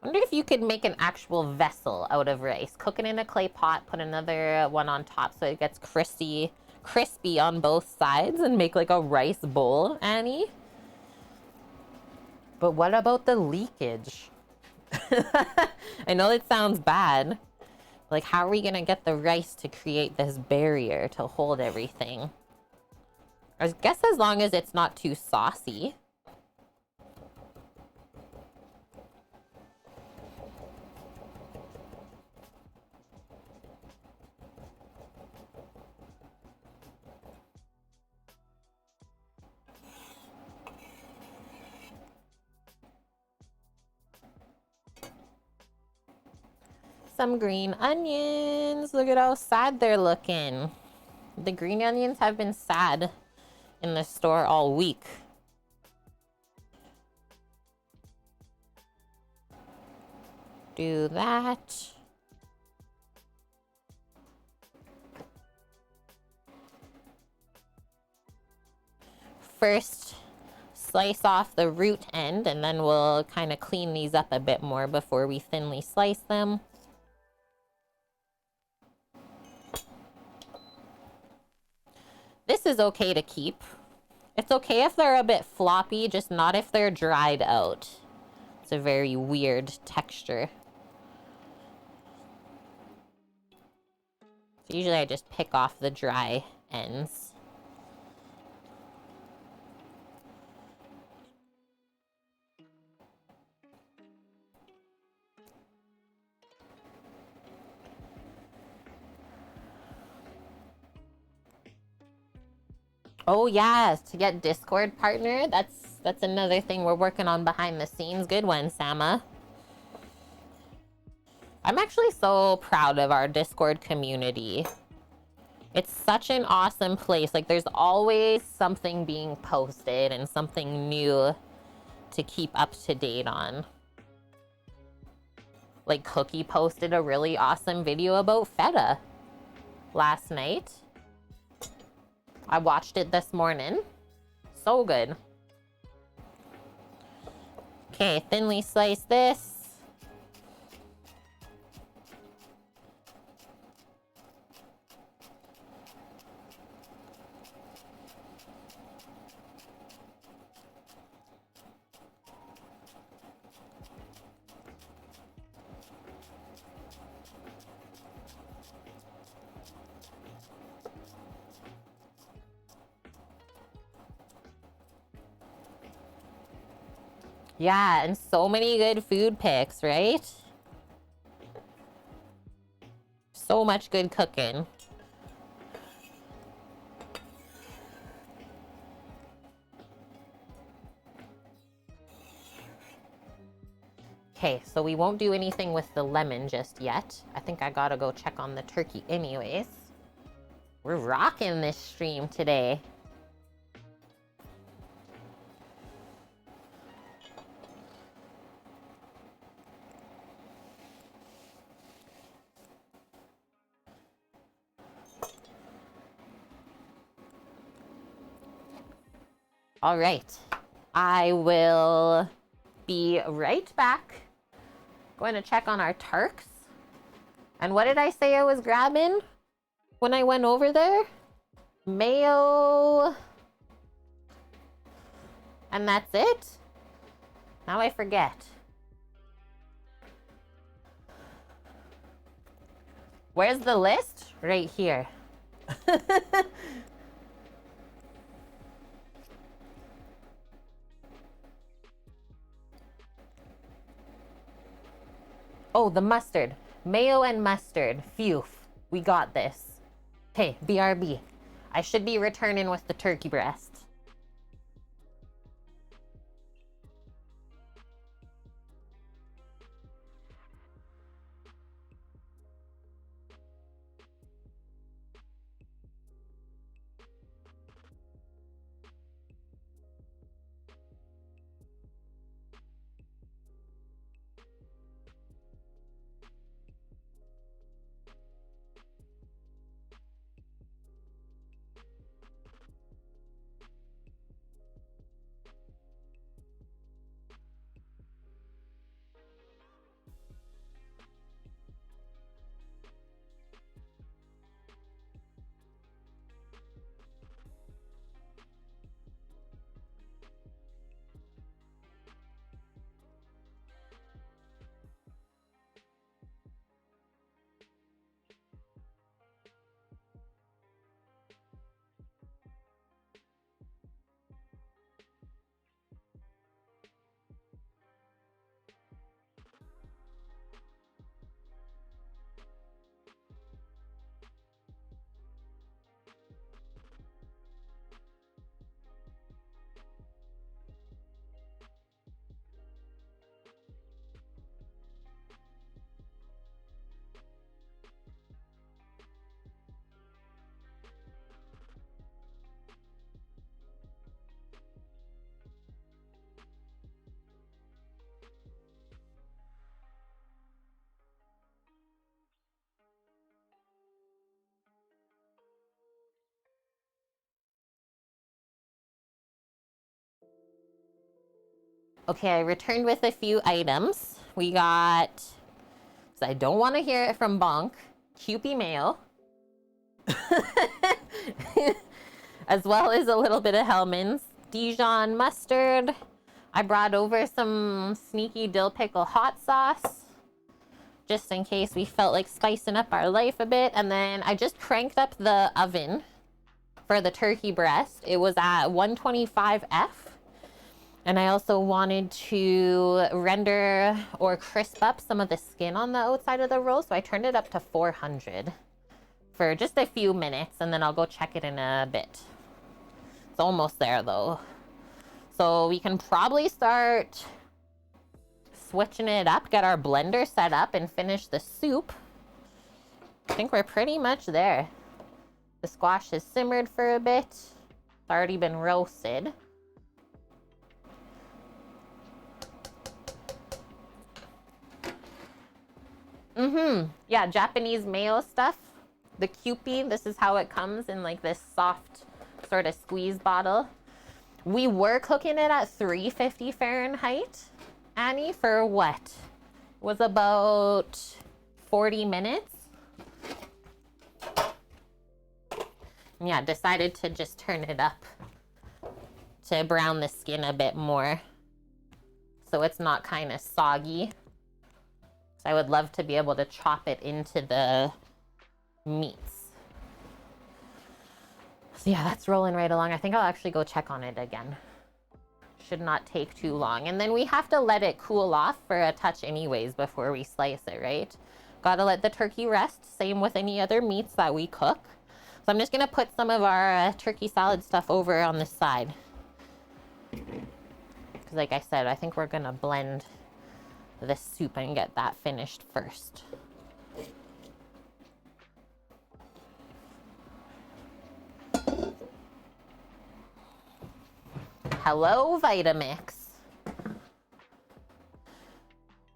Wonder if you could make an actual vessel out of rice. Cook it in a clay pot, put another one on top so it gets crispy on both sides and make like a rice bowl, Annie. But what about the leakage? I know it sounds bad. Like, how are we gonna get the rice to create this barrier to hold everything? I guess as long as it's not too saucy. Some green onions. Look at how sad they're looking. The green onions have been sad in the store all week. Do that. First, slice off the root end, and then we'll kind of clean these up a bit more before we thinly slice them. This is okay to keep. It's okay if they're a bit floppy, just not if they're dried out. It's a very weird texture. So usually I just pick off the dry ends. Oh yeah, to get Discord partner. That's another thing we're working on behind the scenes. Good one, Sama. I'm actually so proud of our Discord community. It's such an awesome place. Like, there's always something being posted and something new to keep up to date on. Like, Cookie posted a really awesome video about feta last night. I watched it this morning. So good. Okay, thinly slice this. Yeah, and so many good food picks, right? So much good cooking. Okay, so we won't do anything with the lemon just yet. I think I gotta go check on the turkey anyways. We're rocking this stream today. All right, I will be right back. Going to check on our Turks. And what did I say I was grabbing when I went over there? Mayo. And that's it? Now I forget. Where's the list? Right here. Oh, the mustard. Mayo and mustard. Phew. We got this. Hey, BRB. I should be returning with the turkey breast. Okay, I returned with a few items. We got, because I don't want to hear it from Bonk, Kewpie mayo, as well as a little bit of Hellman's, Dijon mustard. I brought over some sneaky dill pickle hot sauce, just in case we felt like spicing up our life a bit. And then I just cranked up the oven for the turkey breast. It was at 125F. And I also wanted to render or crisp up some of the skin on the outside of the roll. So I turned it up to 400 for just a few minutes, and then I'll go check it in a bit. It's almost there though. So we can probably start switching it up, get our blender set up, and finish the soup. I think we're pretty much there. The squash has simmered for a bit. It's already been roasted. Yeah, Japanese mayo stuff. The Kewpie, this is how it comes in like this soft sort of squeeze bottle. We were cooking it at 350 Fahrenheit, Annie, for what? It was about 40 minutes. Yeah, decided to just turn it up to brown the skin a bit more so it's not kind of soggy. I would love to be able to chop it into the meats. So yeah, that's rolling right along. I think I'll actually go check on it again. Should not take too long. And then we have to let it cool off for a touch anyways before we slice it, right? Gotta let the turkey rest. Same with any other meats that we cook. So I'm just gonna put some of our turkey salad stuff over on this side. Because like I said, I think we're gonna blend the soup and get that finished first. Hello, Vitamix.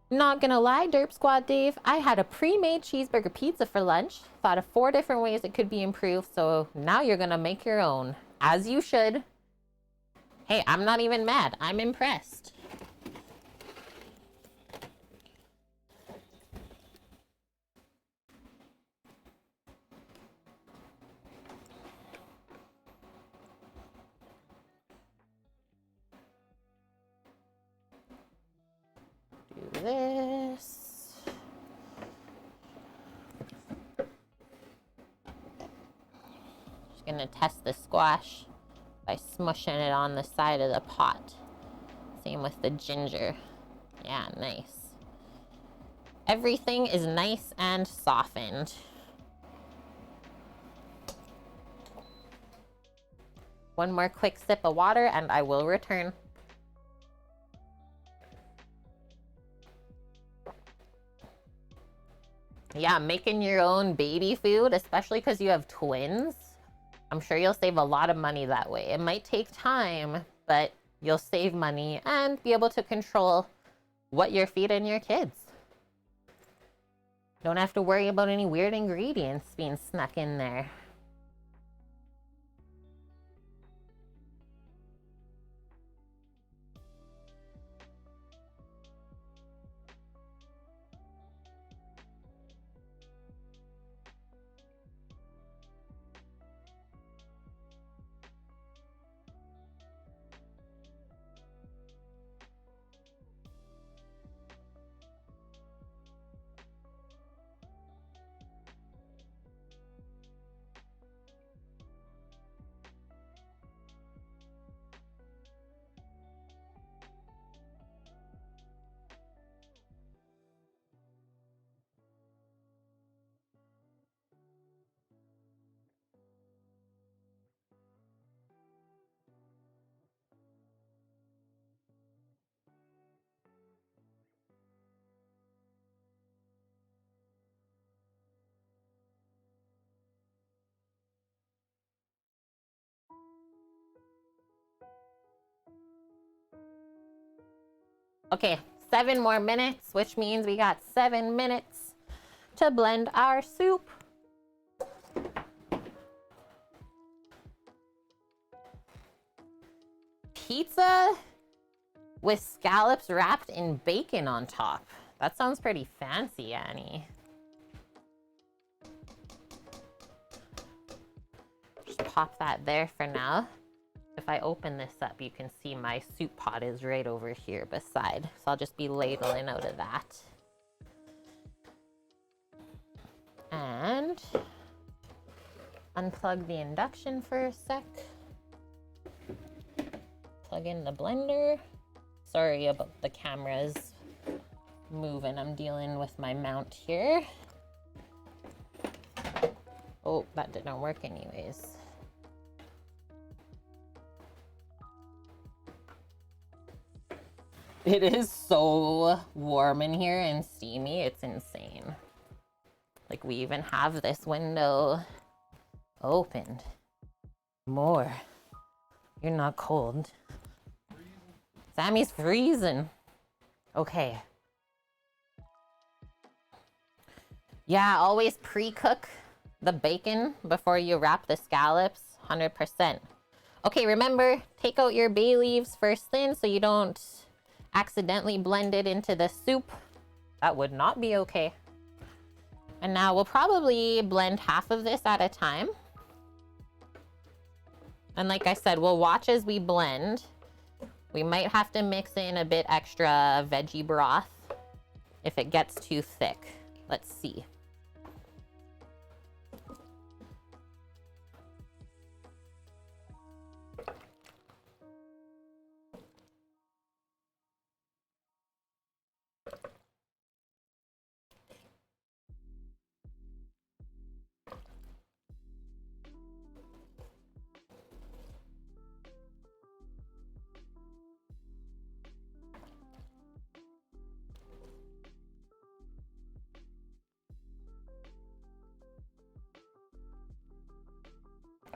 Not gonna lie, Derp Squad Dave, I had a pre-made cheeseburger pizza for lunch. Thought of 4 different ways it could be improved, so now you're gonna make your own. As you should. Hey, I'm not even mad. I'm impressed. This. Just gonna test the squash by smushing it on the side of the pot. Same with the ginger. Yeah, nice. Everything is nice and softened. One more quick sip of water and I will return. Yeah, making your own baby food, especially because you have twins, I'm sure you'll save a lot of money that way. It might take time, but you'll save money and be able to control what you're feeding your kids. Don't have to worry about any weird ingredients being snuck in there. Okay, 7 more minutes, which means we got 7 minutes to blend our soup. Pizza with scallops wrapped in bacon on top. That sounds pretty fancy, Annie. Just pop that there for now. If I open this up, you can see my soup pot is right over here beside. So I'll just be ladling out of that. And unplug the induction for a sec. Plug in the blender. Sorry about the cameras moving. I'm dealing with my mount here. Oh, that didn't work anyways. It is so warm in here and steamy. It's insane. Like, we even have this window opened. More. You're not cold. Sammy's freezing. Okay. Yeah, always pre-cook the bacon before you wrap the scallops. 100%. Okay, remember, take out your bay leaves first thing so you don't accidentally blend it into the soup. That would not be okay. And now we'll probably blend half of this at a time. And like I said, we'll watch as we blend. We might have to mix in a bit extra veggie broth if it gets too thick. Let's see.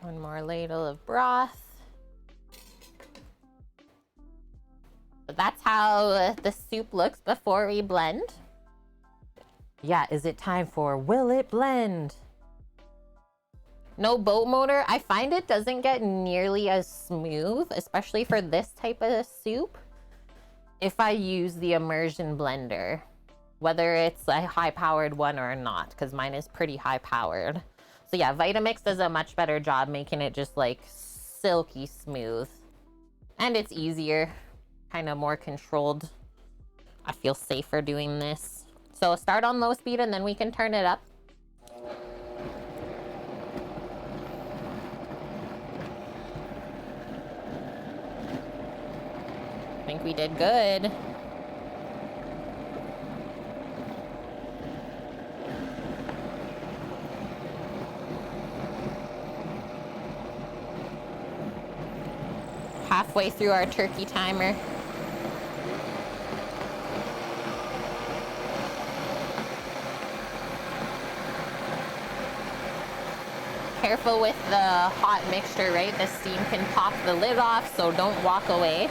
One more ladle of broth. So that's how the soup looks before we blend. Yeah, is it time for will it blend? No boat motor. I find it doesn't get nearly as smooth, especially for this type of soup, if I use the immersion blender, whether it's a high-powered one or not, because mine is pretty high-powered. So yeah, Vitamix does a much better job making it just like silky smooth. And it's easier, kind of more controlled. I feel safer doing this. So start on low speed and then we can turn it up. I think we did good. Halfway through our turkey timer. Careful with the hot mixture, right? The steam can pop the lid off, so don't walk away.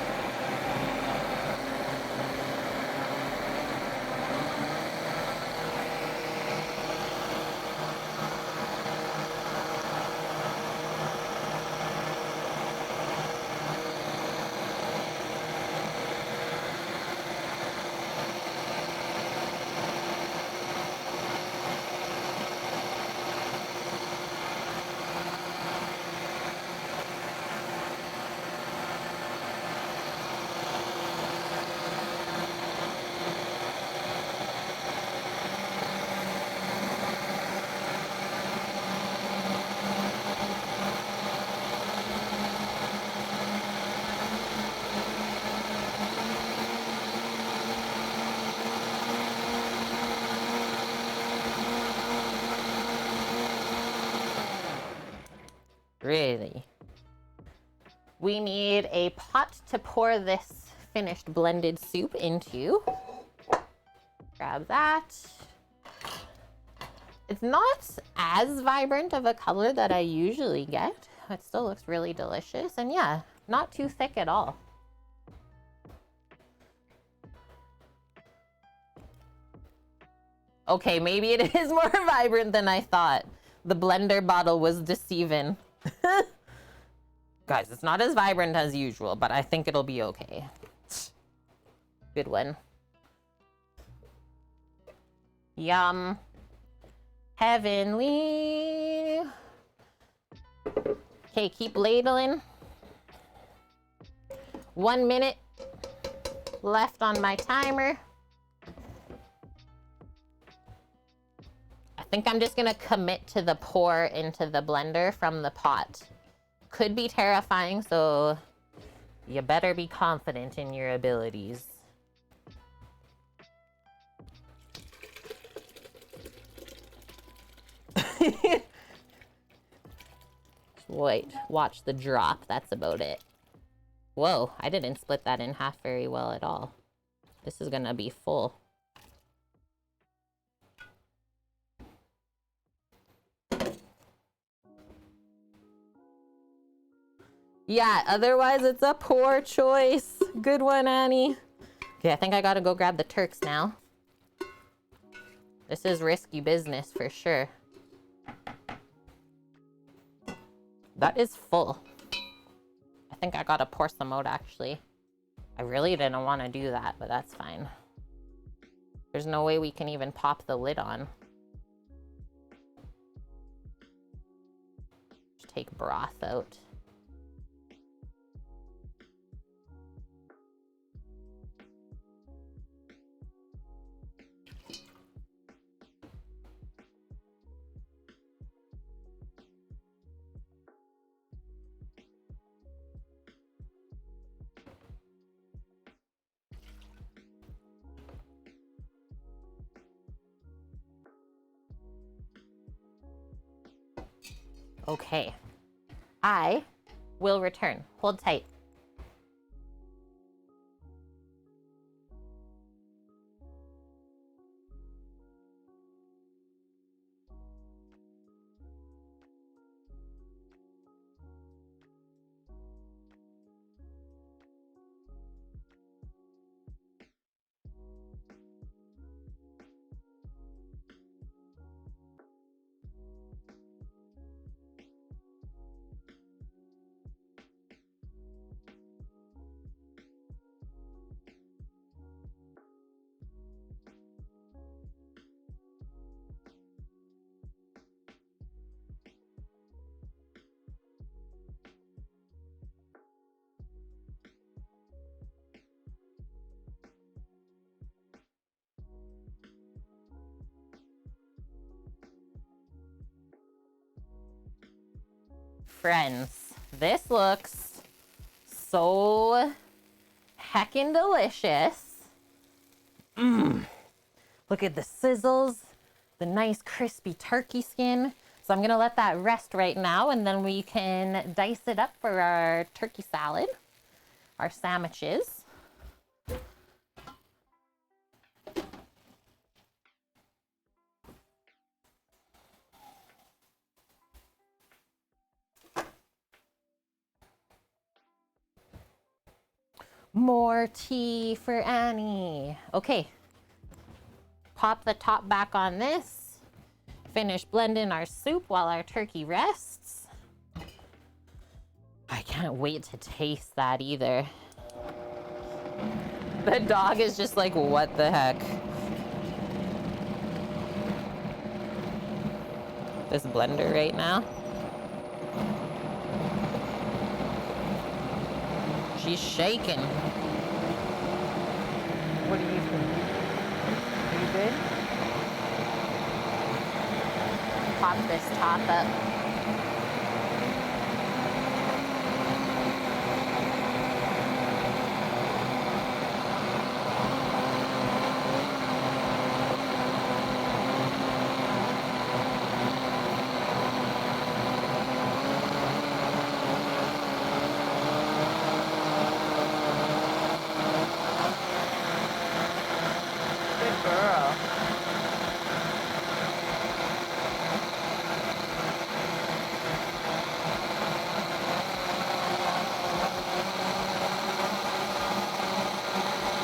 Really. We need a pot to pour this finished blended soup into. Grab that. It's not as vibrant of a color that I usually get. It still looks really delicious. And yeah, not too thick at all. Okay, maybe it is more vibrant than I thought. The blender bottle was deceiving. Guys, it's not as vibrant as usual, but I think it'll be okay. Good one. Yum. Heavenly. Okay, keep ladling. 1 minute left on my timer. I think I'm just gonna commit to the pour into the blender from the pot. Could be terrifying, so you better be confident in your abilities. Wait, watch the drop. That's about it. Whoa, I didn't split that in half very well at all. This is gonna be full. Yeah, otherwise it's a poor choice. Good one, Annie. Okay, I think I gotta go grab the Turks now. This is risky business for sure. That is full. I think I gotta pour some out actually. I really didn't want to do that, but that's fine. There's no way we can even pop the lid on. Just take broth out. Okay, I will return. Hold tight. Friends, this looks so heckin' delicious. Look at the sizzles, the nice crispy turkey skin. So I'm gonna let that rest right now, and then we can dice it up for our turkey salad, our sandwiches. More tea for Annie. Okay, pop the top back on this. Finish blending our soup while our turkey rests. I can't wait to taste that either. The dog is just like, what the heck? This blender right now. She's shaking. What do you think? Are you good? Pop this top up.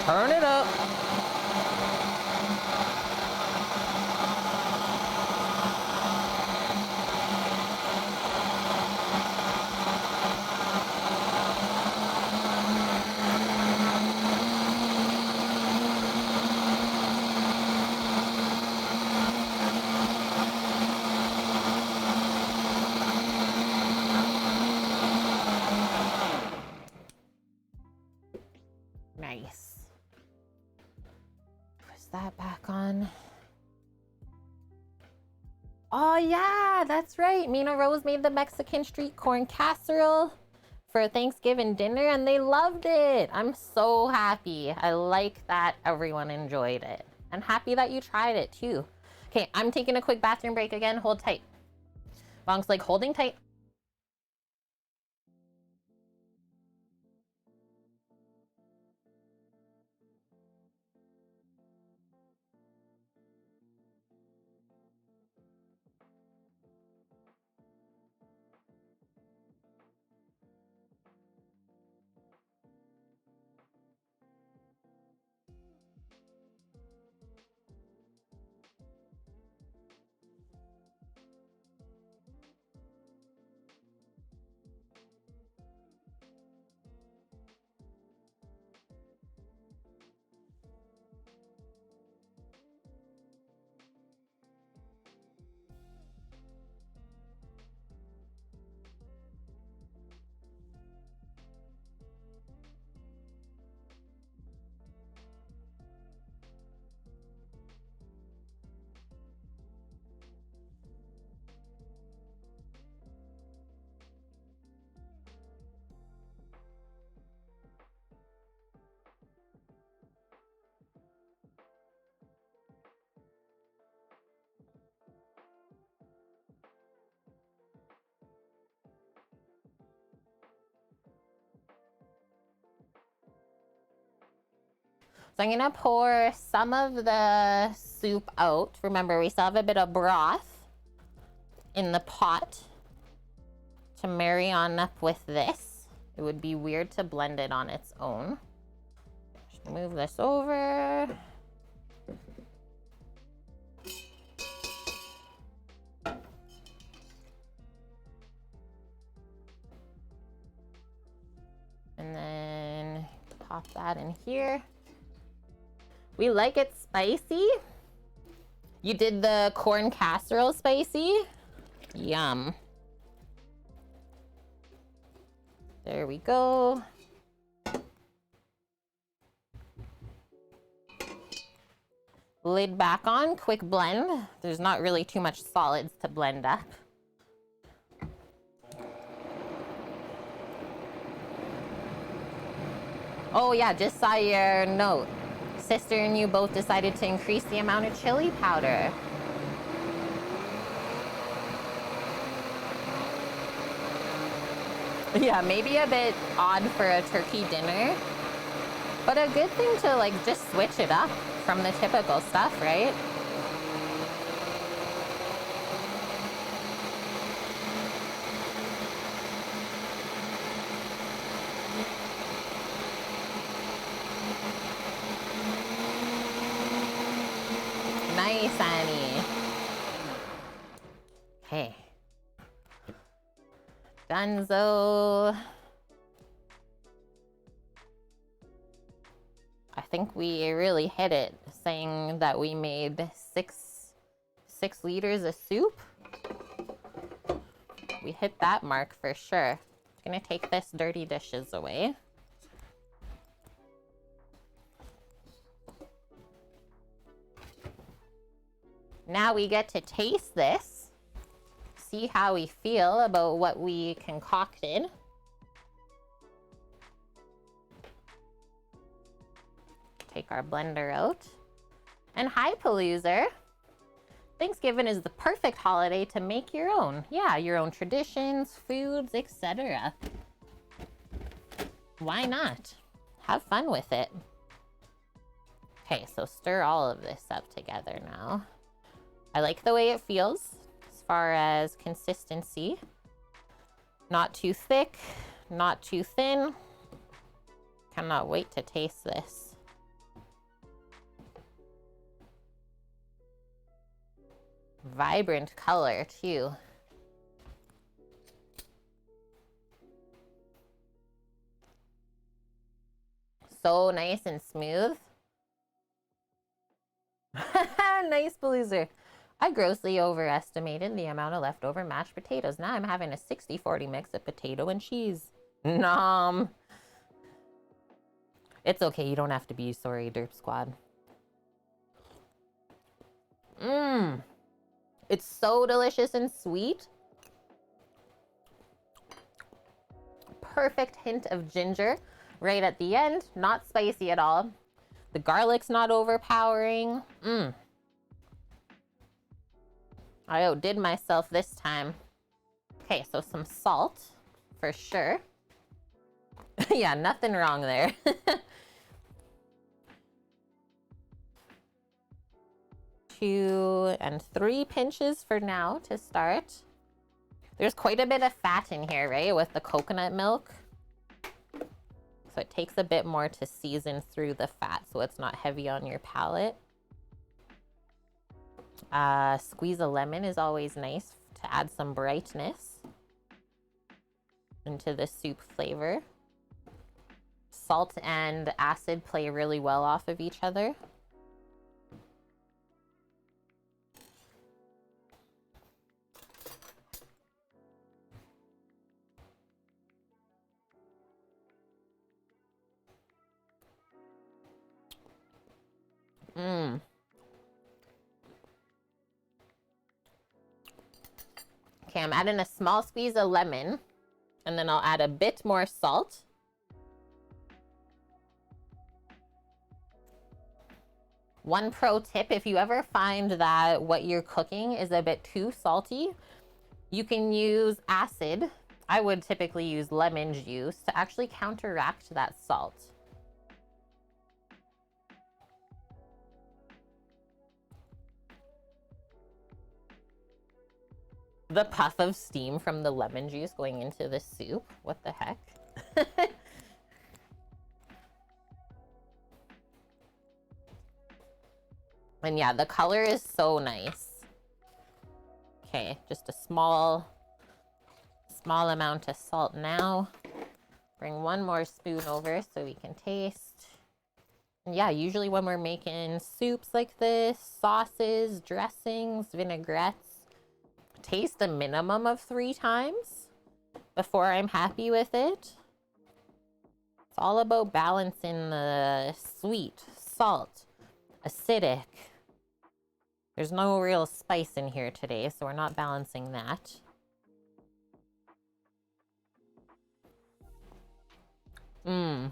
Turn it up. Nice. Twist that back on. Oh yeah, that's right. Mina Rose made the Mexican street corn casserole for Thanksgiving dinner and they loved it. I'm so happy. I like that everyone enjoyed it. I'm happy that you tried it too. Okay, I'm taking a quick bathroom break again. Hold tight. Bong's like holding tight. So I'm gonna pour some of the soup out. Remember, we still have a bit of broth in the pot to marry on up with this. It would be weird to blend it on its own. Just move this over. And then pop that in here. We like it spicy. You did the corn casserole spicy? Yum. There we go. Lid back on, quick blend. There's not really too much solids to blend up. Oh yeah, just saw your note. Sister and you both decided to increase the amount of chili powder. Yeah, maybe a bit odd for a turkey dinner, but a good thing to like just switch it up from the typical stuff, right? Nice, Annie. Hey. Dunzo. I think we really hit it, saying that we made six liters of soup. We hit that mark for sure. I'm gonna take this dirty dishes away. Now we get to taste this, see how we feel about what we concocted. Take our blender out. And hi, Paloozer. Thanksgiving is the perfect holiday to make your own. Yeah, your own traditions, foods, etc. Why not? Have fun with it. Okay, so stir all of this up together now. I like the way it feels as far as consistency. Not too thick, not too thin. Cannot wait to taste this. Vibrant color too. So nice and smooth. Nice, Paloozer. I grossly overestimated the amount of leftover mashed potatoes. Now I'm having a 60-40 mix of potato and cheese. Nom. It's okay, you don't have to be sorry, Derp Squad. Mmm. It's so delicious and sweet. Perfect hint of ginger right at the end. Not spicy at all. The garlic's not overpowering. Mmm. I outdid myself this time. Okay, so some salt for sure. Yeah, nothing wrong there. 2 and 3 pinches for now to start. There's quite a bit of fat in here, right, with the coconut milk. So it takes a bit more to season through the fat so it's not heavy on your palate. Squeeze a lemon is always nice to add some brightness into the soup flavor. Salt and acid play really well off of each other. Mmm. Okay, I'm adding a small squeeze of lemon, and then I'll add a bit more salt. One pro tip, if you ever find that what you're cooking is a bit too salty, you can use acid. I would typically use lemon juice to actually counteract that salt. The puff of steam from the lemon juice going into the soup. What the heck? And yeah, the color is so nice. Okay, just a small amount of salt now. Bring one more spoon over so we can taste. And yeah, usually when we're making soups like this, sauces, dressings, vinaigrettes, taste a minimum of 3 times before I'm happy with it. It's all about balancing the sweet, salt, acidic. There's no real spice in here today, so we're not balancing that. Mmm.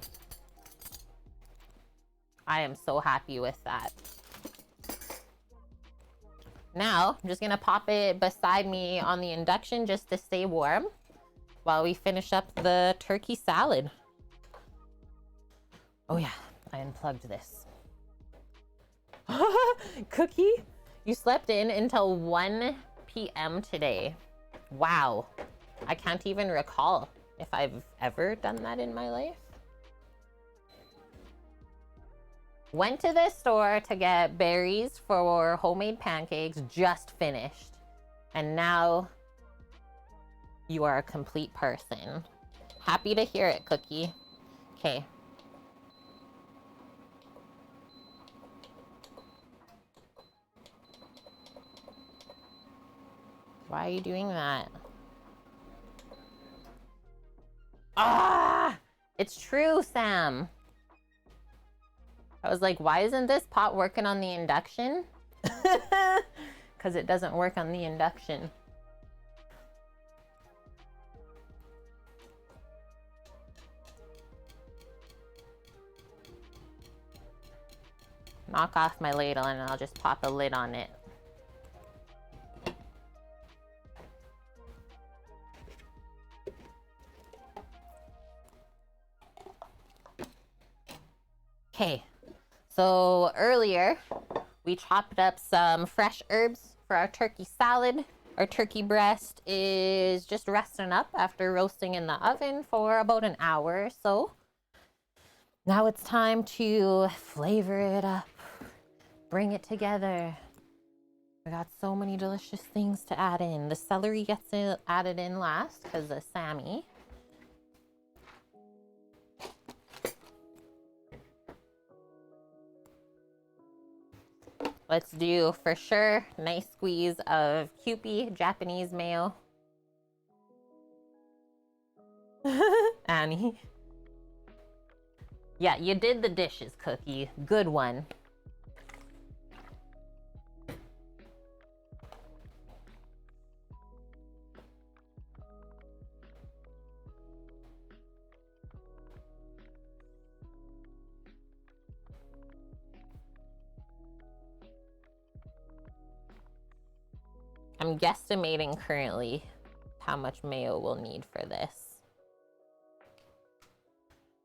I am so happy with that. Now, I'm just gonna pop it beside me on the induction just to stay warm while we finish up the turkey salad. Oh yeah, I unplugged this. Cookie, you slept in until 1 p.m. today. Wow, I can't even recall if I've ever done that in my life. Went to the store to get berries for homemade pancakes, just finished. And now you are a complete person. Happy to hear it, Cookie. Okay. Why are you doing that? Ah! It's true, Sam. I was like, why isn't this pot working on the induction? Because it doesn't work on the induction. Knock off my ladle and I'll just pop a lid on it. Okay, so earlier we chopped up some fresh herbs for our turkey salad. Our turkey breast is just resting up after roasting in the oven for about an hour or so. Now it's time to flavor it up, bring it together. We got so many delicious things to add in. The celery gets added in last because of Sammy. Let's do, for sure, nice squeeze of Kewpie Japanese mayo. Annie. Yeah, you did the dishes, Cookie. Good one. I'm guesstimating currently how much mayo we'll need for this.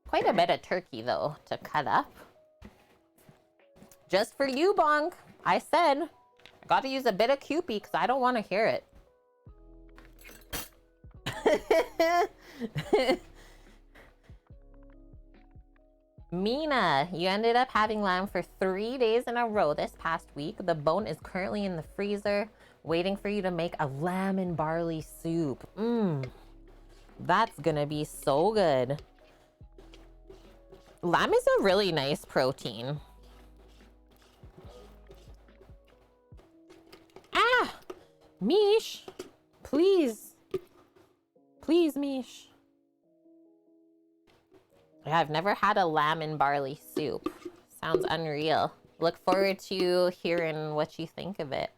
Quite a bit of turkey, though, to cut up. Just for you, Bonk. I said, I gotta use a bit of Kewpie because I don't want to hear it. Mina, you ended up having lamb for 3 days in a row this past week. The bone is currently in the freezer, waiting for you to make a lamb and barley soup. That's gonna be so good. Lamb is a really nice protein. Ah! Mish! Please. Please, Mish. Yeah, I've never had a lamb and barley soup. Sounds unreal. Look forward to hearing what you think of it.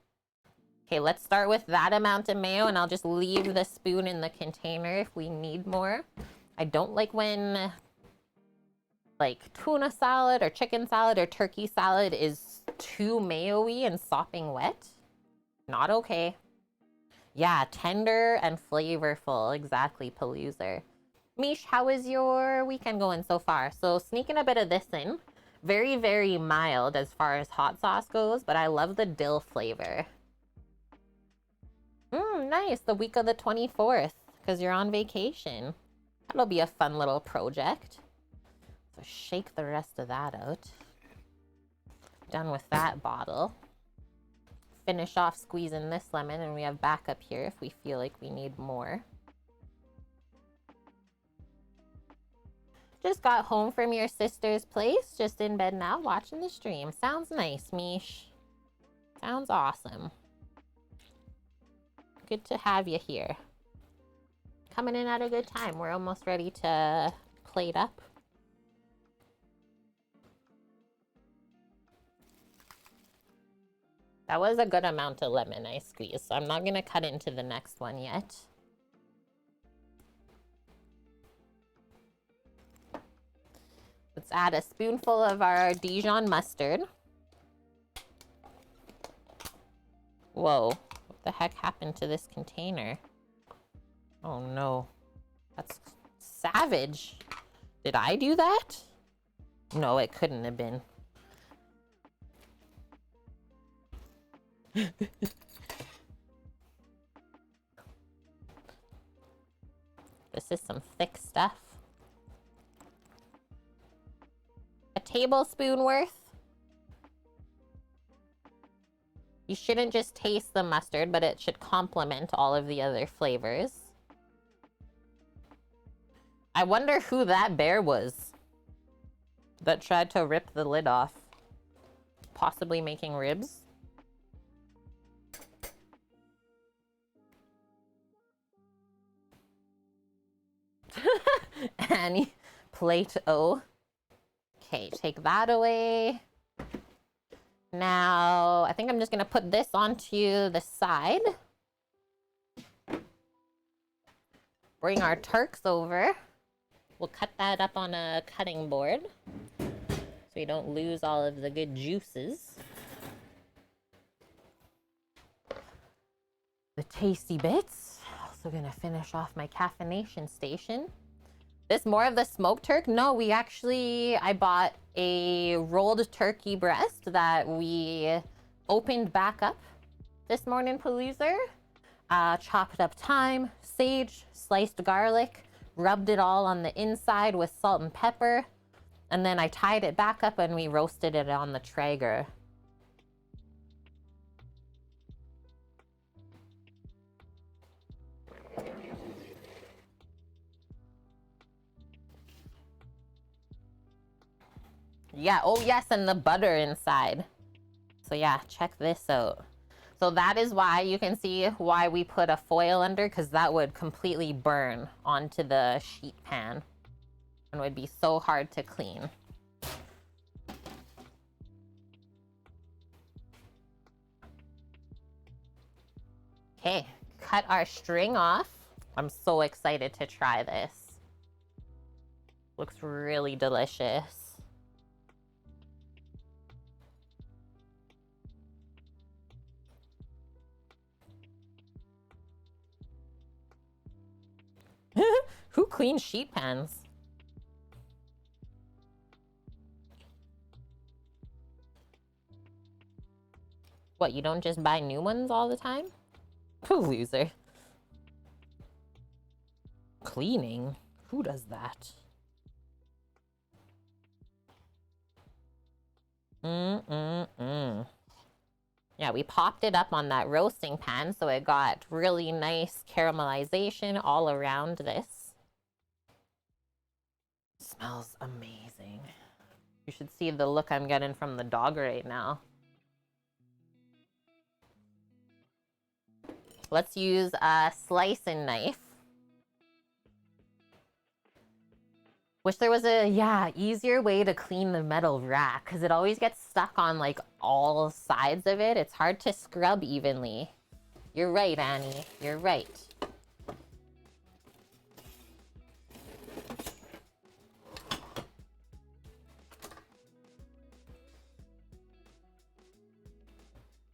Okay, let's start with that amount of mayo, and I'll just leave the spoon in the container if we need more. I don't like when, like, tuna salad or chicken salad or turkey salad is too mayo-y and sopping wet. Not okay. Yeah, tender and flavorful. Exactly, Paloozer. Mish, how is your weekend going so far? So sneaking a bit of this in. Very, very mild as far as hot sauce goes, but I love the dill flavor. Nice. The week of the 24th, because you're on vacation. That'll be a fun little project. So shake the rest of that out. Done with that bottle. Finish off squeezing this lemon, and we have backup here if we feel like we need more. Just got home from your sister's place. Just in bed now, watching the stream. Sounds nice, Mish. Sounds awesome. Good to have you here. Coming in at a good time. We're almost ready to plate up. That was a good amount of lemon I squeezed, so I'm not going to cut into the next one yet. Let's add a spoonful of our Dijon mustard. Whoa, what the heck happened to this container? Oh no, that's savage. Did I do that? No, it couldn't have been. This is some thick stuff. A tablespoon worth. You shouldn't just taste the mustard, but it should complement all of the other flavors. I wonder who that bear was that tried to rip the lid off. Possibly making ribs. Annie, plate O. Okay, take that away. Now, I think I'm just gonna put this onto the side. Bring our Turks over. We'll cut that up on a cutting board so we don't lose all of the good juices. The tasty bits. Also gonna finish off my caffeination station. This more of the smoked turk? No, I bought a rolled turkey breast that we opened back up this morning, Paloozer. Chopped up thyme, sage, sliced garlic, rubbed it all on the inside with salt and pepper, and then I tied it back up and we roasted it on the Traeger. Yeah, oh yes, and the butter inside. So yeah, check this out. So that is why you can see why we put a foil under, because that would completely burn onto the sheet pan and would be so hard to clean. Okay, cut our string off. I'm so excited to try this. Looks really delicious. Who cleans sheet pans? What, you don't just buy new ones all the time? Loser. Cleaning? Who does that? Yeah, we popped it up on that roasting pan, so it got really nice caramelization all around this. Smells amazing. You should see the look I'm getting from the dog right now. Let's use a slicing knife. Wish there was a, easier way to clean the metal rack, because it always gets stuck on like all sides of it. It's hard to scrub evenly. You're right, Annie. You're right.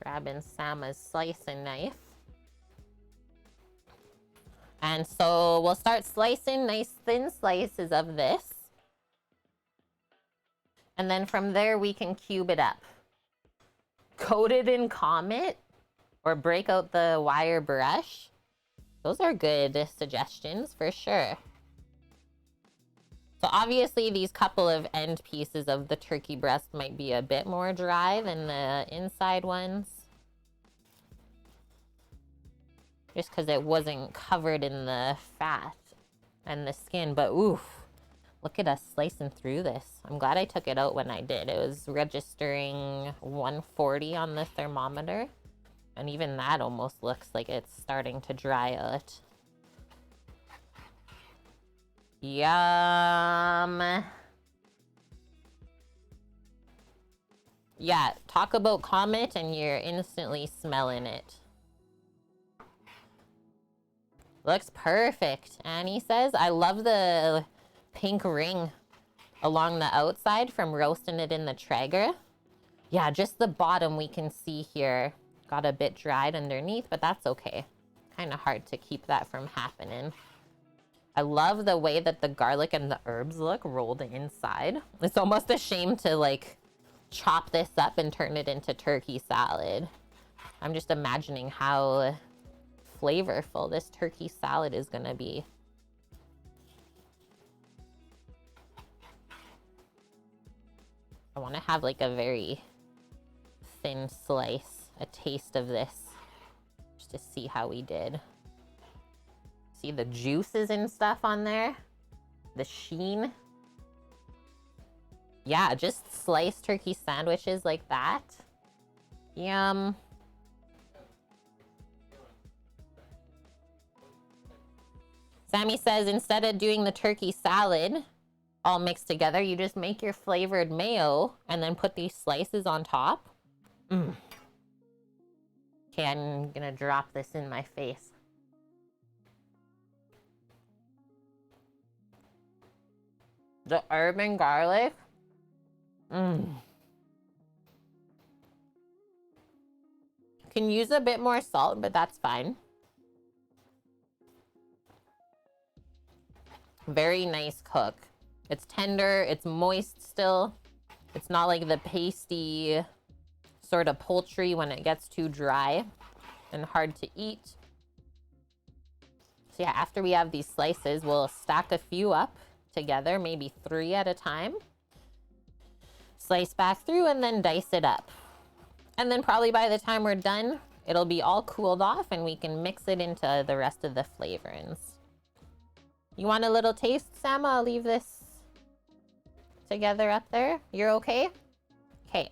Grabbing Sama's slicing knife. And so we'll start slicing nice thin slices of this. And then from there we can cube it up. Coat it in Comet or break out the wire brush. Those are good suggestions for sure. So obviously these couple of end pieces of the turkey breast might be a bit more dry than the inside ones. Just because it wasn't covered in the fat and the skin, but oof, look at us slicing through this. I'm glad I took it out when I did. It was registering 140 on the thermometer, and even that almost looks like it's starting to dry out. Yum. Yeah, talk about Comet and you're instantly smelling it. Looks perfect, Annie says. I love the pink ring along the outside from roasting it in the Traeger. Yeah, just the bottom we can see here got a bit dried underneath, but that's okay. Kind of hard to keep that from happening. I love the way that the garlic and the herbs look rolled inside. It's almost a shame to like chop this up and turn it into turkey salad. I'm just imagining how flavorful this turkey salad is gonna be. I want to have like a very thin slice, a taste of this, just to see how we did. See the juices and stuff on there, the sheen. Yeah, just sliced turkey sandwiches like that. Yum. Sammy says instead of doing the turkey salad all mixed together, you just make your flavored mayo and then put these slices on top. Okay, I'm gonna drop this in my face. The herb and garlic. Can use a bit more salt, but that's fine. Very nice cook. It's tender, it's moist still. It's not like the pasty sort of poultry when it gets too dry and hard to eat. So yeah, after we have these slices, we'll stack a few up together, maybe 3 at a time. Slice back through and then dice it up. And then probably by the time we're done, it'll be all cooled off and we can mix it into the rest of the flavorings. You want a little taste, Sam? I'll leave this together up there. You're okay? Okay.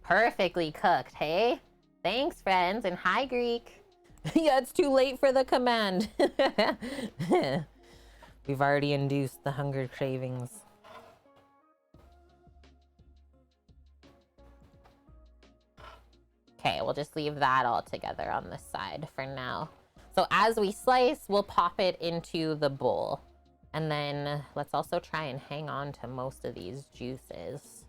Perfectly cooked, hey? Thanks, friends, and hi, Greek. Yeah, it's too late for the command. We've already induced the hunger cravings. Okay, we'll just leave that all together on this side for now. So as we slice, we'll pop it into the bowl. And then let's also try and hang on to most of these juices.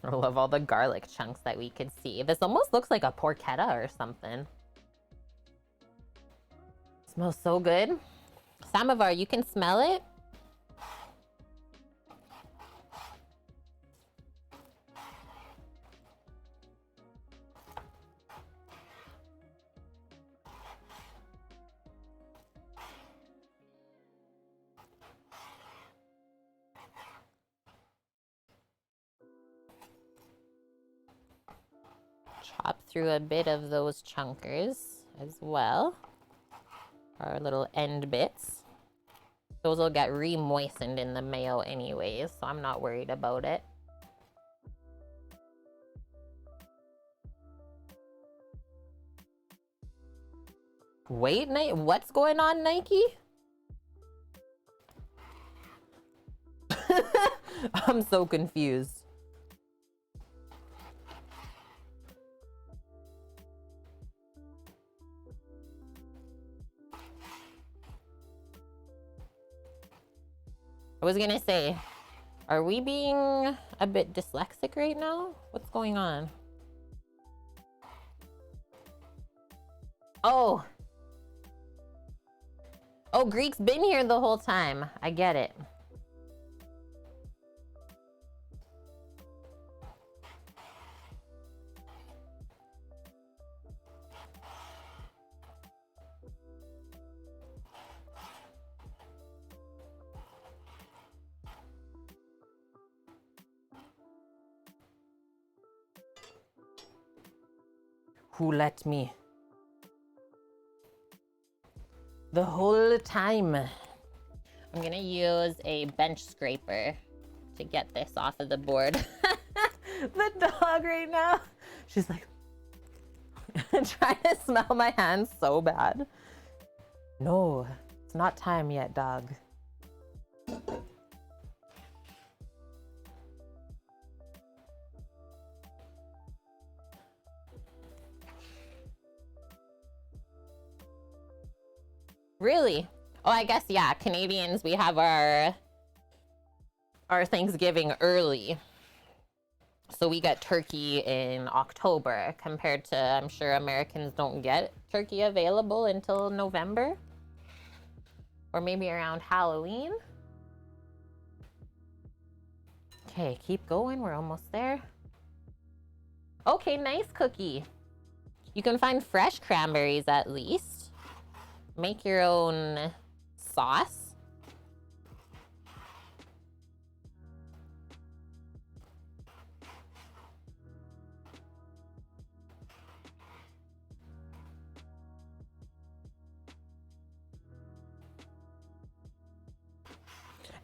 I love all the garlic chunks that we could see. This almost looks like a porchetta or something. Smells so good. Samovar, you can smell it? Chop through a bit of those chunkers as well. Our little end bits. Those will get re-moistened in the mayo anyways, so I'm not worried about it. Wait, what's going on, Nike? I'm so confused. I was gonna say, are we being a bit dyslexic right now? What's going on? Oh. Oh, Greek's been here the whole time. I get it. Who let me? The whole time. I'm gonna use a bench scraper to get this off of the board. The dog right now, she's like, Trying to smell my hands so bad. No, it's not time yet, dog. Really? Oh, I guess, yeah, Canadians, we have our Thanksgiving early. So we get turkey in October compared to, I'm sure Americans don't get turkey available until November. Or maybe around Halloween. Okay, keep going. We're almost there. Okay, nice cookie. You can find fresh cranberries at least. Make your own sauce.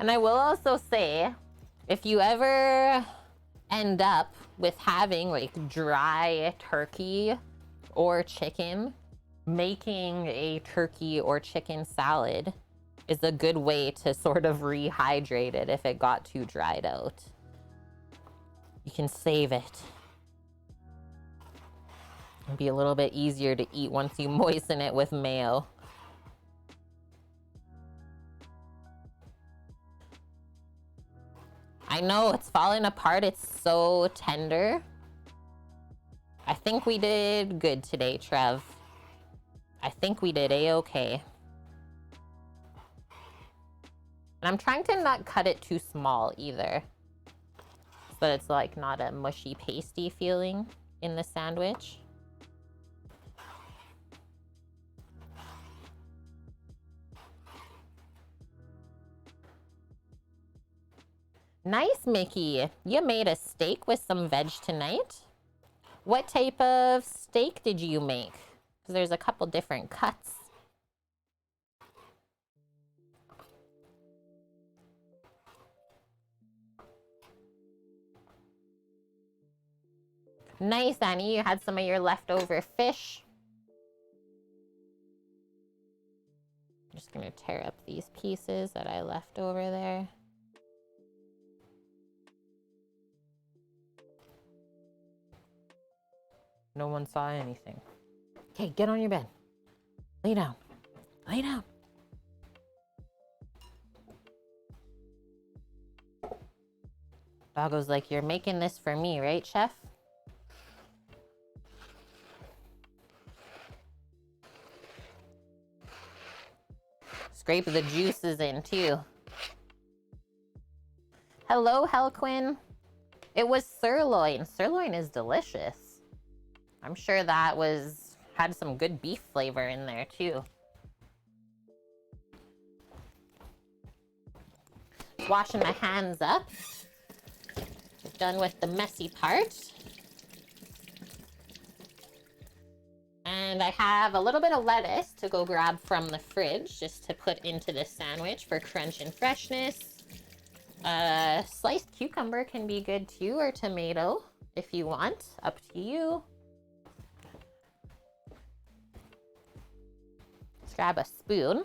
And I will also say, if you ever end up with having like dry turkey or chicken, making a turkey or chicken salad is a good way to sort of rehydrate it if it got too dried out. You can save it. It'll be a little bit easier to eat once you moisten it with mayo. I know, it's falling apart. It's so tender. I think we did good today, Trev. I think we did a-okay. And I'm trying to not cut it too small either, so that it's like not a mushy, pasty feeling in the sandwich. Nice, Mickey. You made a steak with some veg tonight. What type of steak did you make? Because there's a couple different cuts. Nice, Annie. You had some of your leftover fish. I'm just going to tear up these pieces that I left over there. No one saw anything. Okay, get on your bed. Lay down. Lay down. Doggo's like, you're making this for me, right, Chef? Scrape the juices in, too. Hello, Helquin. It was sirloin. Sirloin is delicious. I'm sure that had some good beef flavor in there too. Washing my hands up. Done with the messy part. And I have a little bit of lettuce to go grab from the fridge just to put into this sandwich for crunch and freshness. Sliced cucumber can be good too, or tomato if you want, up to you. Let's grab a spoon.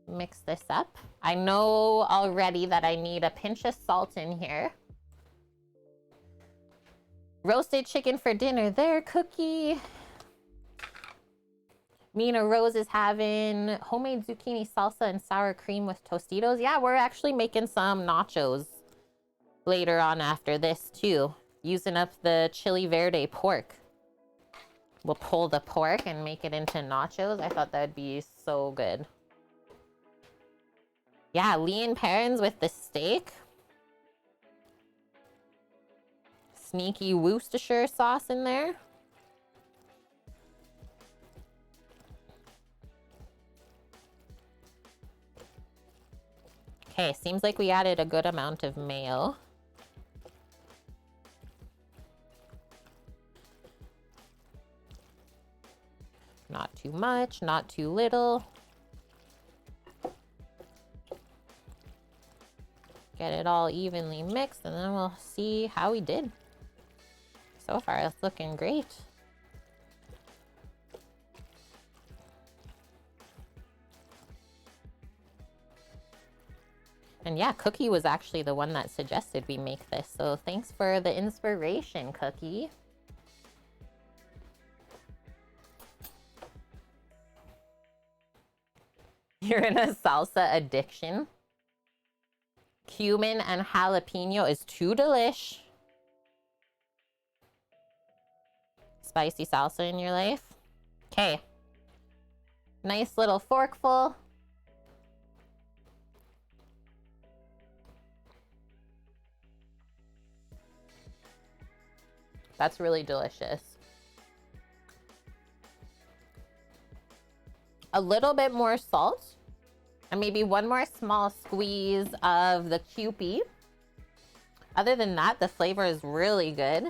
Mix this up. I know already that I need a pinch of salt in here. Roasted chicken for dinner there, Cookie. Mina Rose is having homemade zucchini salsa and sour cream with Tostitos. Yeah, we're actually making some nachos later on after this too, using up the chili verde pork. We'll pull the pork and make it into nachos. I thought that'd be so good. Yeah, lean parents with the steak. Sneaky Worcestershire sauce in there. Okay, seems like we added a good amount of mayo. Not too much, not too little. Get it all evenly mixed and then we'll see how we did. So far, it's looking great. And yeah, Cookie was actually the one that suggested we make this. So thanks for the inspiration, Cookie. You're in a salsa addiction. Cumin and jalapeno is too delish. Spicy salsa in your life. Okay. Nice little forkful. That's really delicious. A little bit more salt. And maybe one more small squeeze of the Kewpie. Other than that, the flavor is really good.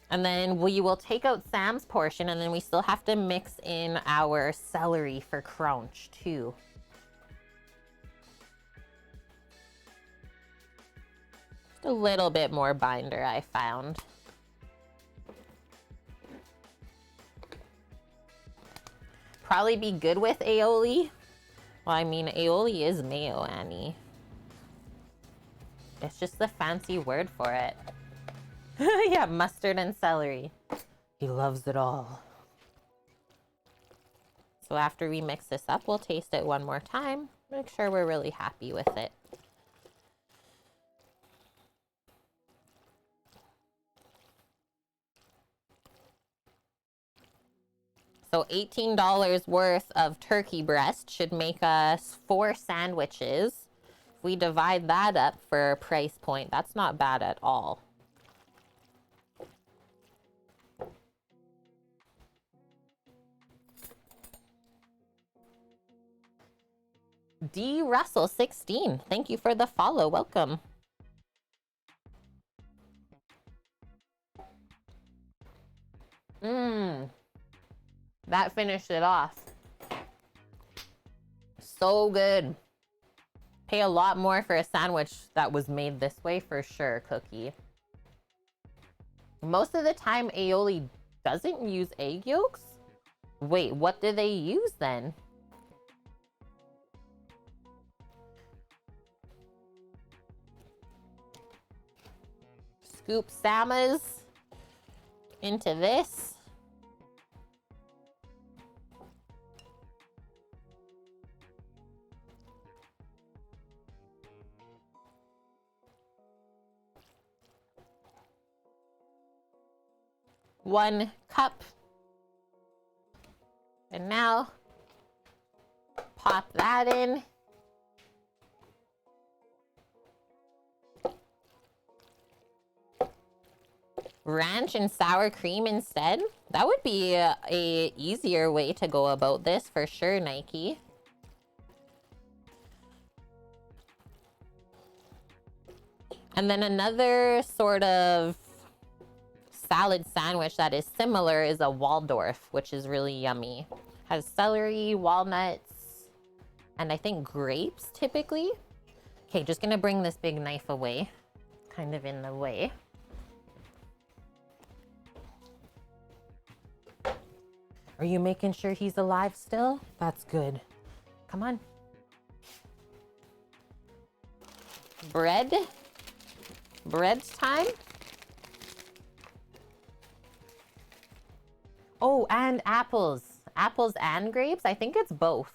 And then we will take out Sam's portion, and then we still have to mix in our celery for crunch too. Just a little bit more binder, I found. Probably be good with aioli. Well, I mean, aioli is mayo, Annie. It's just the fancy word for it. Yeah, mustard and celery. He loves it all. So after we mix this up, we'll taste it one more time. Make sure we're really happy with it. So $18 worth of turkey breast should make us 4 sandwiches. If we divide that up for a price point, that's not bad at all. D. Russell 16, thank you for the follow. Welcome. That finished it off. So good. Pay a lot more for a sandwich that was made this way for sure, Cookie. Most of the time, aioli doesn't use egg yolks. Wait, what do they use then? Scoop Samas into this. One cup. And now pop that in. Ranch and sour cream instead. That would be a easier way to go about this for sure, Nike. And then another sort of salad sandwich that is similar is a Waldorf, which is really yummy. Has celery, walnuts, and I think grapes typically. Okay, just gonna bring this big knife away, kind of in the way. Are you making sure he's alive still? That's good. Come on. Bread. Bread's time. Oh, and apples. Apples and grapes? I think it's both.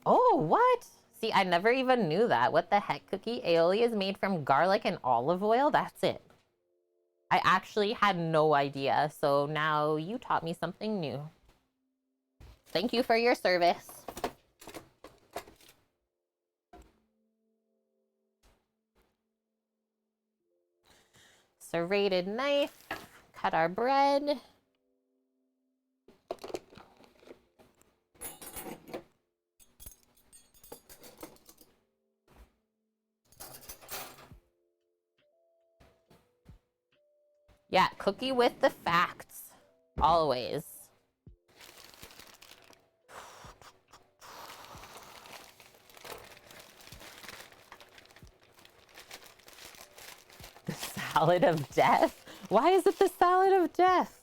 Oh, what? See, I never even knew that. What the heck, Cookie? Aioli is made from garlic and olive oil? That's it. I actually had no idea. So now you taught me something new. Thank you for your service. Serrated knife. Cut our bread. Yeah, Cookie with the facts. Always. The salad of death? Why is it the salad of death?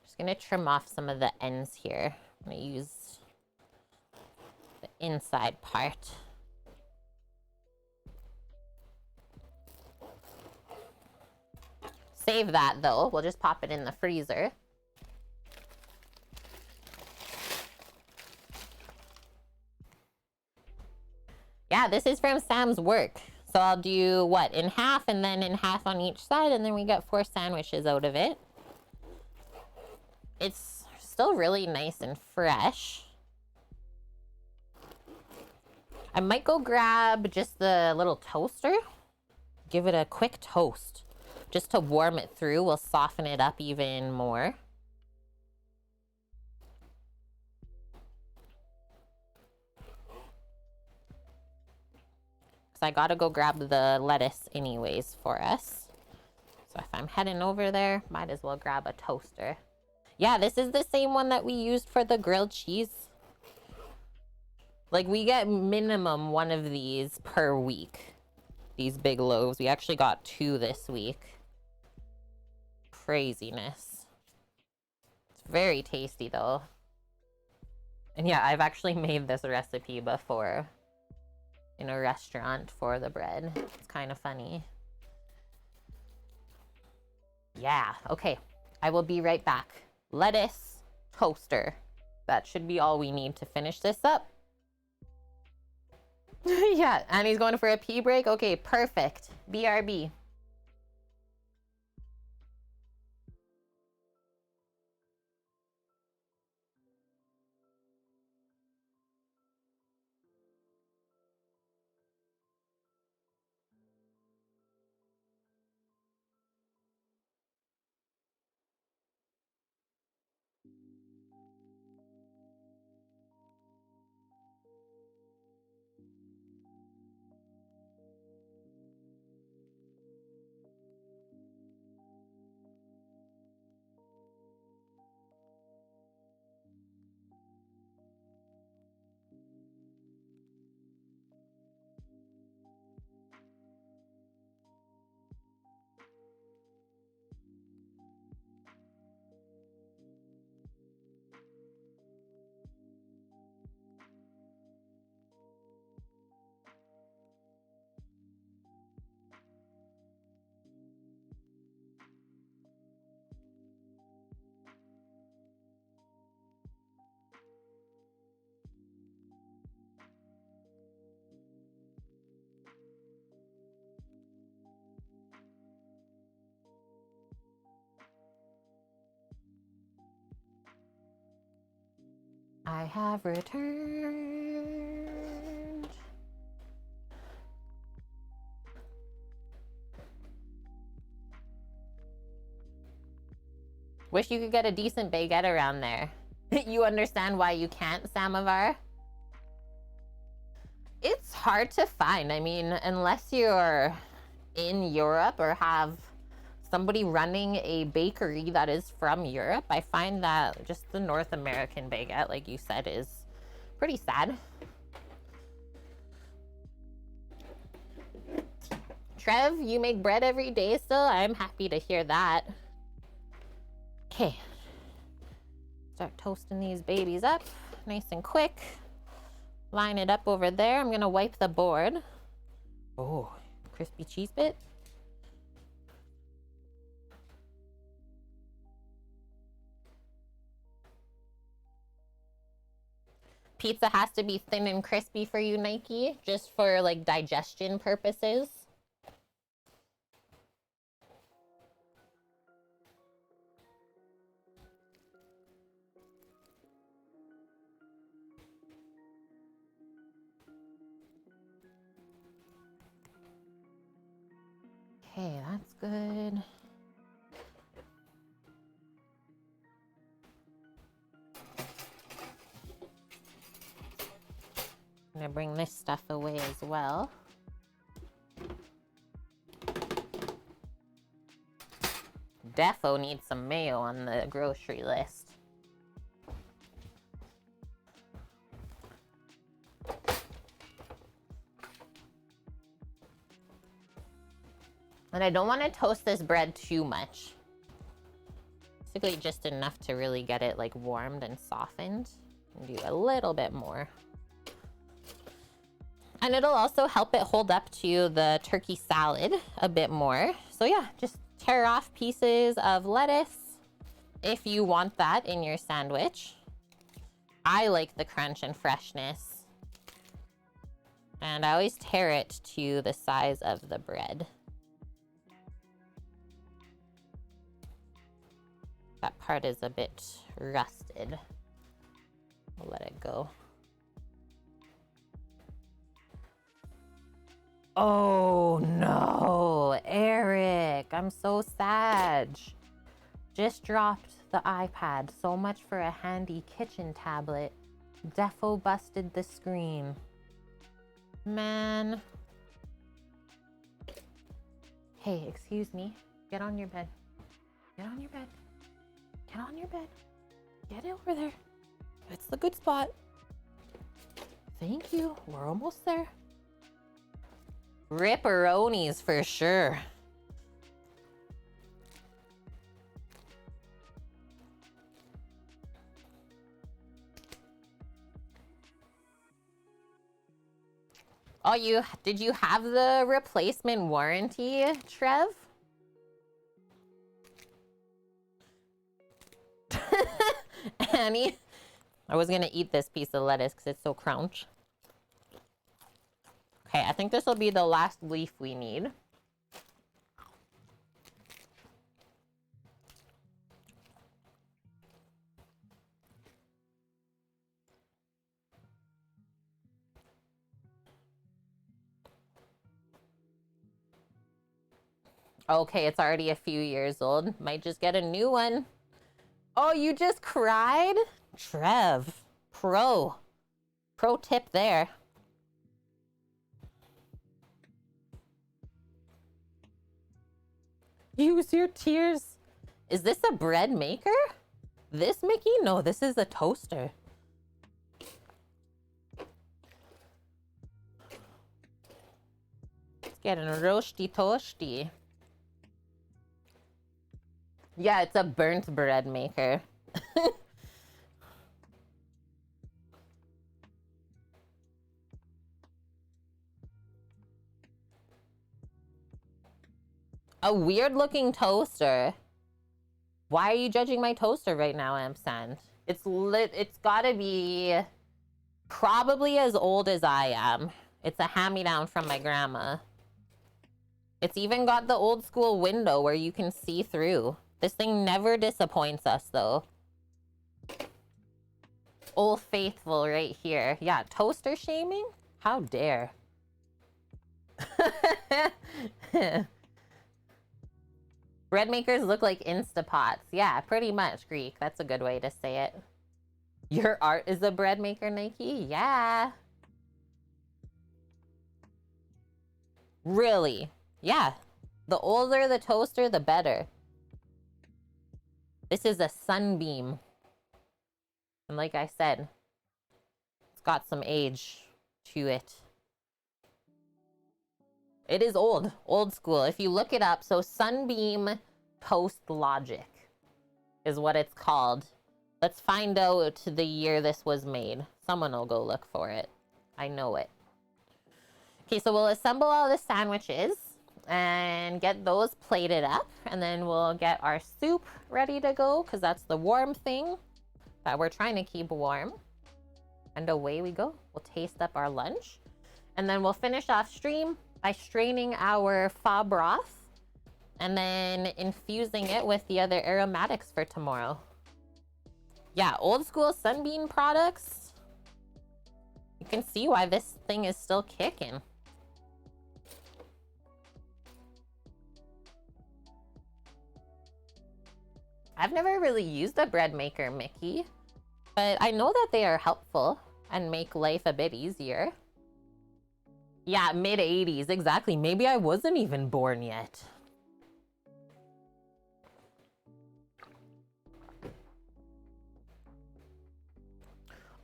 Just gonna trim off some of the ends here. I'm gonna use the inside part. Save that though. We'll just pop it in the freezer. Yeah, this is from Sam's work. So I'll do what, in half and then in half on each side, and then we get 4 sandwiches out of it. It's still really nice and fresh. I might go grab just the little toaster. Give it a quick toast. Just to warm it through. We'll soften it up even more. Because I gotta go grab the lettuce anyways for us. So if I'm heading over there, might as well grab a toaster. Yeah, this is the same one that we used for the grilled cheese. Like, we get minimum 1 of these per week. These big loaves. We actually got 2 this week. Craziness. It's very tasty, though. And yeah, I've actually made this recipe before in a restaurant for the bread. It's kind of funny. Yeah, okay. I will be right back. Lettuce, toaster. That should be all we need to finish this up. Yeah, Annie's going for a pee break. Okay, perfect. BRB. I have returned. Wish you could get a decent baguette around there. You understand why you can't, Samovar? It's hard to find. I mean, unless you're in Europe or have somebody running a bakery that is from Europe, I find that just the North American baguette, like you said, is pretty sad. Trev, you make bread every day still? I'm happy to hear that. Okay. Start toasting these babies up nice and quick. Line it up over there. I'm gonna wipe the board. Oh, crispy cheese bit. Pizza has to be thin and crispy for you, Nike, just for like digestion purposes. Okay, that's good. I'm gonna bring this stuff away as well. Defo needs some mayo on the grocery list. And I don't want to toast this bread too much. Basically just enough to really get it like warmed and softened. And do a little bit more. And it'll also help it hold up to the turkey salad a bit more. So yeah, just tear off pieces of lettuce if you want that in your sandwich. I like the crunch and freshness. And I always tear it to the size of the bread. That part is a bit rusted. I'll let it go. Oh no, Eric, I'm so sad. Just dropped the iPad. So much for a handy kitchen tablet. Defo busted the screen. Man. Hey, excuse me. Get on your bed. Get on your bed. Get on your bed. Get over there. It's the good spot. Thank you. We're almost there. Ripperonis for sure. Oh, did you have the replacement warranty, Trev? Annie, I was gonna eat this piece of lettuce because it's so crunch. Okay, I think this will be the last leaf we need. Okay, it's already a few years old. Might just get a new one. Oh, you just cried? Trev, pro tip there. Use your tears. Is this a bread maker? This, Mickey? No, this is a toaster. It's getting roasty toasty. Yeah, it's a burnt bread maker. A weird looking toaster. Why are you judging my toaster right now, Ampersand? It's gotta be probably as old as I am. It's a hand-me-down from my grandma. It's even got the old school window where you can see through. This thing never disappoints us though. Old Faithful right here. Yeah, toaster shaming? How dare. Bread makers look like Instapots. Yeah, pretty much, Greek. That's a good way to say it. Your art is a bread maker, Nike? Yeah. Really? Yeah. The older the toaster, the better. This is a Sunbeam. And like I said, it's got some age to it. It is old school. If you look it up, so Sunbeam Toast Logic is what it's called. Let's find out the year this was made. Someone will go look for it. I know it. Okay, so we'll assemble all the sandwiches and get those plated up. And then we'll get our soup ready to go because that's the warm thing that we're trying to keep warm. And away we go. We'll taste up our lunch. And then we'll finish off stream by straining our pho broth and then infusing it with the other aromatics for tomorrow. Yeah, old school Sunbeam products. You can see why this thing is still kicking. I've never really used a bread maker, Mickey, but I know that they are helpful and make life a bit easier. Yeah, mid-80s, exactly. Maybe I wasn't even born yet.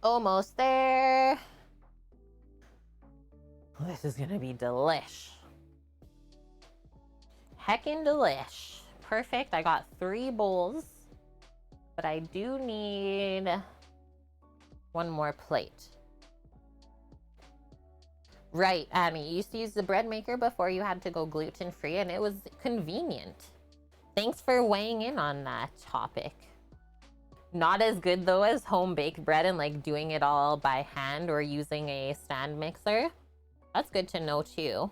Almost there. This is gonna be delish. Heckin' delish. Perfect. I got 3 bowls, but I do need one more plate. Right, Annie. You used to use the bread maker before you had to go gluten-free, and it was convenient. Thanks for weighing in on that topic. Not as good, though, as home-baked bread and, like, doing it all by hand or using a stand mixer. That's good to know, too.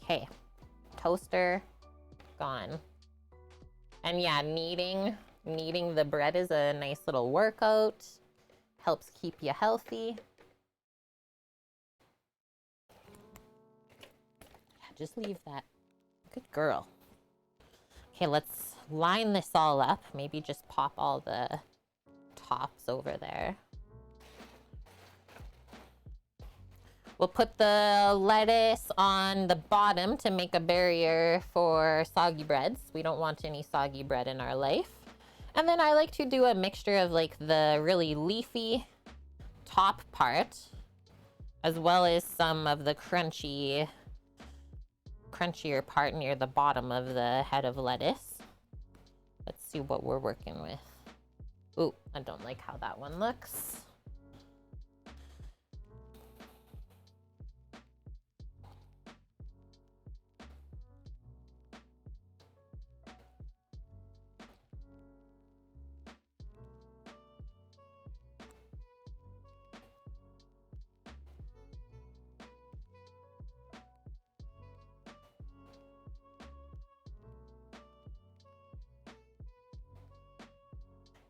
Okay. Toaster. Gone. And yeah, kneading the bread is a nice little workout. Helps keep you healthy. Yeah, just leave that. Good girl. Okay, let's line this all up. Maybe just pop all the tops over there. We'll put the lettuce on the bottom to make a barrier for soggy breads. We don't want any soggy bread in our life. And then I like to do a mixture of like the really leafy top part, as well as some of the crunchier part near the bottom of the head of lettuce. Let's see what we're working with. Ooh, I don't like how that one looks.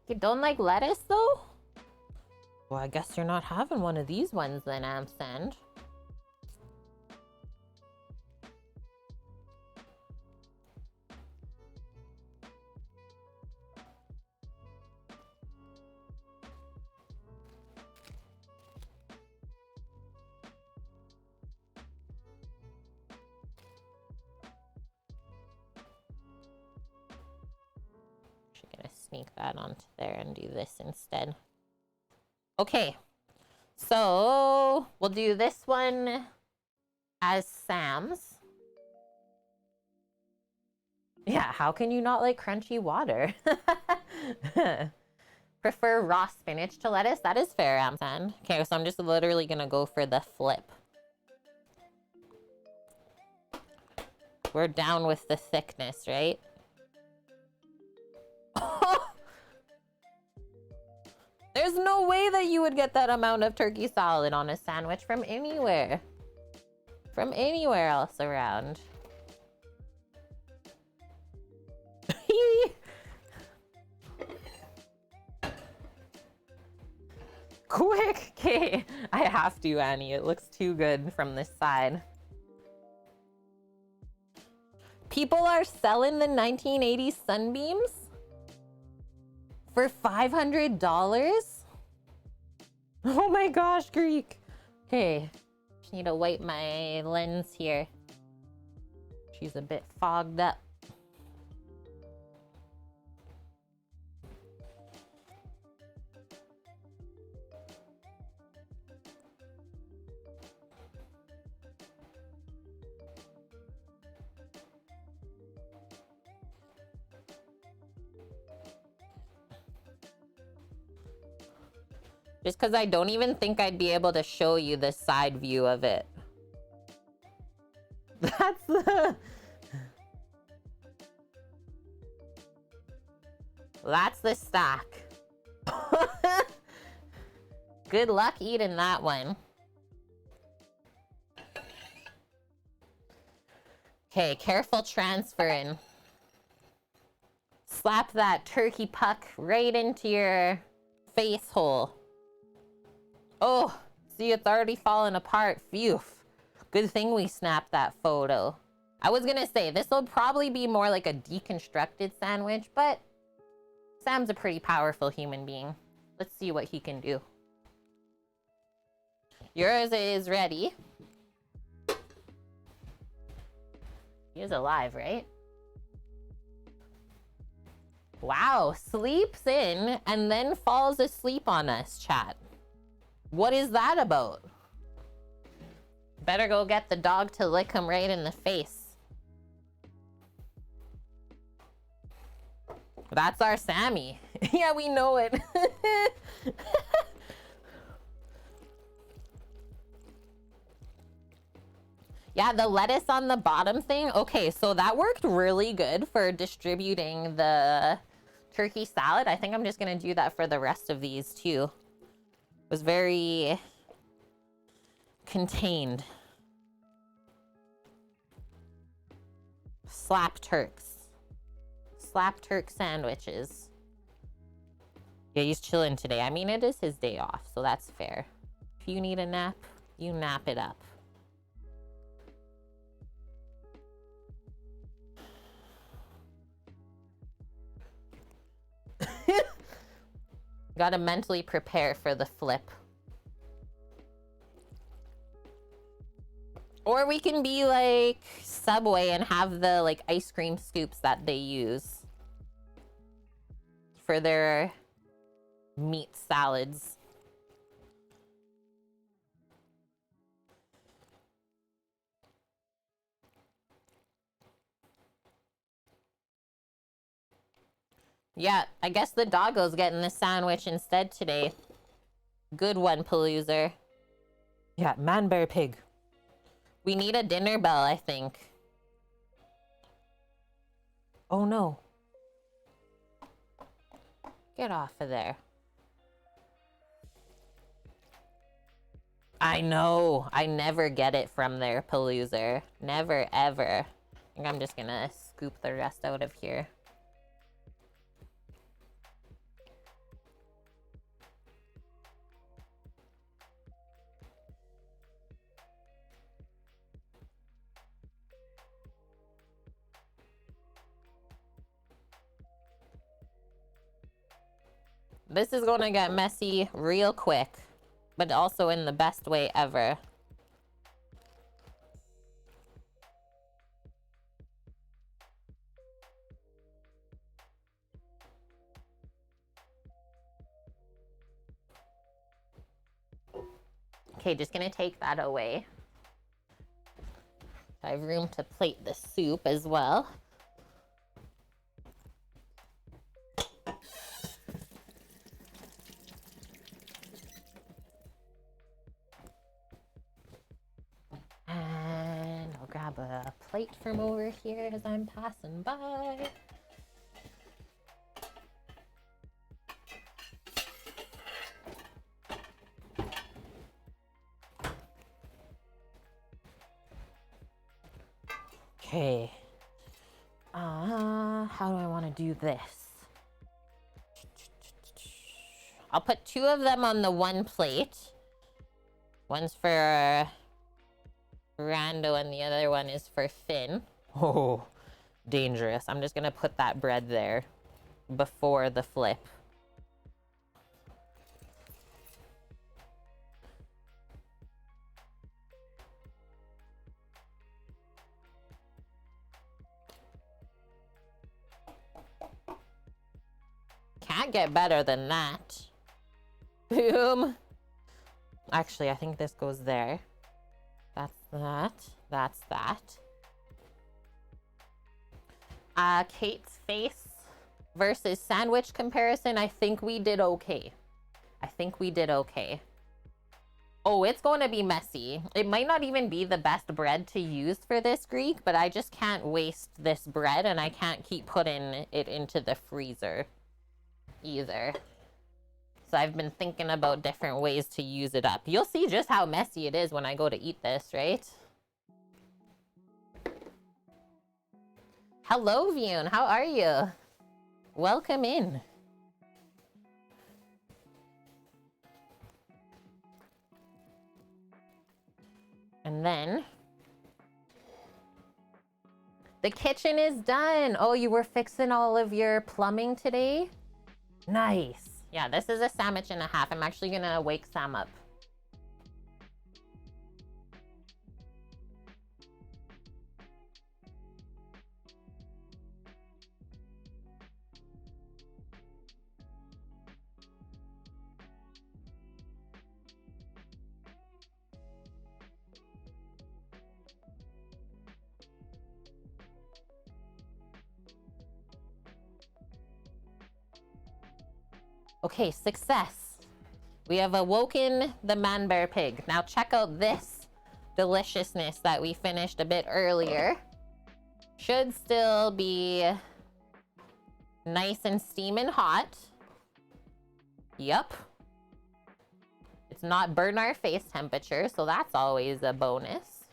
You don't like lettuce, though? Well, I guess you're not having one of these ones then, Amsand. Sneak that onto there and do this instead. Okay, so we'll do this one as Sam's. Yeah, how can you not like crunchy water? Prefer raw spinach to lettuce? That is fair, Amsan. Okay, so I'm just literally gonna go for the flip. We're down with the thickness, right? There's no way that you would get that amount of turkey salad on a sandwich from anywhere. From anywhere else around. Quick! Okay, I have to, Annie. It looks too good from this side. People are selling the 1980s Sunbeams for $500? Oh my gosh, Greek. Okay, just need to wipe my lens here. She's a bit fogged up. Just because I don't even think I'd be able to show you the side view of it. That's the... That's the stack. Good luck eating that one. Okay, careful transferring. Slap that turkey puck right into your face hole. Oh, see, it's already falling apart. Phew. Good thing we snapped that photo. I was gonna say, this will probably be more like a deconstructed sandwich, but Sam's a pretty powerful human being. Let's see what he can do. Yours is ready. He is alive, right? Wow, sleeps in and then falls asleep on us, chat. What is that about? Better go get the dog to lick him right in the face. That's our Sammy. Yeah, we know it. Yeah, the lettuce on the bottom thing. Okay, so that worked really good for distributing the turkey salad. I think I'm just gonna do that for the rest of these too. It was very contained. Slap Turks. Slap Turk sandwiches. Yeah, he's chilling today. I mean, it is his day off, so that's fair. If you need a nap, you nap it up. Gotta mentally prepare for the flip. Or we can be like Subway and have the like ice cream scoops that they use for their meat salads. Yeah, I guess the doggo's getting the sandwich instead today. Good one, Paloozer. Yeah, man, bear, pig. We need a dinner bell, I think. Oh no. Get off of there. I know. I never get it from there, Paloozer. Never, ever. I think I'm just gonna scoop the rest out of here. This is gonna get messy real quick, but also in the best way ever. Okay, just gonna take that away. I have room to plate the soup as well. And I'll grab a plate from over here as I'm passing by. Okay. How do I want to do this? I'll put 2 of them on the one plate. One's for Rando and the other one is for Finn. Oh, dangerous. I'm just gonna put that bread there before the flip. Can't get better than that. Boom. Actually, I think this goes there. That's that. That's that. Kate's face versus sandwich comparison. I think we did okay. I think we did okay. Oh, it's going to be messy. It might not even be the best bread to use for this Greek, but I just can't waste this bread and I can't keep putting it into the freezer either. So I've been thinking about different ways to use it up. You'll see just how messy it is when I go to eat this, right? Hello, Vune. How are you? Welcome in. And then the kitchen is done. Oh, you were fixing all of your plumbing today? Nice. Yeah, this is a sandwich and a half. I'm actually gonna wake Sam up. Okay, success. We have awoken the man bear pig. Now check out this deliciousness that we finished a bit earlier should still be nice and steaming hot. Yep. It's not burn our face temperature, so that's always a bonus.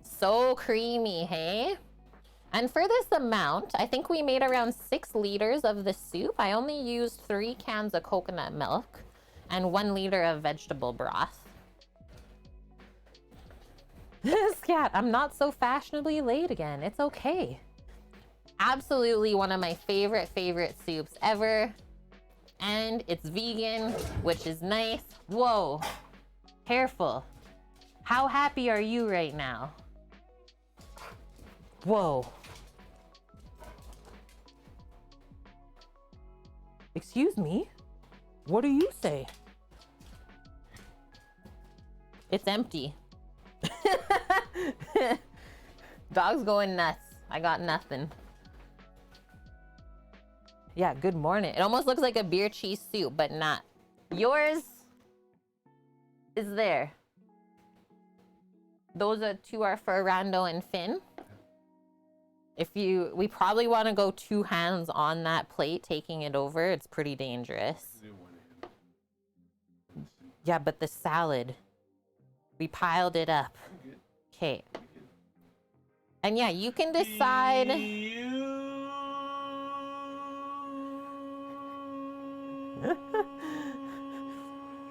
So creamy, hey? And for this amount, I think we made around 6 liters of the soup. I only used 3 cans of coconut milk and 1 liter of vegetable broth. Scat, I'm not so fashionably late again. It's okay. Absolutely one of my favorite soups ever. And it's vegan, which is nice. Whoa, careful. How happy are you right now? Whoa. Excuse me? What do you say? It's empty. Dog's going nuts. I got nothing. Yeah, good morning. It almost looks like a beer cheese soup, but not. Yours is there. Those are 2 are for Rando and Finn. We probably want to go 2 hands on that plate, taking it over. It's pretty dangerous. Yeah, but the salad, we piled it up. Okay. And yeah, you can decide.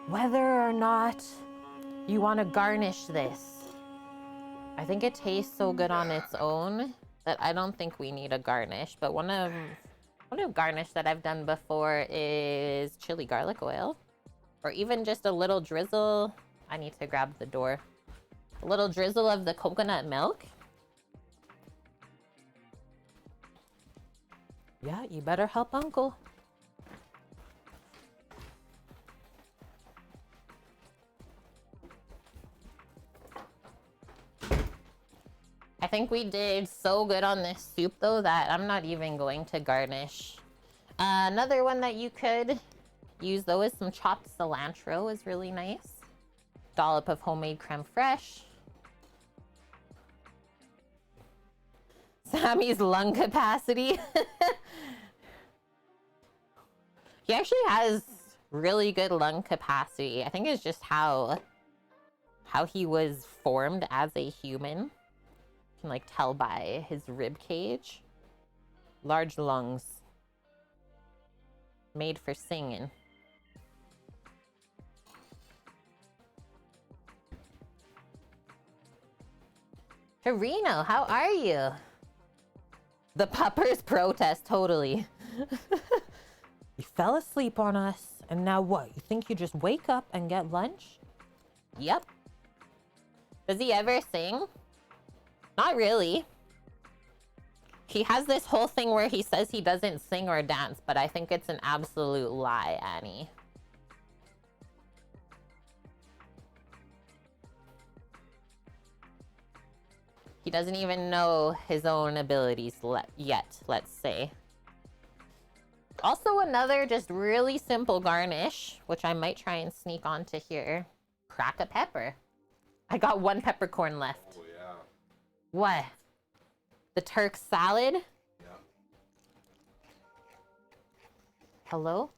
Whether or not you want to garnish this. I think it tastes so good on its own that I don't think we need a garnish. But one of garnish that I've done before is chili garlic oil, or even just a little drizzle. I need to grab the door. A little drizzle of the coconut milk. Yeah, you better help Uncle. I think we did so good on this soup though that I'm not even going to garnish. Another one that you could use though is some chopped cilantro is really nice. Dollop of homemade creme fraiche. Sammy's lung capacity. He actually has really good lung capacity. I think it's just how he was formed as a human. You can like tell by his rib cage. Large lungs. Made for singing. Torino, how are you? The puppers protest, totally. You fell asleep on us, and now what? You think you just wake up and get lunch? Yep. Does he ever sing? Not really. He has this whole thing where he says he doesn't sing or dance, but I think it's an absolute lie, Annie. He doesn't even know his own abilities yet, let's say. Also another just really simple garnish, which I might try and sneak onto here. Crack a pepper. I got 1 peppercorn left. Oh, yeah. What? The Turk salad? Yeah. Hello?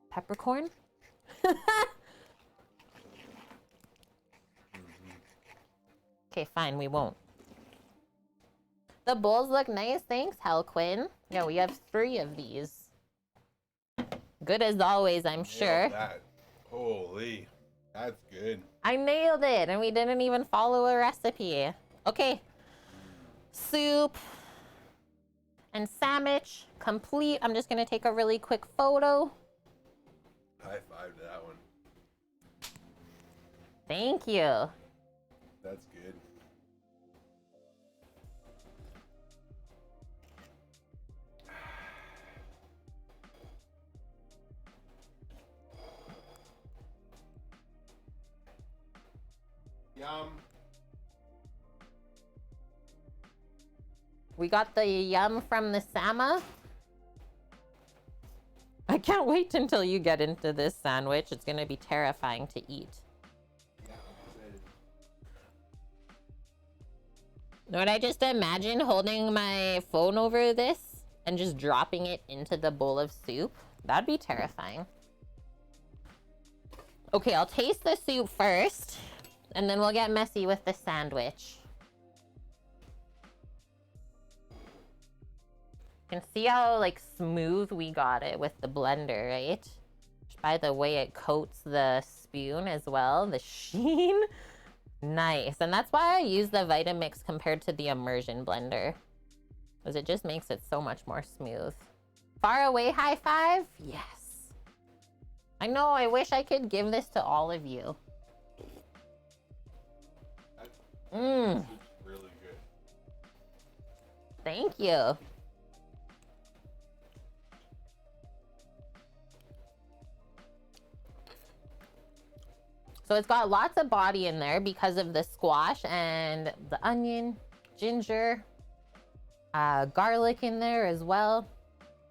Peppercorn? Okay, fine, we won't. The bowls look nice, thanks, Quinn. Yeah, we have 3 of these. Good as always, I'm sure. That. Holy, that's good. I nailed it, and we didn't even follow a recipe. Okay, soup and sandwich complete. I'm just gonna take a really quick photo. High five to that one. Thank you. That's good. Yum. We got the yum from the Sama. I can't wait until you get into this sandwich. It's gonna be terrifying to eat. Yeah, I'm excited. Would I just imagine holding my phone over this and just dropping it into the bowl of soup? That'd be terrifying. Okay, I'll taste the soup first, and then we'll get messy with the sandwich. You can see how like smooth we got it with the blender, right? By the way it coats the spoon as well, the sheen. Nice. And that's why I use the Vitamix compared to the immersion blender, because it just makes it so much more smooth. Far away high five? Yes. I know, I wish I could give this to all of you. Mmm. Really good. Thank you. So it's got lots of body in there because of the squash and the onion, ginger, garlic in there as well.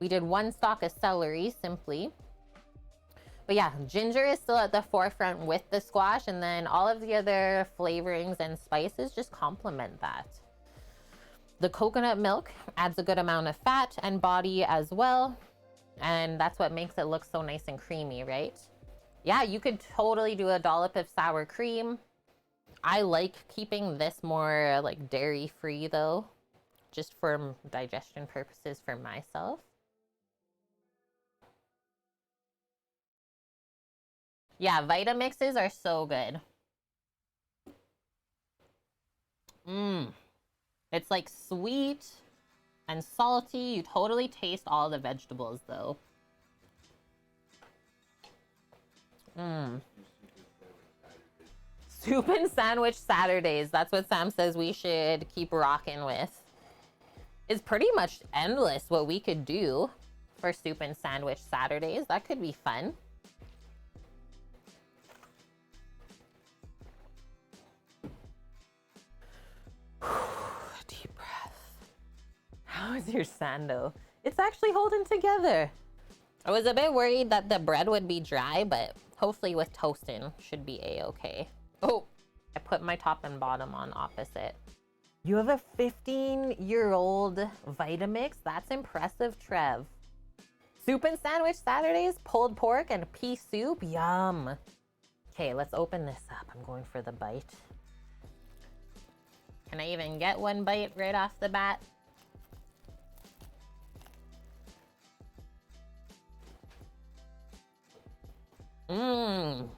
We did 1 stalk of celery simply. But yeah, ginger is still at the forefront with the squash, and then all of the other flavorings and spices just complement that. The coconut milk adds a good amount of fat and body as well, and that's what makes it look so nice and creamy, right? Yeah, you could totally do a dollop of sour cream. I like keeping this more like dairy free though, just for digestion purposes for myself. Yeah, Vitamixes are so good. Mmm. It's like sweet and salty. You totally taste all the vegetables though. Mmm. Soup and sandwich Saturdays. That's what Sam says we should keep rocking with. It's pretty much endless what we could do for soup and sandwich Saturdays. That could be fun. Deep breath. How is your sando? It's actually holding together. I was a bit worried that the bread would be dry, but hopefully with toasting should be a-okay. Oh, I put my top and bottom on opposite. You have a 15-year-old Vitamix? That's impressive, Trev. Soup and sandwich Saturdays, pulled pork and pea soup, yum. Okay, let's open this up. I'm going for the bite. Can I even get one bite right off the bat? Mmm.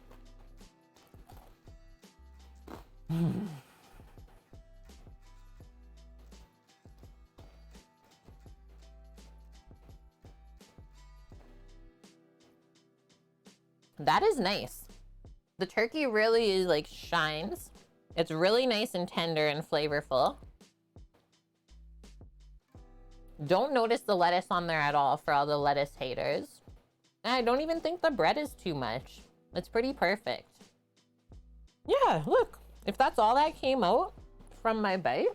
That is nice. The turkey really is like shines. It's really nice and tender and flavorful. Don't notice the lettuce on there at all for all the lettuce haters. And I don't even think the bread is too much. It's pretty perfect. Yeah, look, if that's all that came out from my bite.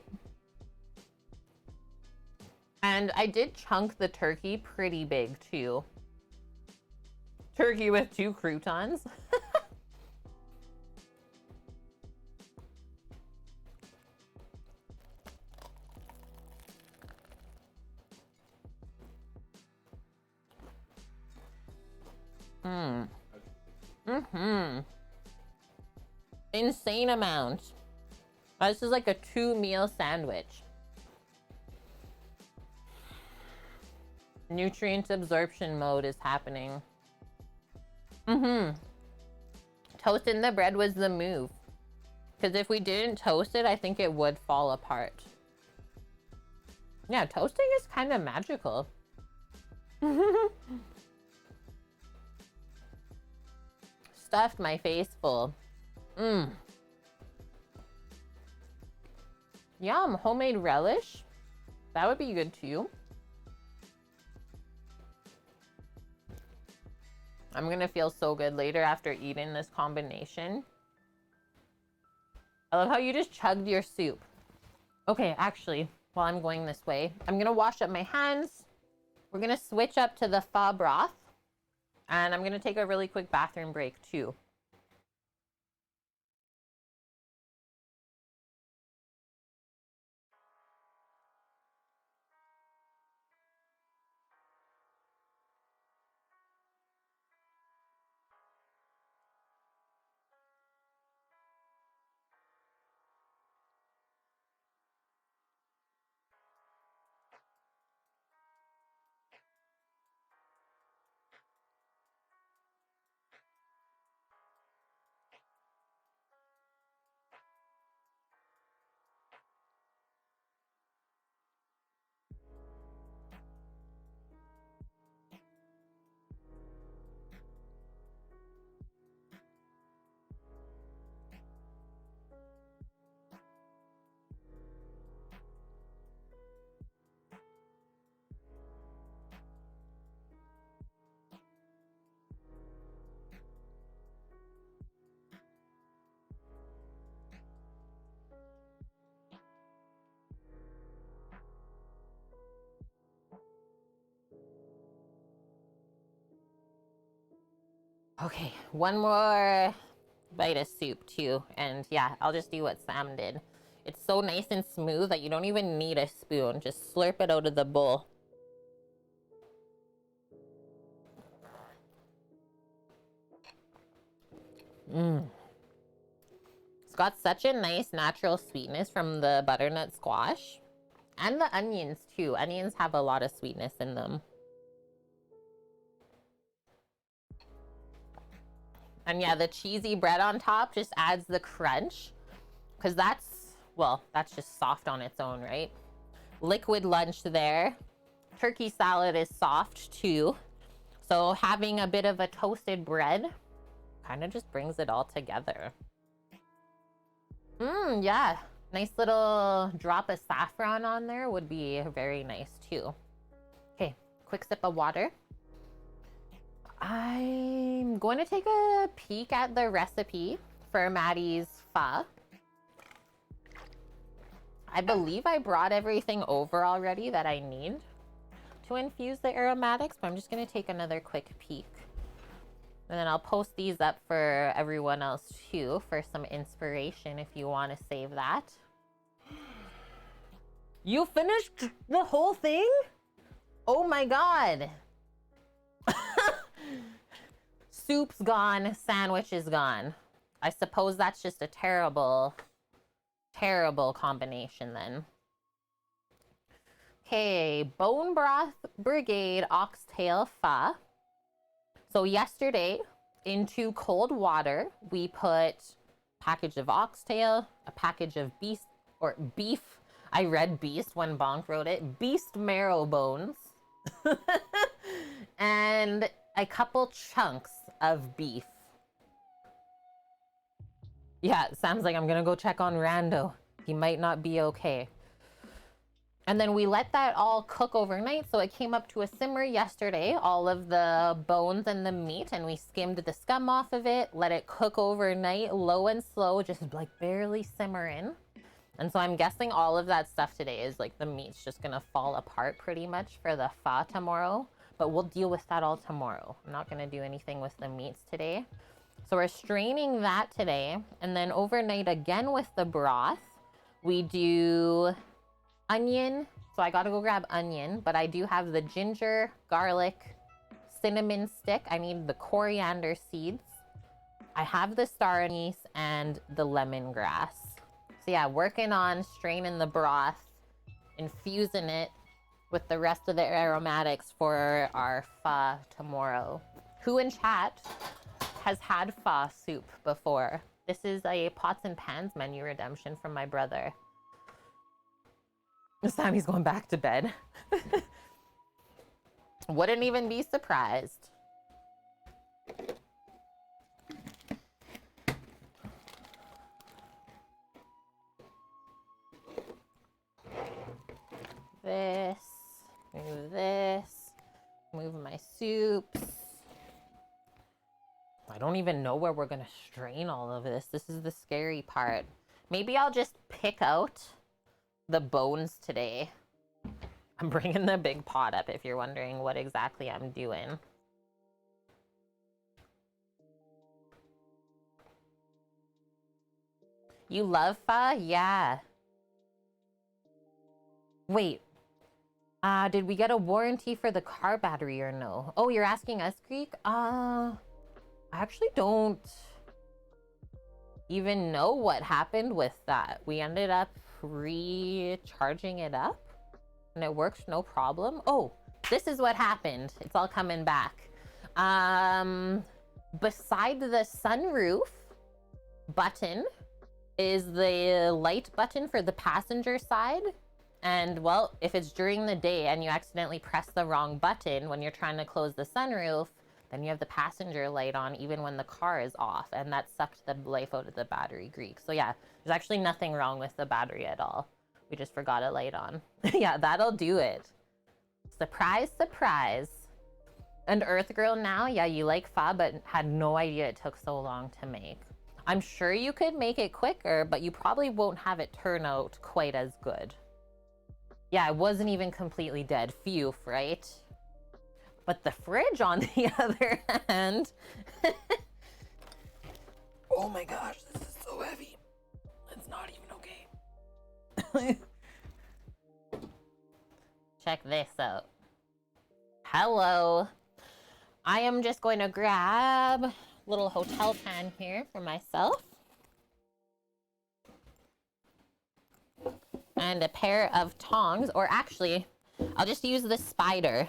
And I did chunk the turkey pretty big too. Turkey with 2 croutons. Insane amount. This is like a 2-meal sandwich. Nutrient absorption mode is happening. Toasting the bread was the move. Because if we didn't toast it, I think it would fall apart. Yeah, toasting is kind of magical. Stuffed my face full. Yum, homemade relish. That would be good too. I'm gonna feel so good later after eating this combination. I love how you just chugged your soup. Okay, actually, while I'm going this way, I'm gonna wash up my hands. We're gonna switch up to the pho broth. And I'm gonna take a really quick bathroom break too. Okay, one more bite of soup too. And yeah, I'll just do what Sam did. It's so nice and smooth that you don't even need a spoon. Just slurp it out of the bowl. Mmm. It's got such a nice natural sweetness from the butternut squash. And the onions too. Onions have a lot of sweetness in them. And yeah, the cheesy bread on top just adds the crunch. Because that's just soft on its own, right? Liquid lunch there. Turkey salad is soft too. So having a bit of a toasted bread kind of just brings it all together. Yeah. Nice little drop of saffron on there would be very nice too. Okay, quick sip of water. I'm going to take a peek at the recipe for Maddie's pho. I believe I brought everything over already that I need to infuse the aromatics, but I'm just going to take another quick peek. And then I'll post these up for everyone else too for some inspiration if you want to save that. You finished the whole thing? Oh my God. Soup's gone, sandwich is gone. I suppose that's just a terrible, terrible combination then. Okay, bone broth brigade oxtail pho. So yesterday, into cold water, we put a package of oxtail, a package of beef. I read beast when Bonk wrote it. Beast marrow bones. And a couple chunks of beef. Yeah, Sam's like, I'm gonna go check on Rando. He might not be okay. And then we let that all cook overnight. So it came up to a simmer yesterday, all of the bones and the meat, and we skimmed the scum off of it, let it cook overnight, low and slow, just like barely simmering. And so I'm guessing all of that stuff today is like the meat's just gonna fall apart pretty much for the pho tomorrow. But we'll deal with that all tomorrow. I'm not gonna do anything with the meats today. So we're straining that today. And then overnight again with the broth, we do onion. So I gotta go grab onion, but I do have the ginger, garlic, cinnamon stick. I need the coriander seeds. I have the star anise and the lemongrass. So yeah, working on straining the broth, infusing it with the rest of the aromatics for our pho tomorrow. Who in chat has had pho soup before? This is a pots and pans menu redemption from my brother. Sammy's going back to bed. Wouldn't even be surprised. This, move my soups. I don't even know where we're gonna strain all of this. This is the scary part. Maybe I'll just pick out the bones today. I'm bringing the big pot up if you're wondering what exactly I'm doing. You love pho? Yeah. Wait. Did we get a warranty for the car battery or no? Oh, you're asking us, Greek? I actually don't even know what happened with that. We ended up recharging it up and it worked no problem. Oh, this is what happened. It's all coming back. Beside the sunroof button is the light button for the passenger side. And well, if it's during the day and you accidentally press the wrong button when you're trying to close the sunroof, then you have the passenger light on even when the car is off, and that sucked the life out of the battery, Greek. So yeah, there's actually nothing wrong with the battery at all. We just forgot a light on. Yeah, that'll do it. Surprise, surprise. And Earth Girl now, yeah, you like pho, but had no idea it took so long to make. I'm sure you could make it quicker, but you probably won't have it turn out quite as good. Yeah, it wasn't even completely dead. Phew, right? But the fridge, on the other hand, oh my gosh, this is so heavy. It's not even okay. Check this out. Hello. I am just going to grab a little hotel pan here for myself. And a pair of tongs, or actually, I'll just use the spider.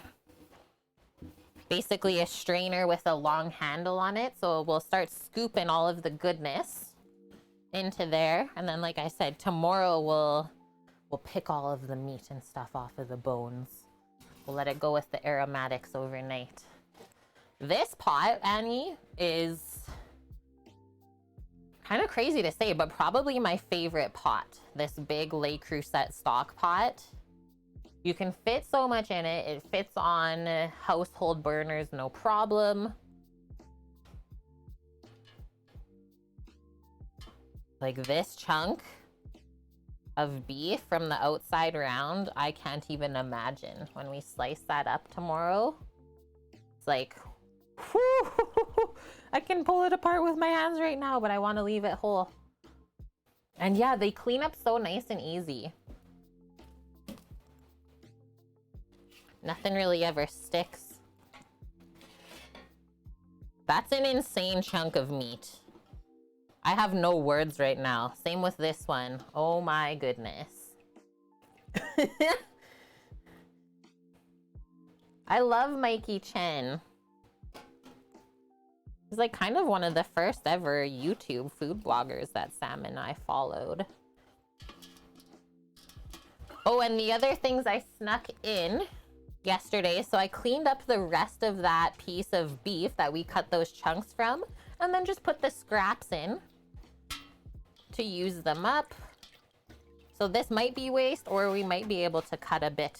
Basically a strainer with a long handle on it. So we'll start scooping all of the goodness into there. And then, like I said, tomorrow we'll pick all of the meat and stuff off of the bones. We'll let it go with the aromatics overnight. This pot, Annie, is kind of crazy to say, but probably my favorite pot. This big Le Creuset stock pot. You can fit so much in it. It fits on household burners, no problem. Like this chunk of beef from the outside round, I can't even imagine when we slice that up tomorrow. It's like, whew, I can pull it apart with my hands right now, but I want to leave it whole. And yeah, they clean up so nice and easy. Nothing really ever sticks. That's an insane chunk of meat. I have no words right now. Same with this one. Oh my goodness. I love Mikey Chen. He's like kind of one of the first ever YouTube food bloggers that Sam and I followed. Oh, and the other things I snuck in yesterday. So I cleaned up the rest of that piece of beef that we cut those chunks from, and then just put the scraps in to use them up. So this might be waste, or we might be able to cut a bit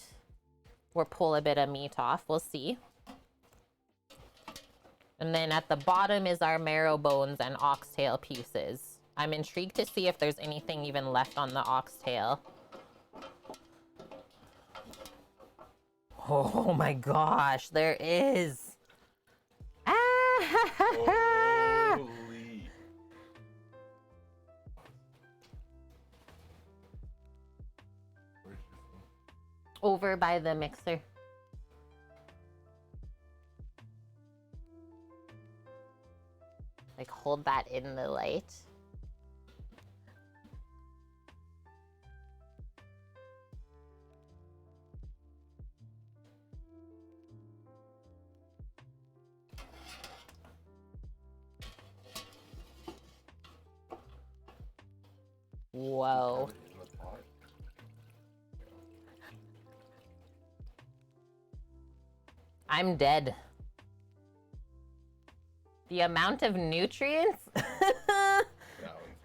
or pull a bit of meat off. We'll see. And then at the bottom is our marrow bones and oxtail pieces. I'm intrigued to see if there's anything even left on the oxtail. Oh my gosh, there is. Holy. Where's your phone? Over by the mixer. Like hold that in the light. Whoa. I'm dead. The amount of nutrients? That one's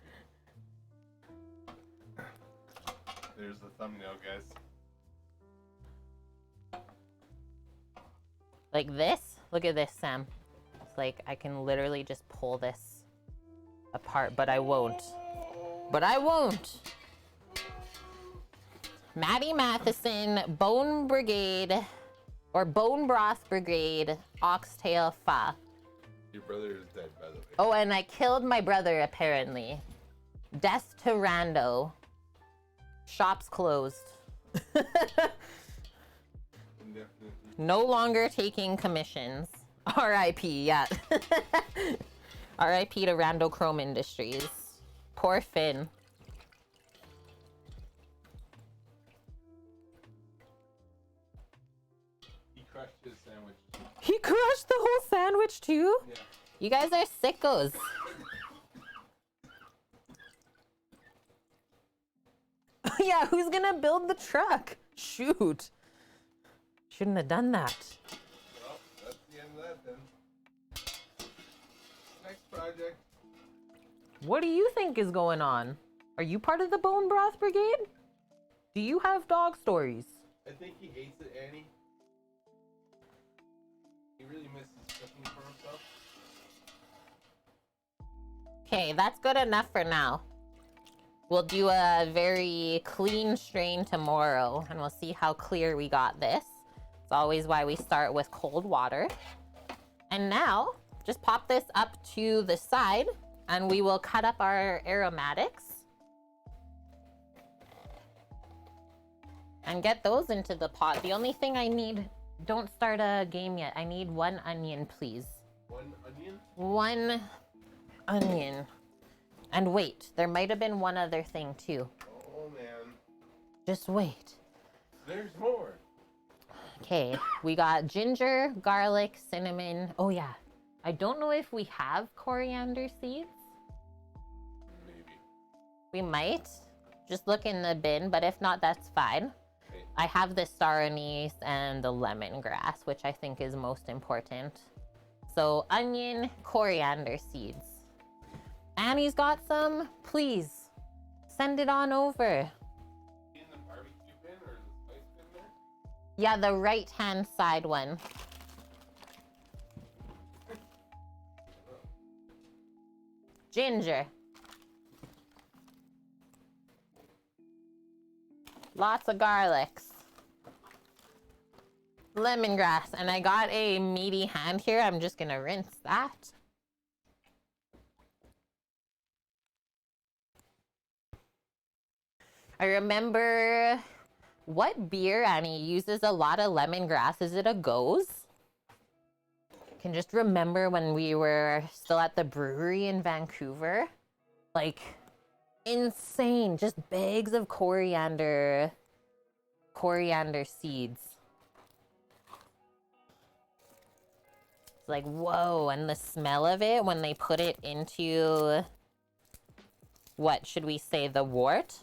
good. There's the thumbnail, guys. Like this? Look at this, Sam. It's like I can literally just pull this apart, but I won't. But I won't. Maddie Matheson, Bone Brigade, or Bone Broth Brigade, Oxtail Pho. Your brother is dead, by the way. Oh, and I killed my brother, apparently. Death to Rando. Shop's closed. Indefinitely. No longer taking commissions. R.I.P., yeah. R.I.P. to Rando Chrome Industries. Poor Finn. He crushed his sandwich. He crushed the whole sandwich too? Yeah. You guys are sickos. Yeah, who's gonna build the truck? Shoot. Shouldn't have done that. Well, that's the end of that then. Next project. What do you think is going on? Are you part of the Bone Broth Brigade? Do you have dog stories? I think he hates it, Annie. He really misses cooking for himself. Okay, that's good enough for now. We'll do a very clean strain tomorrow, and we'll see how clear we got this. It's always why we start with cold water. And now, just pop this up to the side and we will cut up our aromatics and get those into the pot. The only thing I need, don't start a game yet. I need 1 onion, please. 1 onion? 1 onion. And wait, there might have been one other thing too. Oh man. Just wait. There's more. Okay, we got ginger, garlic, cinnamon. Oh yeah, I don't know if we have coriander seeds. Maybe. We might. Just look in the bin, but if not, that's fine. Okay. I have the star anise and the lemongrass, which I think is most important. So onion, coriander seeds. Annie's got some. Please, send it on over. Yeah, the right-hand side one. Ginger. Lots of garlics. Lemongrass. And I got a meaty hand here. I'm just gonna rinse that. I remember... What beer, Annie, uses a lot of lemongrass? Is it a Goes? I can just remember when we were still at the brewery in Vancouver. Like, insane. Just bags of coriander seeds. It's like, whoa. And the smell of it when they put it into, what should we say, the wort?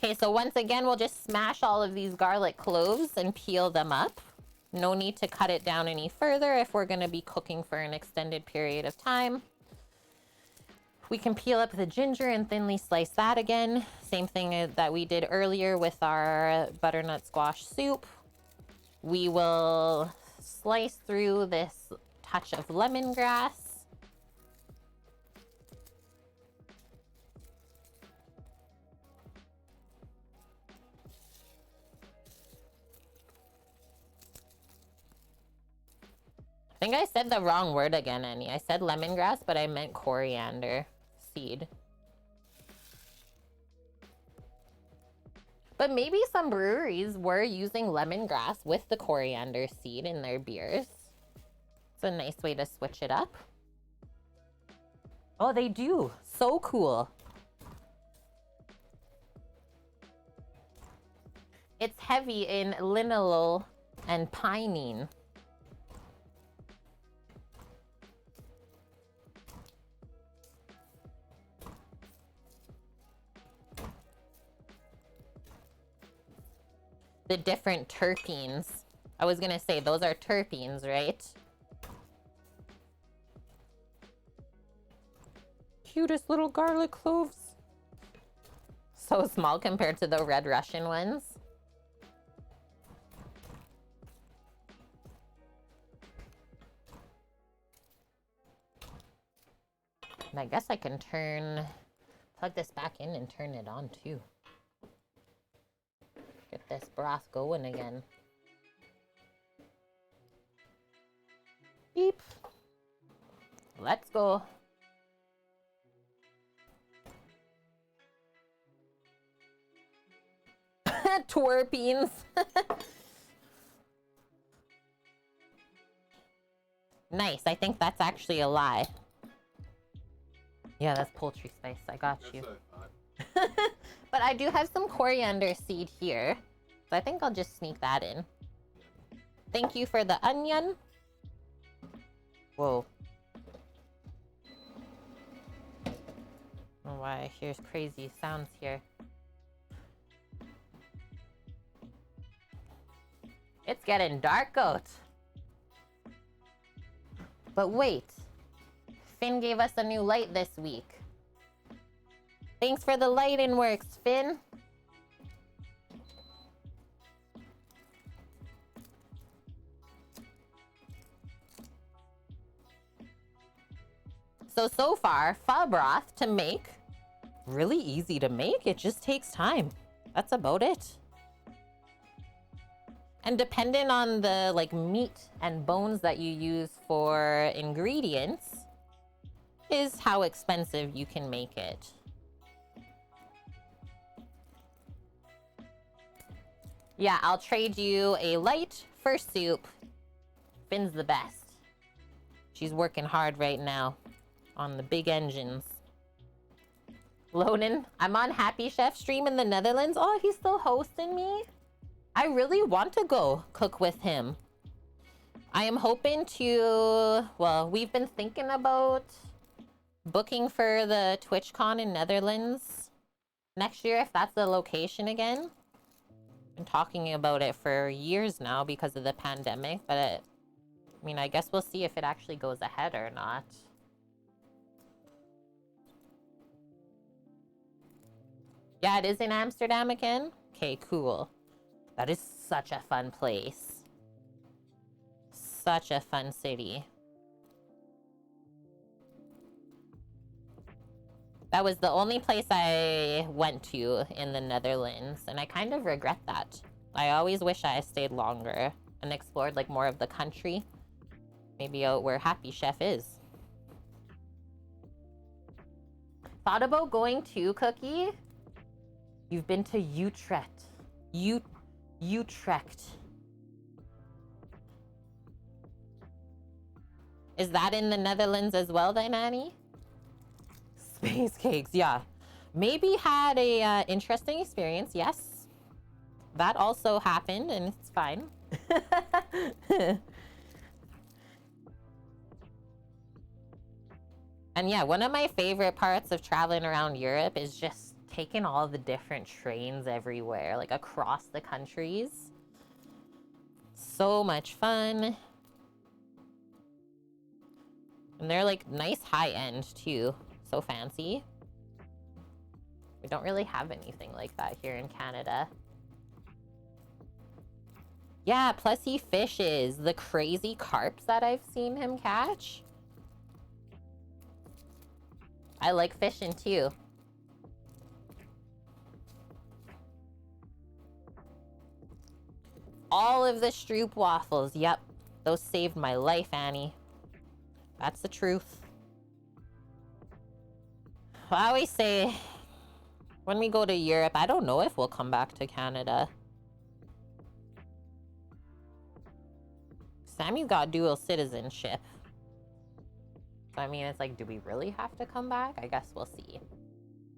Okay, so once again, we'll just smash all of these garlic cloves and peel them up. No need to cut it down any further if we're gonna be cooking for an extended period of time. We can peel up the ginger and thinly slice that again. Same thing that we did earlier with our butternut squash soup. We will slice through this touch of lemongrass. I think I said the wrong word again, Annie. I said lemongrass, but I meant coriander seed. But maybe some breweries were using lemongrass with the coriander seed in their beers. It's a nice way to switch it up. Oh, they do. So cool. It's heavy in linalool and pinene. The different terpenes. I was gonna say those are terpenes, right? Cutest little garlic cloves. So small compared to the Red Russian ones. And I guess I can plug this back in and turn it on too. Get this broth going again. Beep. Let's go. Twerpines. Nice. I think that's actually a lie. Yeah, that's poultry spice. I got you. But I do have some coriander seed here. So I think I'll just sneak that in. Thank you for the onion. Whoa. Oh, why I hear crazy sounds here. It's getting dark out. But wait. Finn gave us a new light this week. Thanks for the lighting works, Finn. So far, pho broth to make. Really easy to make. It just takes time. That's about it. And depending on the like meat and bones that you use for ingredients is how expensive you can make it. Yeah, I'll trade you a light for soup. Finn's the best. She's working hard right now on the big engines. Lonan, I'm on Happy Chef stream in the Netherlands. Oh, he's still hosting me? I really want to go cook with him. I am hoping to, well, we've been thinking about booking for the TwitchCon in Netherlands next year, if that's the location again. Been talking about it for years now because of the pandemic, but I mean, I guess we'll see if it actually goes ahead or not. Yeah, it is in Amsterdam again? Okay, cool. That is such a fun place. Such a fun city. That was the only place I went to in the Netherlands, and I kind of regret that. I always wish I stayed longer and explored like more of the country. Maybe out where Happy Chef is. Thought about going to Cookie? You've been to Utrecht. Utrecht. Is that in the Netherlands as well, then, Annie? Space cakes, yeah. Maybe had a interesting experience, yes. That also happened, and it's fine. And yeah, one of my favorite parts of traveling around Europe is just taking all the different trains everywhere, like across the countries. So much fun. And they're like nice high end too. So fancy. We don't really have anything like that here in Canada. Yeah, plus he fishes the crazy carps that I've seen him catch. I like fishing too. All of the Stroop waffles. Yep. Those saved my life, Annie. That's the truth. I always say, when we go to Europe, I don't know if we'll come back to Canada. Sammy's got dual citizenship. So, I mean, it's like, do we really have to come back? I guess we'll see.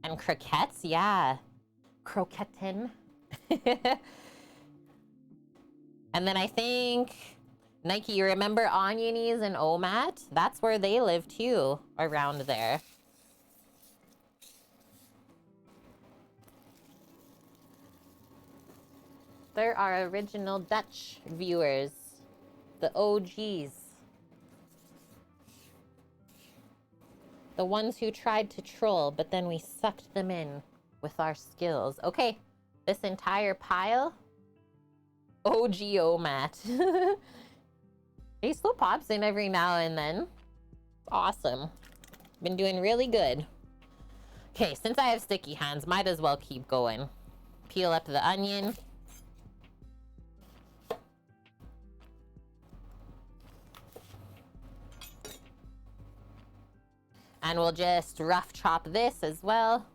And croquettes? Yeah. Croquetin. And then I think, Nike, you remember Onionies and Omat? That's where they live too, around there. There are original Dutch viewers, the OGs. The ones who tried to troll, but then we sucked them in with our skills. Okay, this entire pile, OG Matt. He still pops in every now and then. Awesome. Been doing really good. Okay, since I have sticky hands, might as well keep going. Peel up the onion. And we'll just rough chop this as well.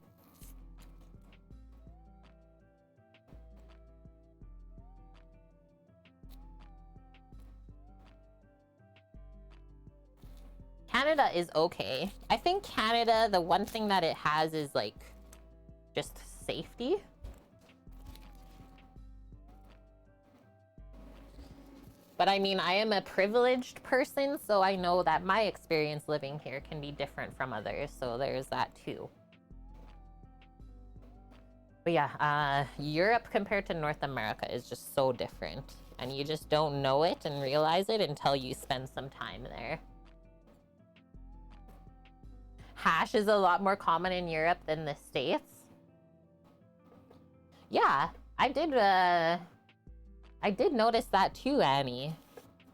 Canada is okay. I think Canada, the one thing that it has is like just safety. But I mean, I am a privileged person, so I know that my experience living here can be different from others. So there's that too. But yeah, Europe compared to North America is just so different. And you just don't know it and realize it until you spend some time there. Hash is a lot more common in Europe than the States. Yeah, I did notice that too, Annie.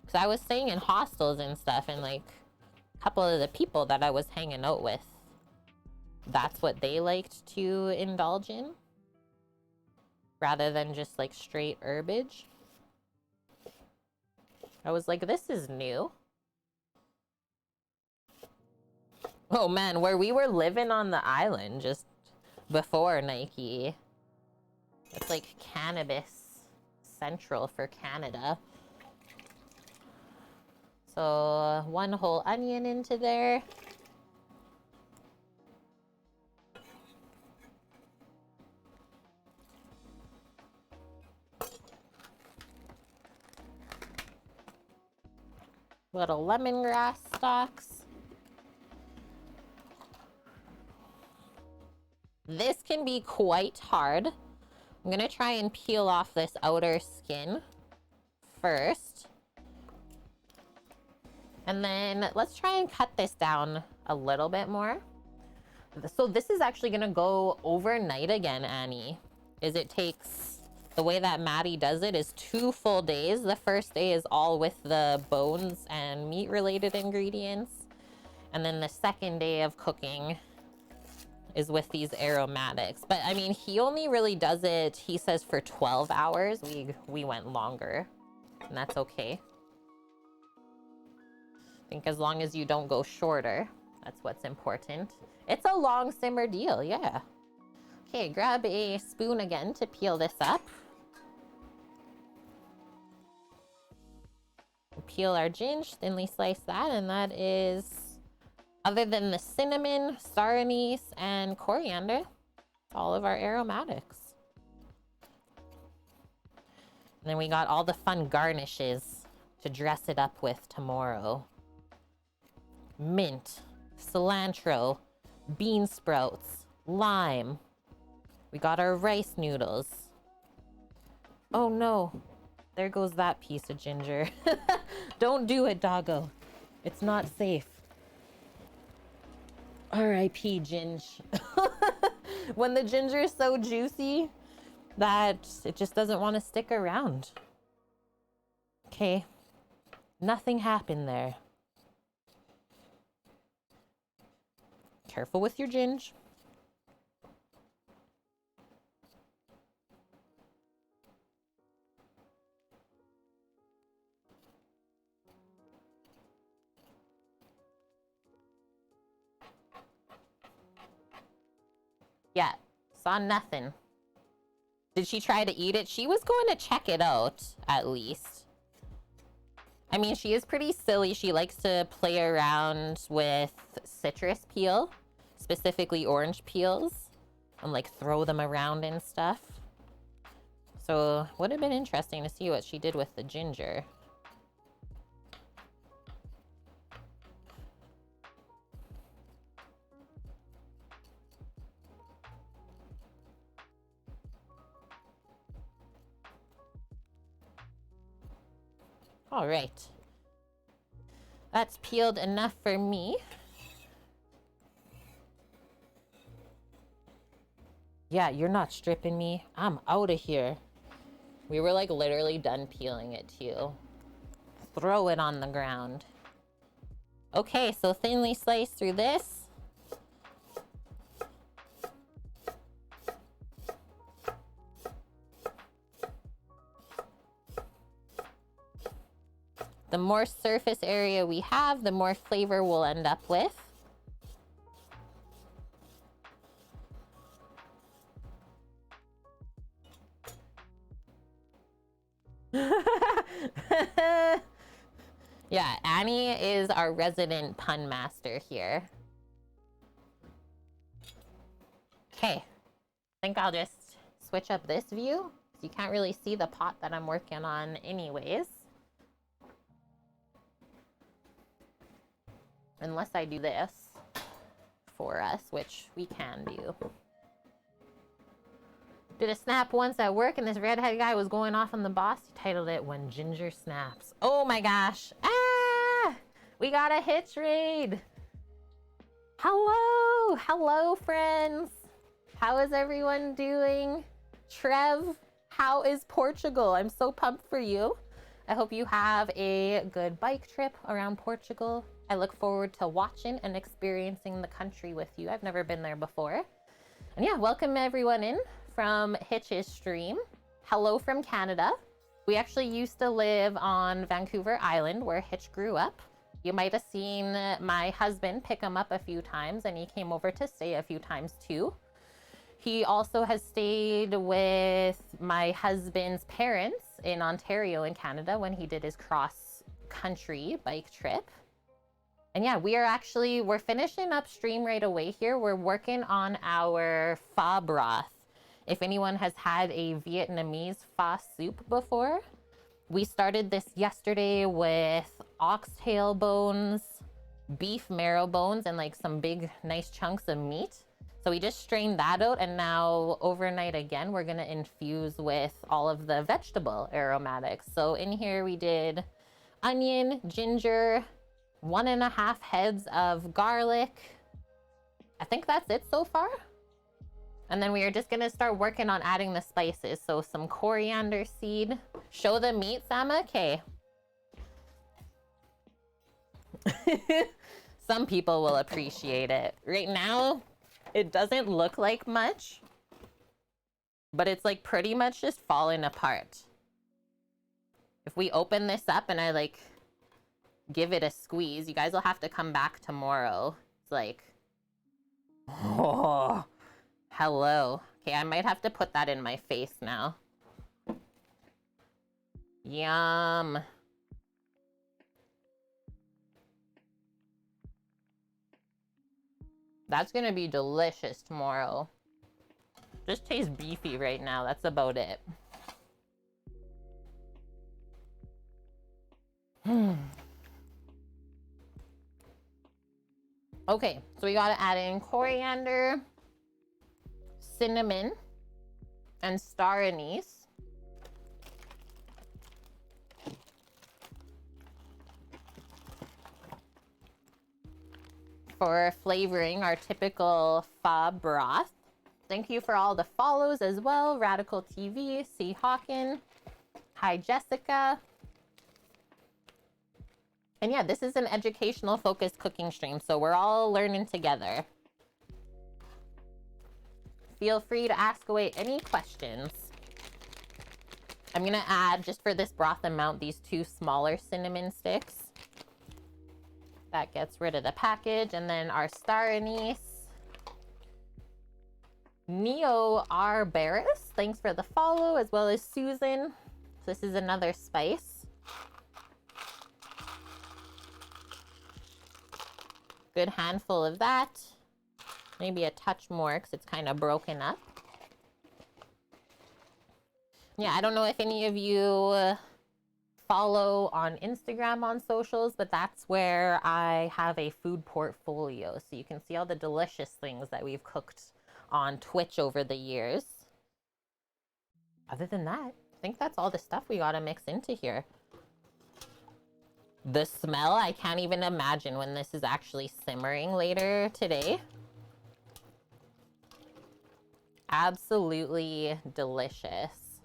Because I was staying in hostels and stuff, and like a couple of the people that I was hanging out with, that's what they liked to indulge in. Rather than just like straight herbage. I was like, this is new. Oh man, where we were living on the island just before Nike. It's like cannabis central for Canada. So 1 whole onion into there. Little lemongrass stalks. This can be quite hard. I'm gonna try and peel off this outer skin first. And then let's try and cut this down a little bit more. So this is actually gonna go overnight again, Annie. It takes, the way that Maddie does it is 2 full days. The first day is all with the bones and meat related ingredients. And then the second day of cooking is with these aromatics. But I mean, he only really does it, he says, for 12 hours. We went longer, and that's okay. I think as long as you don't go shorter, that's what's important. It's a long simmer deal, yeah. Okay, grab a spoon again to peel this up. Peel our ginger, thinly slice that, and that is, other than the cinnamon, star anise, and coriander, all of our aromatics. And then we got all the fun garnishes to dress it up with tomorrow. Mint, cilantro, bean sprouts, lime. We got our rice noodles. Oh no, there goes that piece of ginger. Don't do it, doggo. It's not safe. R.I.P. Ginge. When the ginger is so juicy that it just doesn't want to stick around. Okay, nothing happened there. Careful with your ginge. Yeah, saw nothing. Did she try to eat it? She was going to check it out, at least. I mean, she is pretty silly. She likes to play around with citrus peel, specifically orange peels, and like throw them around and stuff. So would have been interesting to see what she did with the ginger. All right. That's peeled enough for me. Yeah, you're not stripping me. I'm out of here. We were like literally done peeling it too. Throw it on the ground. Okay, so thinly sliced through this. The more surface area we have, the more flavor we'll end up with. Yeah, Annie is our resident pun master here. Okay, I think I'll just switch up this view. You can't really see the pot that I'm working on anyways. Unless I do this for us, which we can do. Did a snap once at work and this redhead guy was going off on the boss. He titled it When Ginger Snaps. Oh my gosh. Ah! We got a hitch raid. Hello. Hello, friends. How is everyone doing? Trev, how is Portugal? I'm so pumped for you. I hope you have a good bike trip around Portugal. I look forward to watching and experiencing the country with you. I've never been there before. And yeah, welcome everyone in from Hitch's stream. Hello from Canada. We actually used to live on Vancouver Island where Hitch grew up. You might have seen my husband pick him up a few times, and he came over to stay a few times too. He also has stayed with my husband's parents in Ontario in Canada when he did his cross-country bike trip. And yeah, we're finishing upstream right away here. We're working on our pho broth. If anyone has had a Vietnamese pho soup before, we started this yesterday with oxtail bones, beef marrow bones, and like some big, nice chunks of meat. So we just strained that out, and now overnight again, we're gonna infuse with all of the vegetable aromatics. So in here we did onion, ginger, 1.5 heads of garlic. I think that's it so far. And then we are just gonna start working on adding the spices. So some coriander seed. Show the meat, Sama? Okay. Some people will appreciate it. Right now, it doesn't look like much, but it's like pretty much just falling apart. If we open this up and I like give it a squeeze, you guys will have to come back tomorrow. It's like, oh, hello. Okay, I might have to put that in my face now. Yum. That's gonna be delicious tomorrow. Just tastes beefy right now. That's about it. Okay, so we gotta add in coriander, cinnamon, and star anise. For flavoring our typical pho broth. Thank you for all the follows as well. Radical TV, C. Hawken, hi Jessica. And yeah, this is an educational focused cooking stream, so we're all learning together. Feel free to ask away any questions. I'm gonna add, just for this broth amount, these 2 smaller cinnamon sticks. That gets rid of the package. And then our star anise. Neo R. Barris, thanks for the follow, as well as Susan. So this is another spice. Good handful of that. Maybe a touch more because it's kind of broken up. Yeah, I don't know if any of you follow on Instagram on socials, but that's where I have a food portfolio. So you can see all the delicious things that we've cooked on Twitch over the years. Other than that, I think that's all the stuff we gotta mix into here. The smell, I can't even imagine when this is actually simmering later today. Absolutely delicious.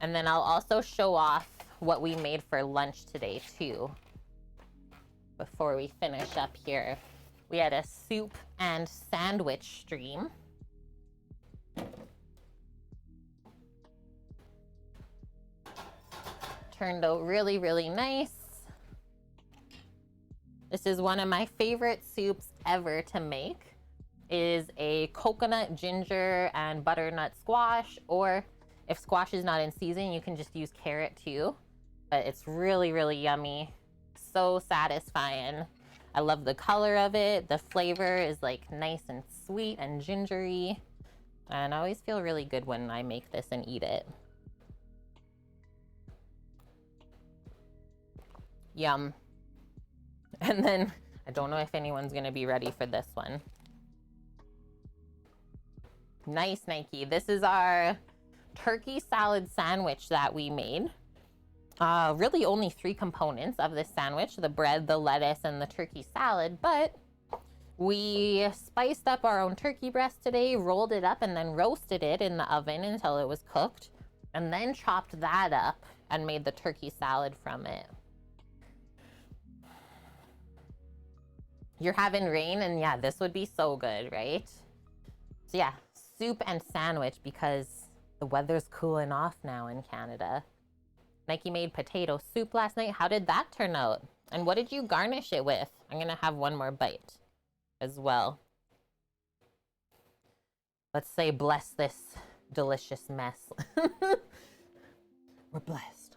And then I'll also show off what we made for lunch today too. Before we finish up here, we had a soup and sandwich stream. Turned out really, really nice. This is one of my favorite soups ever to make. Is a coconut, ginger, and butternut squash, or if squash is not in season, you can just use carrot too. But it's really, really yummy. So satisfying. I love the color of it. The flavor is like nice and sweet and gingery. And I always feel really good when I make this and eat it. Yum. And then, I don't know if anyone's gonna be ready for this one. Nice, Nike. This is our turkey salad sandwich that we made. Really only 3 components of this sandwich, the bread, the lettuce, and the turkey salad, but we spiced up our own turkey breast today, rolled it up, and then roasted it in the oven until it was cooked, and then chopped that up and made the turkey salad from it. You're having rain, and yeah, this would be so good, right? So yeah, soup and sandwich because the weather's cooling off now in Canada. Nike made potato soup last night. How did that turn out? And what did you garnish it with? I'm gonna have one more bite as well. Let's say bless this delicious mess. We're blessed.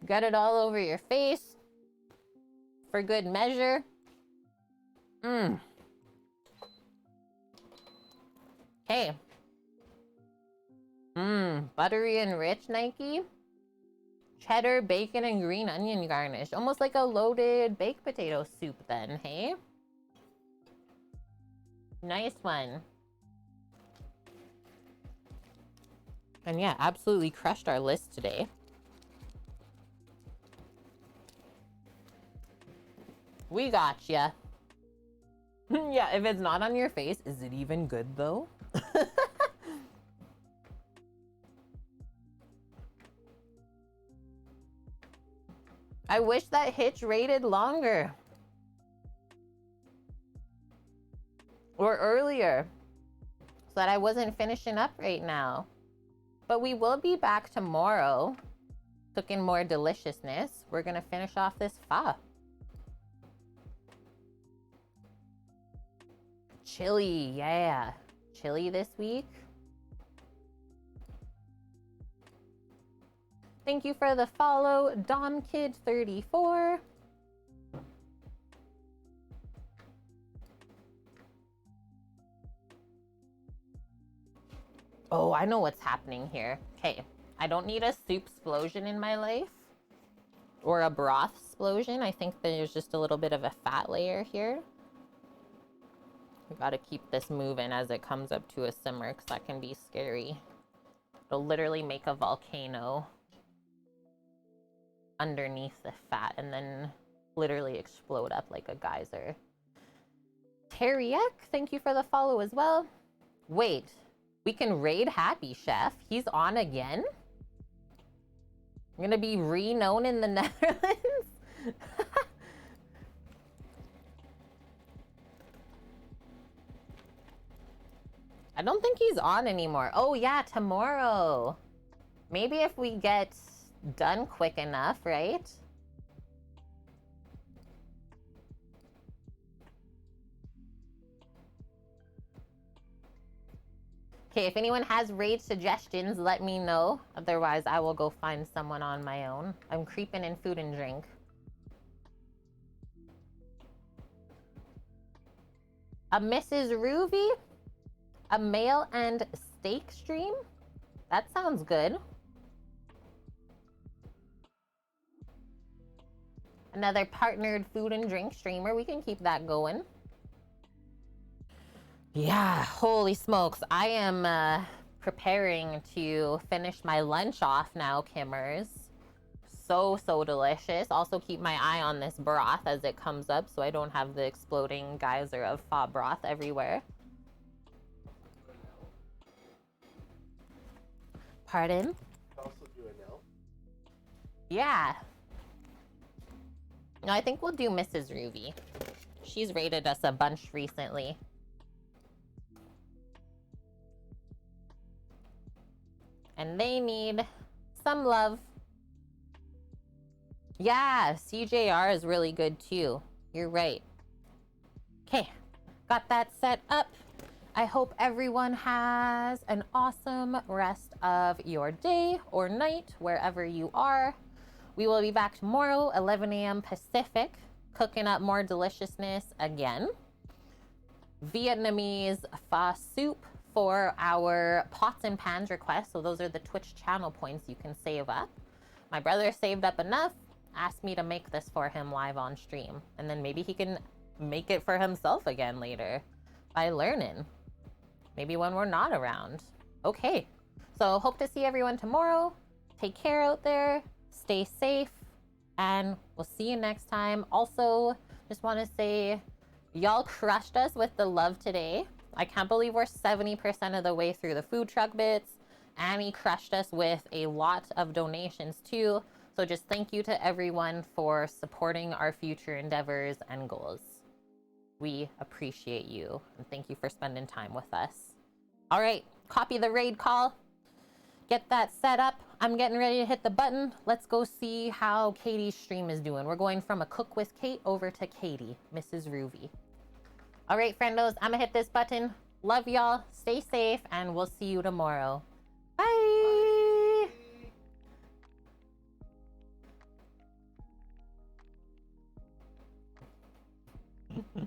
Get it all over your face for good measure. Okay. Buttery and rich Nike. Cheddar, bacon, and green onion garnish. Almost like a loaded baked potato soup then, hey? Nice one. And yeah, absolutely crushed our list today. We gotcha. Yeah, if it's not on your face, is it even good though? I wish that hitch rated longer. Or earlier. So that I wasn't finishing up right now. But we will be back tomorrow. Cooking more deliciousness. We're gonna finish off this pho. Chili, yeah. Chili this week. Thank you for the follow, DomKid34. Oh, I know what's happening here. Okay, I don't need a soup explosion in my life. Or a broth explosion. I think there's just a little bit of a fat layer here. We gotta keep this moving as it comes up to a simmer, because that can be scary. It'll literally make a volcano underneath the fat and then literally explode up like a geyser. Teriak, thank you for the follow as well. Wait, we can raid Happy Chef. He's on again? I'm gonna be re-known in the Netherlands? I don't think he's on anymore. Oh yeah, tomorrow. Maybe if we get done quick enough, right? Okay, if anyone has raid suggestions, let me know. Otherwise, I will go find someone on my own. I'm creeping in food and drink. A Mrs. Ruby? A mail and steak stream? That sounds good. Another partnered food and drink streamer. We can keep that going. Yeah, holy smokes. I am preparing to finish my lunch off now, Kimmers. So delicious. Also keep my eye on this broth as it comes up so I don't have the exploding geyser of pho broth everywhere. Pardon? Also do an L. Yeah. No, I think we'll do Mrs. Ruby. She's rated us a bunch recently. And they need some love. Yeah, CJR is really good too. You're right. Okay, got that set up. I hope everyone has an awesome rest of your day or night, wherever you are. We will be back tomorrow, 11 a.m. Pacific, cooking up more deliciousness again. Vietnamese pho soup for our pots and pans request. So those are the Twitch channel points you can save up. My brother saved up enough, asked me to make this for him live on stream. And then maybe he can make it for himself again later by learning. Maybe when we're not around. Okay, so hope to see everyone tomorrow. Take care out there, stay safe, and we'll see you next time. Also, just want to say, y'all crushed us with the love today. I can't believe we're 70% of the way through the food truck bits. Annie crushed us with a lot of donations too. So just thank you to everyone for supporting our future endeavors and goals. We appreciate you and thank you for spending time with us. All right, copy the raid call. Get that set up. I'm getting ready to hit the button. Let's go see how Katie's stream is doing. We're going from a cook with Kate over to Katie, Mrs. Ruby. All right, friendos, I'm gonna hit this button. Love y'all. Stay safe, and we'll see you tomorrow. Bye. Bye.